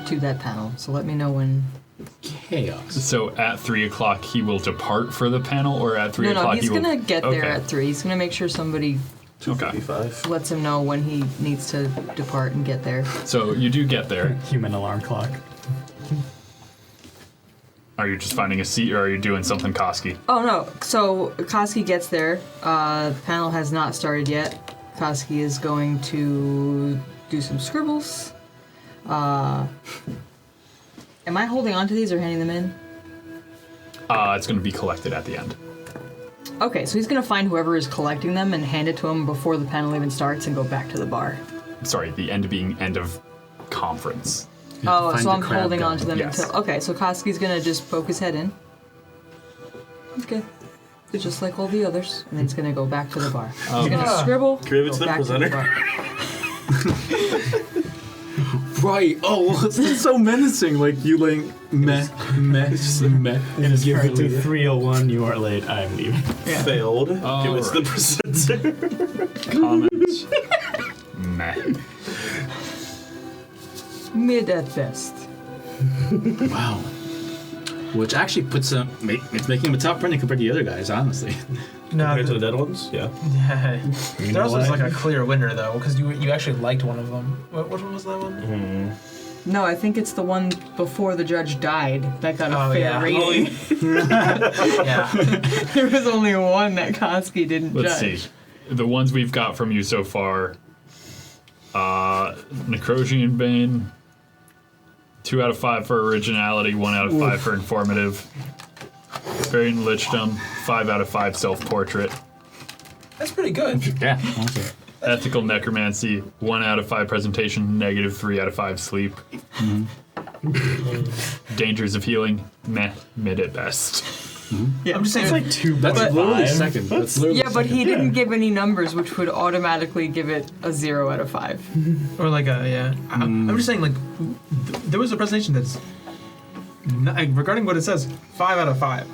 to that panel. So let me know when. Chaos. So at 3 o'clock he will depart for the panel, or at 3 No, o'clock he's he will. gonna get there Okay. at 3. He's gonna make sure somebody 255. lets him know when he needs to depart and get there. So you do get there. Human alarm clock. Are you just finding a seat, or are you doing something Koski? Oh no! So Koski gets there. The panel has not started yet. Koski is going to do some scribbles. Am I holding on to these or handing them in? It's going to be collected at the end. Okay, so he's going to find whoever is collecting them and hand it to him before the panel even starts and go back to the bar. Sorry, the end being end of conference. Oh, find so the I'm crab holding guy. on to them Yes. until. Okay, so Koski's going to just poke his head in. Okay. It's just like all the others. And then he's going to go back to the bar. He's going to scribble. Give it to go the back presenter. bar. right. Oh, it's so menacing. Like you like meh. It is current to 301. You are late. I'm leaving. Failed. Give us the presenter. Comments. Meh. Mid at best. Wow. Which actually puts him. It's making him a top runner compared to the other guys. Honestly. No, Compared to the dead ones? Yeah. You there know also was what? like a clear winner though, because you actually liked one of them. Which one was that one? No, I think it's the one before the judge died that got a Oh, fair yeah. rating. Yeah. There was only one that Koski didn't Let's judge. see. The ones we've got from you so far. Necrosian Bane. 2 out of 5 for originality, 1 out of 5 for informative. Variant Lichdom, 5 out of 5 self-portrait. That's pretty good. Yeah. Honestly. Ethical Necromancy, 1 out of 5 presentation, negative 3 out of 5 sleep. Dangers of Healing, mid at best. Yeah, I'm just saying, It's like 2 That's by literally 5. second. That's literally yeah, but he Yeah. didn't give any numbers, which would automatically give it a 0 out of 5. or like I'm just saying, like, there was a presentation that's regarding what it says, 5 out of 5.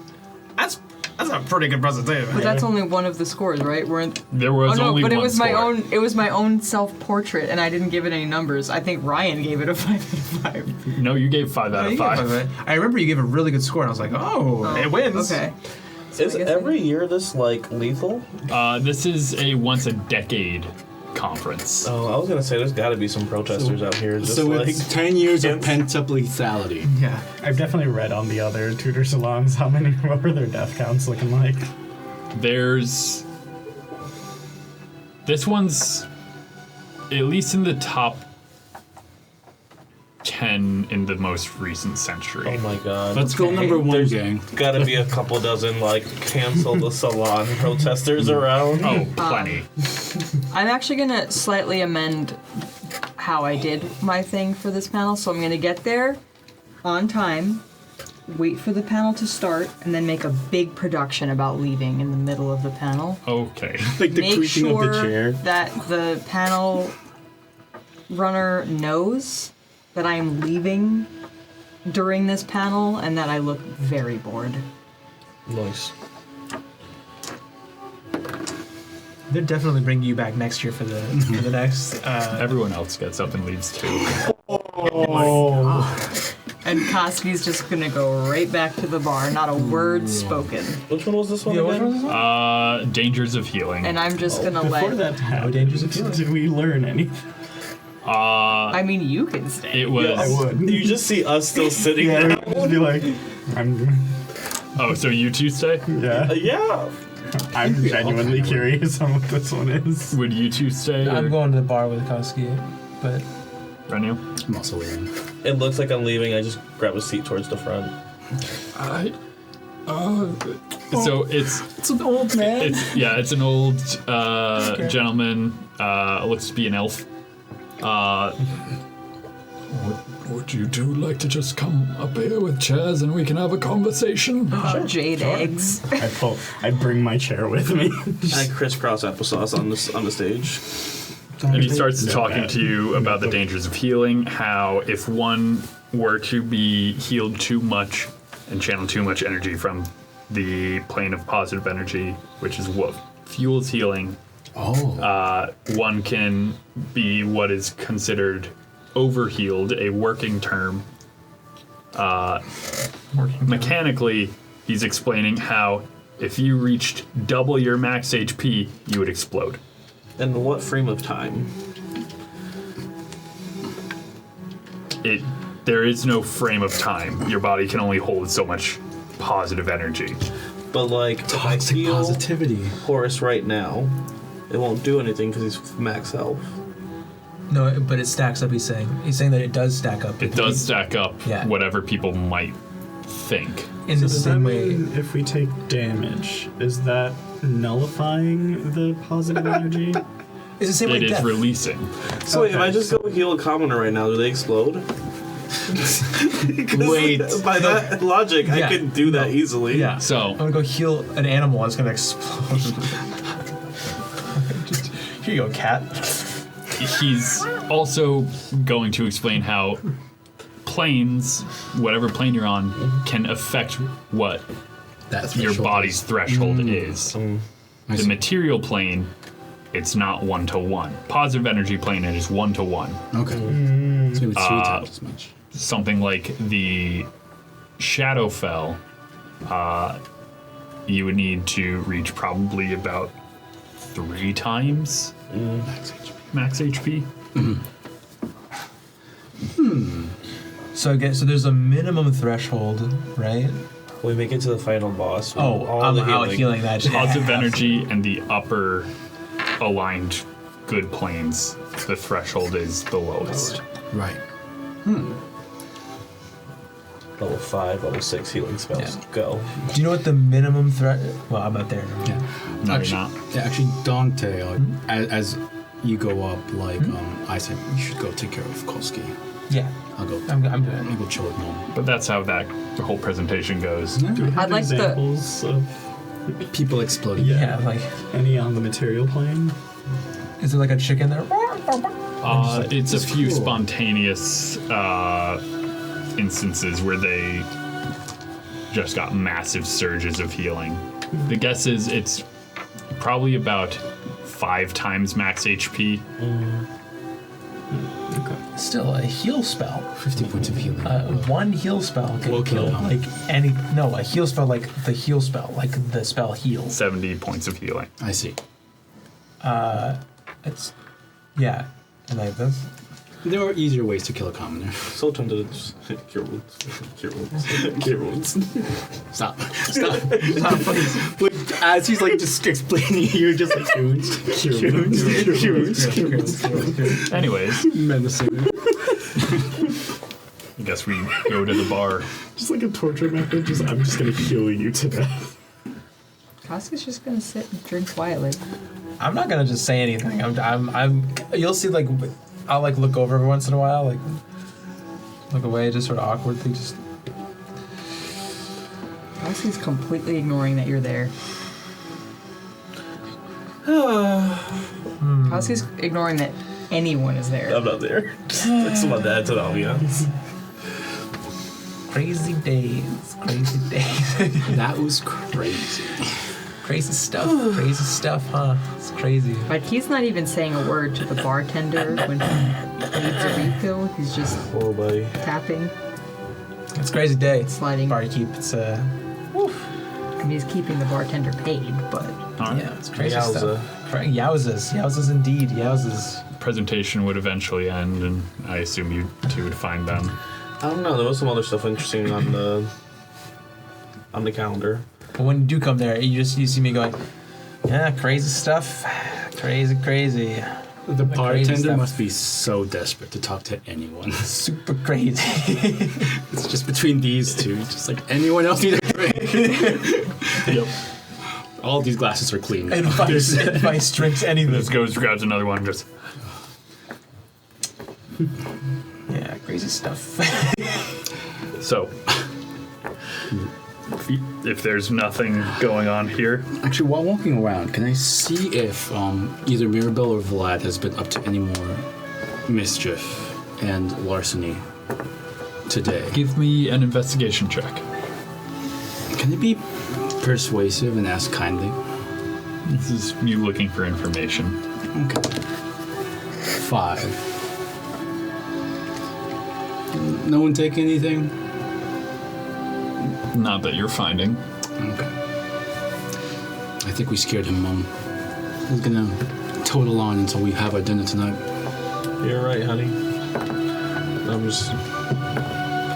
That's a pretty good presentation. But that's only one of the scores, right? There was Oh no, only but one it was score. my own. It was my own self-portrait, and I didn't give it any numbers. I think Ryan gave it a 5 out of 5. No, you gave 5 out of 5. I remember you gave a really good score, and I was like, oh, it wins. Okay. So Is I guess every year this, like, lethal? This is a once-a-decade conference. Oh, I was gonna say there's gotta be some protesters out here just So like... it's 10 years of Yes. pent-up lethality. Yeah. I've definitely read on the other tutor salons what were their death counts looking like. There's... This one's at least in the top 10 in the most recent century. Oh my god. Let's go number 1, There's gang. gotta be a couple dozen, like, cancel the salon protesters around. Oh, plenty. I'm actually gonna slightly amend how I did my thing for this panel. So I'm gonna get there on time, wait for the panel to start, and then make a big production about leaving in the middle of the panel. Okay. Like the Make creaking sure of the chair. that the panel runner knows that I am leaving during this panel and that I look very bored. Nice. They're definitely bringing you back next year for the next. Everyone else gets up and leaves too. And Koski's just gonna go right back to the bar, not a word spoken. Which one was this one Yeah, which again? one was this one? Dangers of Healing. And I'm just gonna Before let. that happened, Dangers of Healing. did we learn anything? I mean, you can stay. It was... Yeah, I would. You just see us still sitting Yeah, I there. would just be like, I'm, Oh, so you two stay? yeah. Yeah. I'm genuinely curious on what this one is. Would you two stay? I'm or going to the bar with Koski, but Reñiel? I'm also leaving. It looks like I'm leaving. I just grab a seat towards the front. So it's an old man. it's an old gentleman. Looks to be an elf. Would you two like to just come up here with chairs and we can have a conversation? Jade eggs. I bring my chair with me. I crisscross applesauce on the stage. And he starts No, talking bad. to you about the dangers of healing, how if one were to be healed too much and channel too much energy from the plane of positive energy, which is what fuels healing, one can be what is considered overhealed, a working term. Mechanically, he's explaining how if you reached double your max HP, you would explode. And what frame of time? There is no frame of time. Your body can only hold so much positive energy. But like, if I Toxic heal positivity. Horus right now, it won't do anything because he's max health. no, but it stacks up. He's saying that it does stack up. It does stack up Yeah. whatever people might think. in the Does that same way. mean if we take damage, is that nullifying the positive energy? It's the same way It is death. releasing. So wait, if I just go heal a commoner right now, do they explode? Wait. By that logic, Yeah. I could do that easily. Yeah. So I'm gonna go heal an animal and it's gonna explode. Just, here you go, cat. he's also going to explain how planes, whatever plane you're on, can affect what That's your body's threshold is. The material plane, it's not 1-to-1. Positive energy plane, it is 1-to-1. Okay. It's maybe 3 times as much. Something like the Shadowfell, you would need to reach probably about 3 times max HP. So there's a minimum threshold, right? When we make it to the final boss. Oh, I'm out healing that shit. Positive energy and the upper aligned good planes, the threshold is the lowest. Right. Level 5, level 6 healing spells. Yeah. Go. Do you know what the minimum threat? Well, I'm not there. Yeah. No, actually, you're not. Yeah, actually, Dante, as you go up, like I said, you should go take care of Kolsky. Yeah, I'll go. I'm doing it. I'll go chill with Mom. But that's how the whole presentation goes. Do we have I'd like the- examples of People exploding. Yeah, like, any on the material plane? is there like a chicken there? It's a It's few cool. spontaneous instances where they just got massive surges of healing. The guess is it's probably about 5 times max HP. Still a heal spell. 50 points of healing. One heal spell can Will kill kill him. like any. No, a heal spell like the heal spell, like the spell heals. 70 points of healing. I see. It's yeah, and like this. There are easier ways to kill a commoner. So tempted to just cure wounds. Cure wounds. Cure wounds. Stop. Stop. Like, as he's like just explaining, you're just like Anyways, menacing. I guess we go to the bar. Just like a torture method. I'm just gonna heal you to death. Kostiuszko's just gonna sit and drink quietly. I'm not gonna just say anything. I'm. You'll see. Like, I'll like look over every once in a while, like look away, just sort of awkwardly, just. Kostiuszko's completely ignoring that you're there. Kostiuszko's ignoring that anyone is there. I'm not there. It's my dad's an ambiance. Crazy days, crazy days. That was crazy. Crazy stuff, huh? It's crazy. But he's not even saying a word to the bartender when he needs a refill. He's just Oh, buddy. tapping. It's a crazy day. Sliding. Barkeep. It's I mean, he's keeping the bartender paid, but yeah, it's crazy Yowza. stuff. Yowzas indeed, yowzas. Presentation would eventually end, and I assume you two would find them. I don't know. There was some other stuff interesting on the calendar. But when you do come there, you see me going, yeah, crazy stuff, crazy. The crazy bartender stuff. must be so desperate to talk to anyone. Super crazy. It's just between these two. Just like anyone else need a drink. Yep. All these glasses are clean. Advice drinks anything. Just goes, grabs another one, just. Yeah, crazy stuff. So, if there's nothing going on here, Actually, while walking around, can I see if either Mirabelle or Vlad has been up to any more mischief and larceny today? give me an investigation check. Can it be persuasive and ask kindly? This is you looking for information. Okay. 5. No one take anything? Not that you're finding. Okay. I think we scared him, Mom. He's gonna total on until we have our dinner tonight. You're right, honey.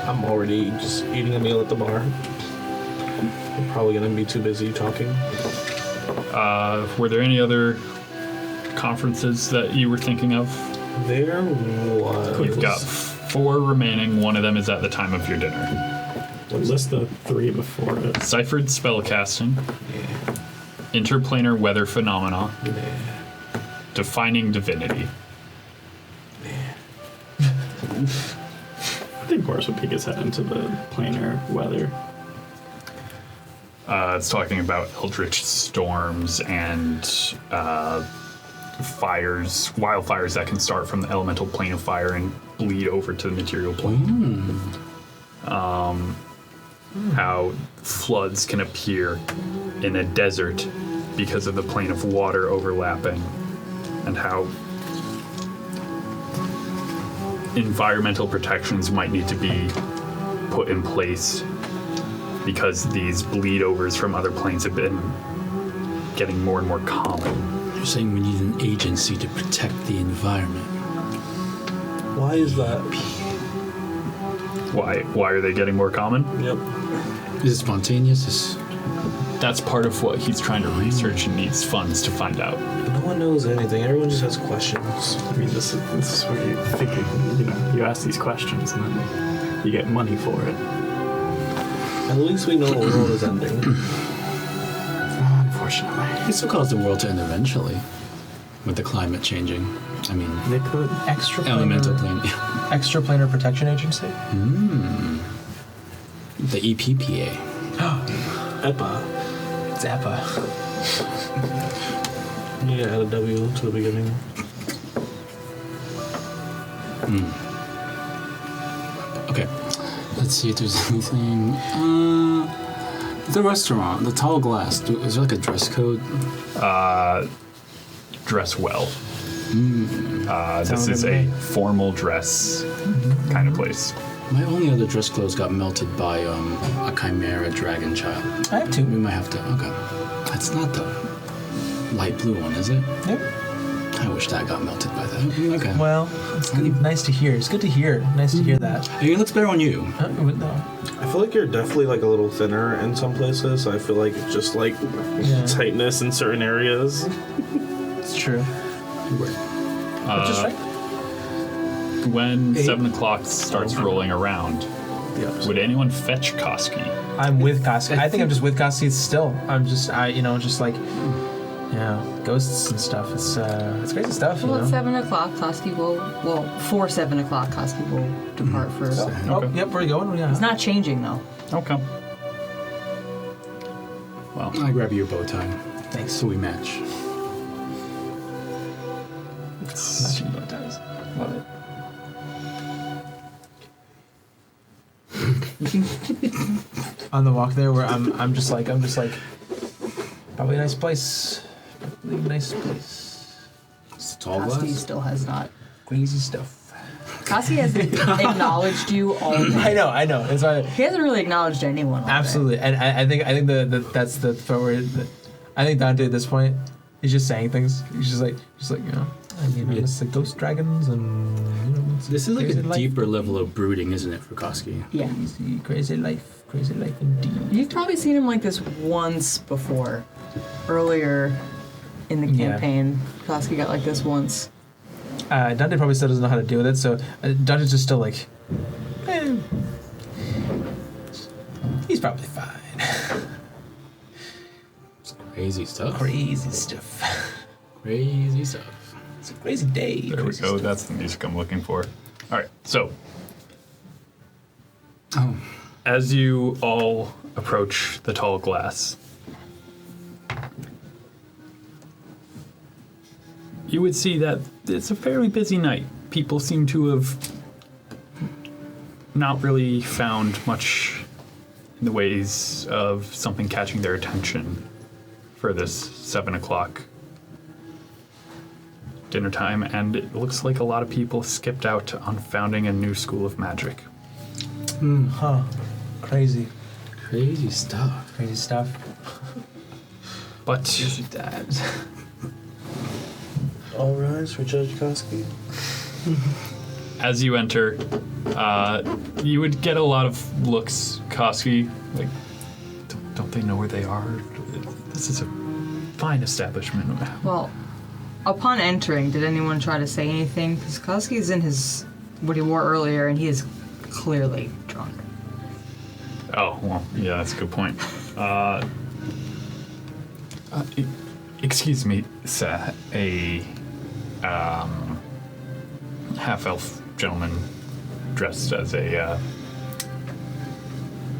I'm already just eating a meal at the bar. I'm probably gonna be too busy talking. Were there any other conferences that you were thinking of? There was. You've got 4 remaining. One of them is at the time of your dinner. List the 3 before it. Ciphered spellcasting, interplanar weather phenomena, defining divinity. I think Horus would peek his head into the planar weather. It's talking about eldritch storms and wildfires that can start from the elemental plane of fire and bleed over to the material plane. How floods can appear in a desert because of the plane of water overlapping, and how environmental protections might need to be put in place because these bleed overs from other planes have been getting more and more common. You're saying we need an agency to protect the environment. Why is that? Why are they getting more common? Yep. Is it spontaneous? That's part of what he's trying to research and needs funds to find out. No one knows anything. Everyone just has questions. I mean, this is where you think, you ask these questions and then you get money for it. At least we know the world is ending. Unfortunately. This will cause the world to end eventually, with the climate changing. I mean, They could. elemental plane. Extraplanar Protection Agency. The EPPA. EPA. It's EPA. You gotta add a W to the beginning. Okay. Let's see if there's anything. The restaurant, the tall glass. Is there like a dress code? Dress well. This is a formal dress kind of place. My only other dress clothes got melted by a chimera dragon child. I have two. We might have to. Okay. That's not the light blue one, is it? Yep. I wish that got melted by that. Okay. Well, it's good, nice to hear. It's good to hear. Nice to hear that. It looks better on you. No. I feel like you're definitely like a little thinner in some places. I feel like it's just like tightness in certain areas. It's true. Uh, right. When 7 o'clock starts rolling around, would anyone fetch Koski? I'm with Koski. I think I'm just with Koski still. I'm just, ghosts and stuff. It's crazy stuff. Well, at 7 o'clock, Koski will. Well, for 7 o'clock, Koski will depart for. Oh, yep. Where are you going? Yeah. It's not changing though. Okay. Well, I grab you a bow tie. Thanks. So we match. Matching bow ties. Love it. On the walk there, where I'm just like, probably a nice place. Probably a nice place. It's tall Koski glass. still has not. Crazy stuff. Koski hasn't acknowledged you all day. I know. It's why. He hasn't really acknowledged anyone all day. Absolutely, and I think that's the part where I think Dante at this point he's just saying things. He's just like I mean, it's the ghost dragons and This is like crazy a life. deeper level of brooding, isn't it, for Koski? Yeah. Crazy life indeed. You've probably seen him like this once before. Earlier in the Yeah. campaign, Koski got like this once. Dante probably still doesn't know how to deal with it, so Dante's just still like, he's probably fine. Crazy stuff. Crazy stuff. Crazy stuff. It's a crazy day. there we Crazy go. stuff. That's the music I'm looking for. All right. So, as you all approach the tall glass, you would see that it's a fairly busy night. People seem to have not really found much in the ways of something catching their attention for this 7 o'clock dinner time, and it looks like a lot of people skipped out on founding a new school of magic. Huh. Crazy. Crazy stuff. Crazy stuff. But Dads. All rise for Judge Koski. as you enter, you would get a lot of looks, Koski, like, don't they know where they are? This is a fine establishment. Well, upon entering, did anyone try to say anything? Because Koski's in his what he wore earlier, and he is clearly drunk. Oh, well, yeah, that's a good point. Excuse me, sir. A half-elf gentleman dressed as a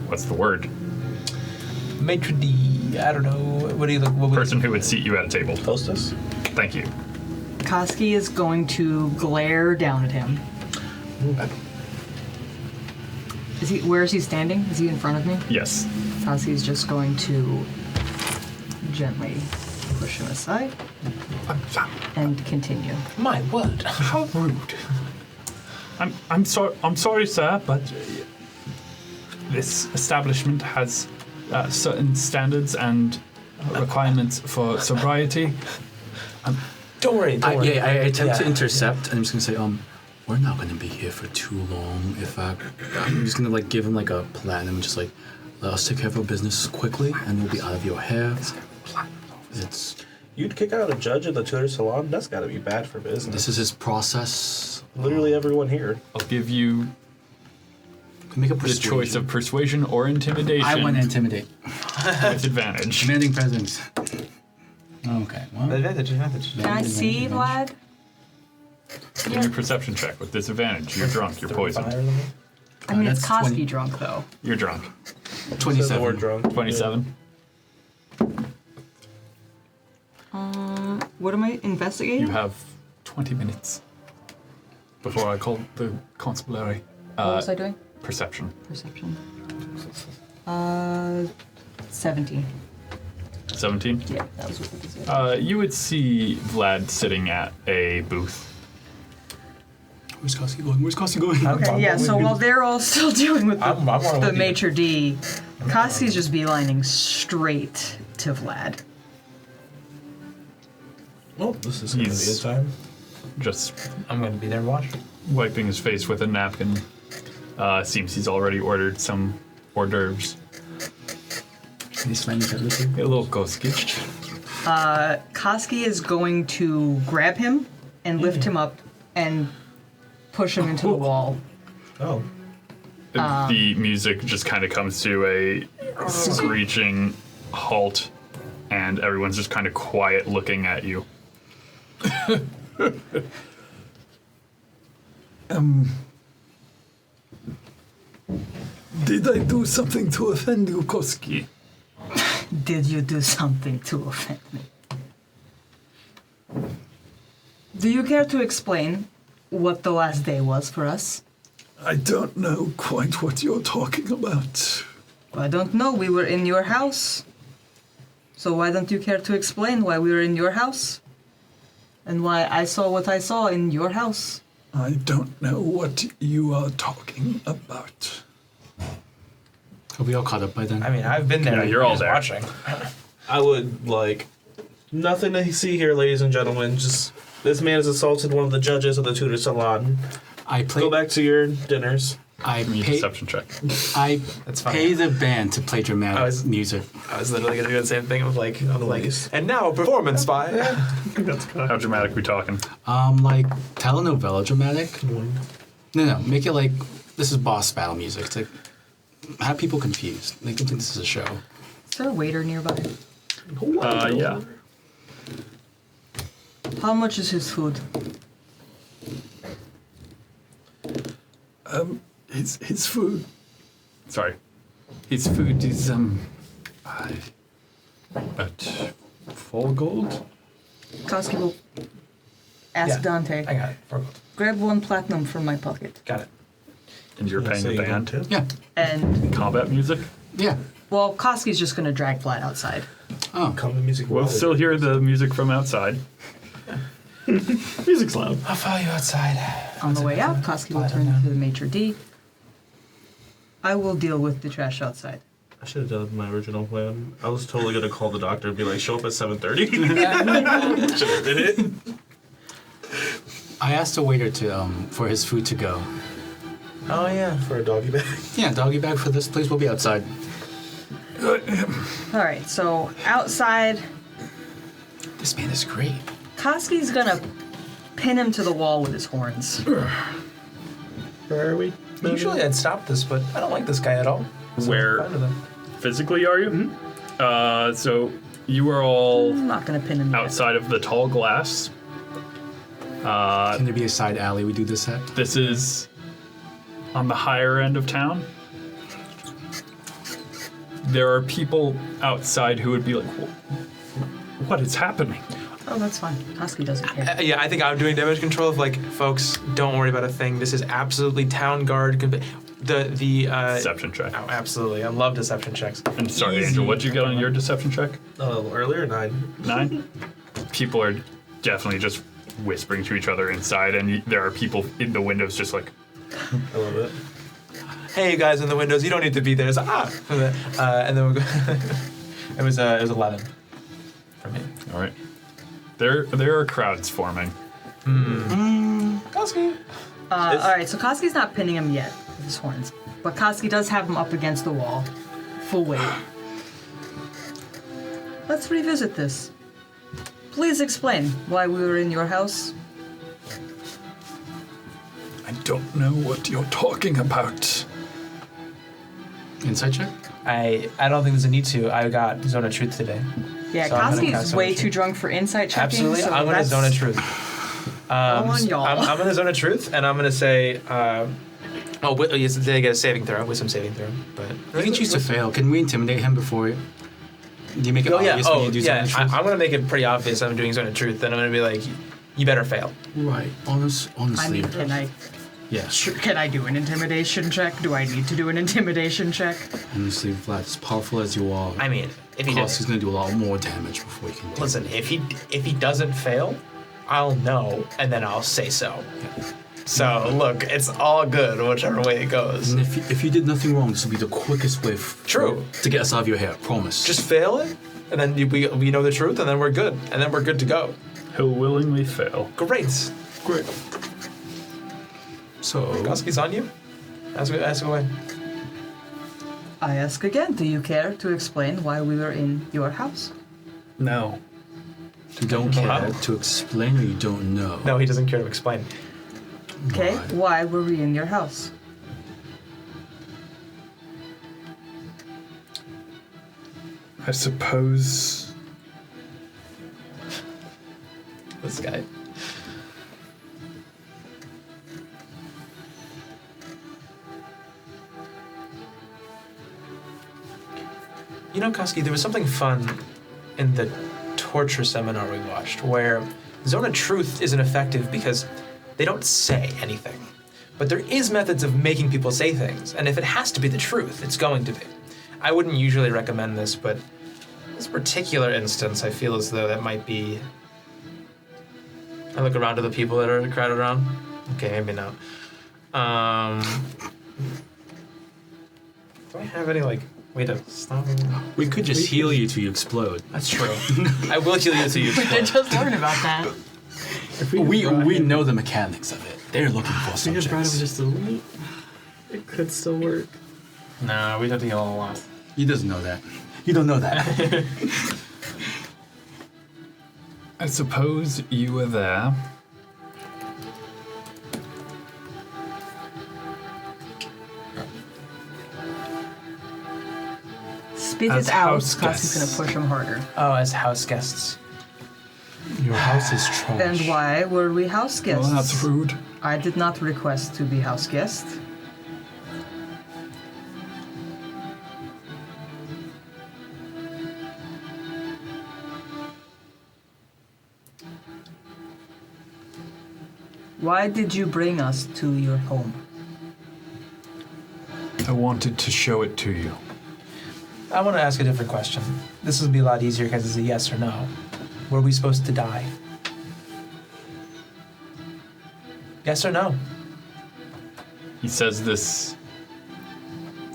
what's the word? Maitre d', I don't know. What do you look? What would Person who would seat you at a table. Hostess? Thank you. Koski is going to glare down at him. Where is he standing? Is he in front of me? Yes. Koski's just going to gently push him aside and continue. My word. How rude. I'm sorry, sir, but this establishment has certain standards and requirements for sobriety. Don't worry. I attempt to intercept, and I'm just gonna say, we're not gonna be here for too long. In fact, I'm just gonna like give him like a platinum, just like let us take care of our business quickly, and we'll be out of your hair. It's You'd kick out a judge at the tutor salon? That's gotta be bad for business. this is his process. Literally everyone here. I'll give you Make a the persuasion. choice of persuasion or intimidation. I want to intimidate. with advantage. Commanding presence. Okay. Well, Advantage. Can I see Vlad? Give me a perception check with disadvantage. You're drunk. You're poisoned. I mean, it's that's Koski 20. drunk, though. You're drunk. 27. We're drunk. 27. What am I investigating? You have 20 minutes before I call the constabulary. What was I doing? Perception. Perception. 17. 17. Yeah, that was what it was. You would see Vlad sitting at a booth. Where's Koski going? Where's Koski going? Okay, yeah, so while they're all still dealing with I'm on the with you. maitre d', Koski's just beelining straight to Vlad. Oh, this is gonna be a He's- time. Just I'm gonna be there and watch. wiping his face with a napkin. Seems he's already ordered some hors d'oeuvres. He's smiling at us. Hello, Koski. Koski is going to grab him and lift him up and push him into the wall. Oh. The music just kind of comes to a screeching halt, and everyone's just kind of quiet looking at you. Did I do something to offend you, Koski? Did you do something to offend me? Do you care to explain what the last day was for us? I don't know quite what you're talking about. I don't know. We were in your house. So why don't you care to explain why we were in your house? And why I saw what I saw in your house? I don't know what you are talking about. Are we all caught up by then? I mean, I've been there. Yeah, you're all just there. watching. I would like nothing to see here, ladies and gentlemen. Just this man has assaulted one of the judges of the tutor salon. I play. Go back to your dinners. I Give me a pay. perception check. I That's fine. pay the band to play dramatic I was- music. I was literally gonna do the same thing of like, Please. and now a performance by. How dramatic we talking? Like telenovela dramatic. No, make it like this is boss battle music. It's like have people confused. They don't think this is a show. Is there a waiter nearby? Yeah. How much is his food? His food. Sorry. His food is, at 4 gold? Koski will ask Yeah. Dante. I got it. Grab 1 platinum from my pocket. Got it. And you're paying So the you band? too? Yeah, And, Combat music? yeah. well, Koski's just going to drag Vlad outside. Oh, Come to music. We'll still hear the music from outside. Music's loud. I'll follow you outside. On the way out, Koski will turn to the maitre d'. I will deal with the trash outside. I should have done my original plan. I was totally gonna call the doctor and be like, show up at 7:30. Should have did it. I asked the waiter to for his food to go. Oh yeah. For a doggy bag. Yeah, doggy bag for this place will be outside. All right, so outside, This man is great. Koski's going to pin him to the wall with his horns. Where are we? Usually I'd stop this, but I don't like this guy at all. So Where- I'm fine with him. Physically, are you? So you are all I'm not going to pin him yet. outside of the tall glass. Can there be a side alley we do this at? This is on the higher end of town. There are people outside who would be like, what is happening? Oh, that's fine. Husky doesn't care. Yeah, I think I'm doing damage control of like, folks, don't worry about a thing. This is absolutely town guard. The Deception check. Oh, absolutely. I love deception checks. And sorry, Easy. Angel, what'd you get on your deception check? A little earlier, 9. 9? People are definitely just whispering to each other inside, and there are people in the windows just like, A little bit. Hey, you guys in the windows, you don't need to be there. It's and then we'll go. it was 11 for me. all right. There are crowds forming. Koski. All right, so Koski's not pinning him yet with his horns, but Koski does have him up against the wall, full weight. Let's revisit this. Please explain why we were in your house. I don't know what you're talking about. Insight check? I don't think there's a need to. I got Zone of Truth today. Yeah, So I'm gonna Koski's cast Zone way of too Truth. drunk for insight checking. Absolutely, so I'm gonna that's Zone of Truth. on y'all. I'm gonna Zone of Truth, and I'm gonna say, yes, they get a saving throw, wisdom saving throw. But You can choose to fail. Can we intimidate him before do you make it obvious when you do yeah. Zone of Truth? I'm gonna make it pretty obvious I'm doing Zone of Truth. Then I'm gonna be like, you better fail. Right. Honestly. I mean, can I do an intimidation check? Do I need to do an intimidation check? Honestly, Vlad, as powerful as you are, I mean, if he does, Koski's gonna do a lot more damage before he can do listen, if he doesn't fail, I'll know, and then I'll say so. So look, it's all good whichever way it goes. And if you did nothing wrong, this will be the quickest way True. to get us out of your hair. Promise. Just fail it, and then we know the truth, and then we're good, and then we're good to go. He'll willingly fail. Great. so. Koski's on you. Ask away. I ask again, do you care to explain why we were in your house? No. You don't care to explain, or you don't know. No, he doesn't care to explain. Okay, why were we in your house? I suppose This guy. You know, Koski, there was something fun in the torture seminar we watched where Zone of Truth isn't effective because they don't say anything. But there is methods of making people say things, and if it has to be the truth, it's going to be. I wouldn't usually recommend this, but in this particular instance, I feel as though that might be... I look around to the people that are crowded around. Okay, maybe not. Do I have any, like, way to stop him? We could just heal you till you explode. That's true. I will heal you till you We did explode. just learn about that. We know the mechanics of it. They're looking for We just brought him subjects. just a little. It could still work. No, we don't heal a lot. He doesn't know that. You don't know that. I suppose you were there. Spit As it out, house because he's guests. gonna push him harder. Oh, as house guests. Your house is trash. And why were we house guests? well, that's rude. I did not request to be house guest. Why did you bring us to your home? I wanted to show it to you. I want to ask a different question. This will be a lot easier because it's a yes or no. Were we supposed to die? Yes or no? He says this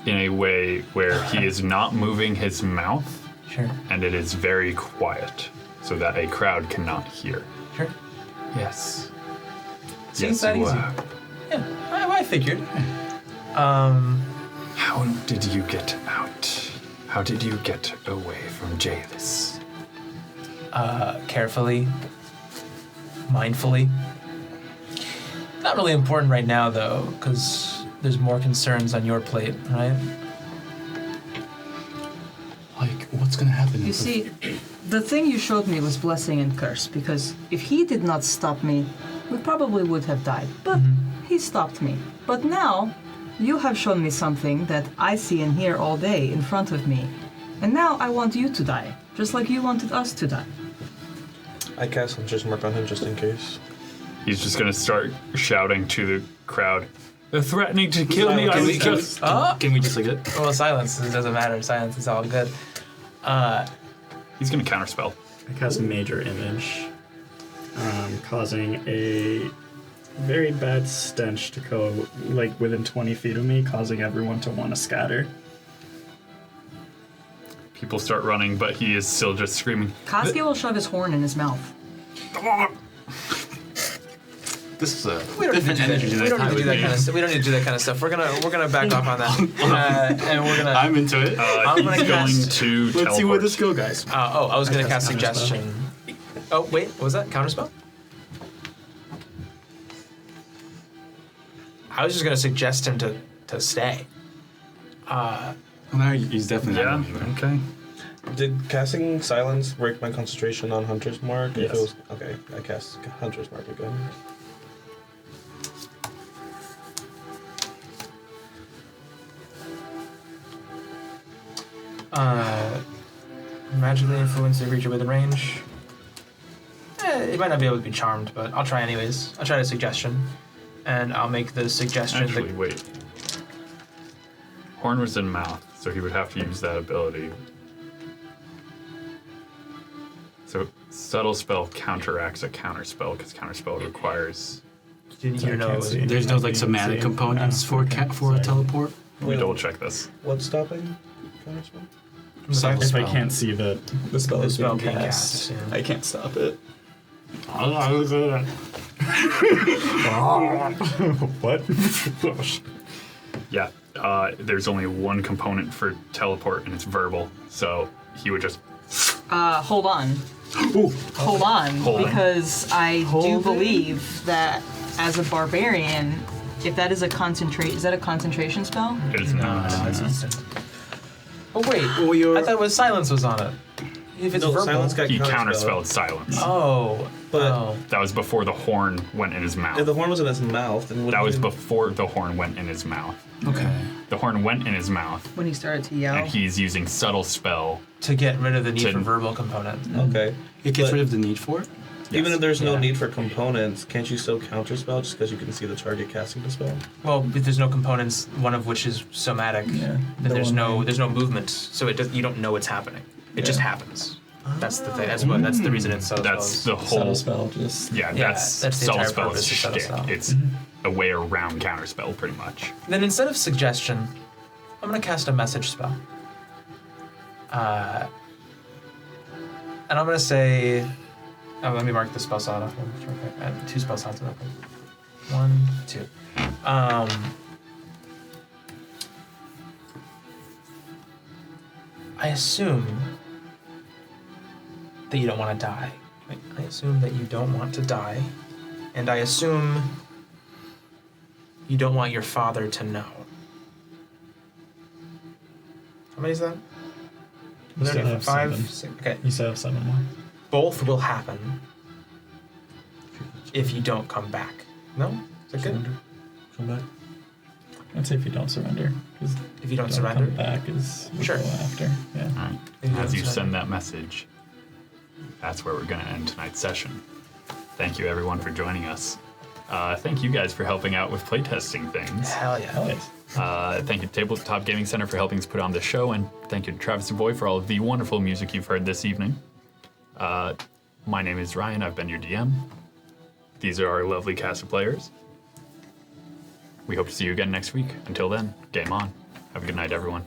in a way where he is not moving his mouth, Sure. and it is very quiet, so that a crowd cannot hear. Sure. Yes. See, Yes, it's that you easy. were. Yeah, I figured. How did you get out? How did you get away from Javis? Carefully, mindfully. Not really important right now, though, because there's more concerns on your plate, right? Like, what's gonna happen? You see, the thing you showed me was blessing and curse, because if he did not stop me, we probably would have died. But he stopped me. But now, you have shown me something that I see and hear all day in front of me. And now I want you to die, just like you wanted us to die. I cast Hunter's Mark on him just in case. He's just gonna start shouting to the crowd. They're threatening to kill me. Can we just like it? Well, silence. It doesn't matter. Silence is all good. He's gonna counterspell. I cast Major Image, causing a very bad stench to go like within 20 feet of me, causing everyone to want to scatter. People start running, but he is still just screaming. Koski will shove his horn in his mouth. This is a We don't need to different do energy that. than We I don't thought need to do it that would kind of be. stuff. We don't need to do that kind of stuff. We're gonna back off on that, and we're gonna. I'm into it. I'm gonna He's going cast. to Let's see where teleport. this go, guys. I was gonna cast cast Counterspell. suggestion. Oh wait, what was that counterspell? I was just gonna suggest him to stay. Well, he's definitely Yeah. not anywhere. Okay. Did casting Silence break my concentration on Hunter's Mark? Yes. If it was, okay, I cast Hunter's Mark again. Magically influence a creature within range. It might not be able to be charmed, but I'll try anyways. I'll try a suggestion, and I'll make the suggestion. Actually, wait. Horn was in mouth, so he would have to use that ability. So subtle spell counteracts a counterspell because counterspell requires. Didn't So I you know? can't It was, see. There's no like See. somatic components for Okay, a sorry. teleport. Let me double check this. What's stopping Counterspell? Subtle If spell. I can't see the spell The is spell being being cast, cast, yeah. I can't stop it. What? Yeah, there's only one component for teleport, and it's verbal. So he would just. Hold on. Hold on, Hold on. because I do believe that as a barbarian, if that is a is that a concentration spell? It is not. it's instant. Oh wait, Well, you're- I thought silence was on it. If it's No, verbal. Silence got He counterspell. counterspelled silence. Oh, But- That was before the horn went in his mouth. If the horn was in his mouth, then That was before the horn went in his mouth. Okay. The horn went in his mouth, When he started to yell. and he's using subtle spell. to get rid of the need To- for verbal component. Okay. It gets But rid of the need for it. even if there's no Yeah. need for components, can't you still counterspell just because you can see the target casting the spell? Well, if there's no components, one of which is somatic, then there's no movement, so you don't know it's happening. It just happens. That's the thing. That's the reason it's so. That's the Subtle whole. spell just. Yeah, Yeah, that's that's the subtle entire spell's purpose of subtle shtick. spell. It's a way around counterspell, pretty much. Then instead of suggestion, I'm gonna cast a message spell. And I'm gonna say, let me mark the spell slot off. I have 2 spell slots open. 1, 2. I assume that you don't want to die. I assume that you don't want to die, and I assume you don't want your father to know. How many is that? You still have 5, 7. 6. Okay. You still have 7 more. Both will happen if you don't come back. No? Is that good? Come back. I'd say if you don't surrender. 'Cause If you don't don't surrender? come back is Sure. go after. Yeah. All right. If you As don't you surrender. send that message, that's where we're going to end tonight's session. Thank you, everyone, for joining us. Thank you guys for helping out with playtesting things. Hell yeah. Hell yes. Thank you to Tabletop Gaming Center for helping us put on the show, and thank you to Travis Savoy for all of the wonderful music you've heard this evening. My name is Ryan. I've been your DM. These are our lovely cast of players. We hope to see you again next week. Until then, game on. Have a good night, everyone.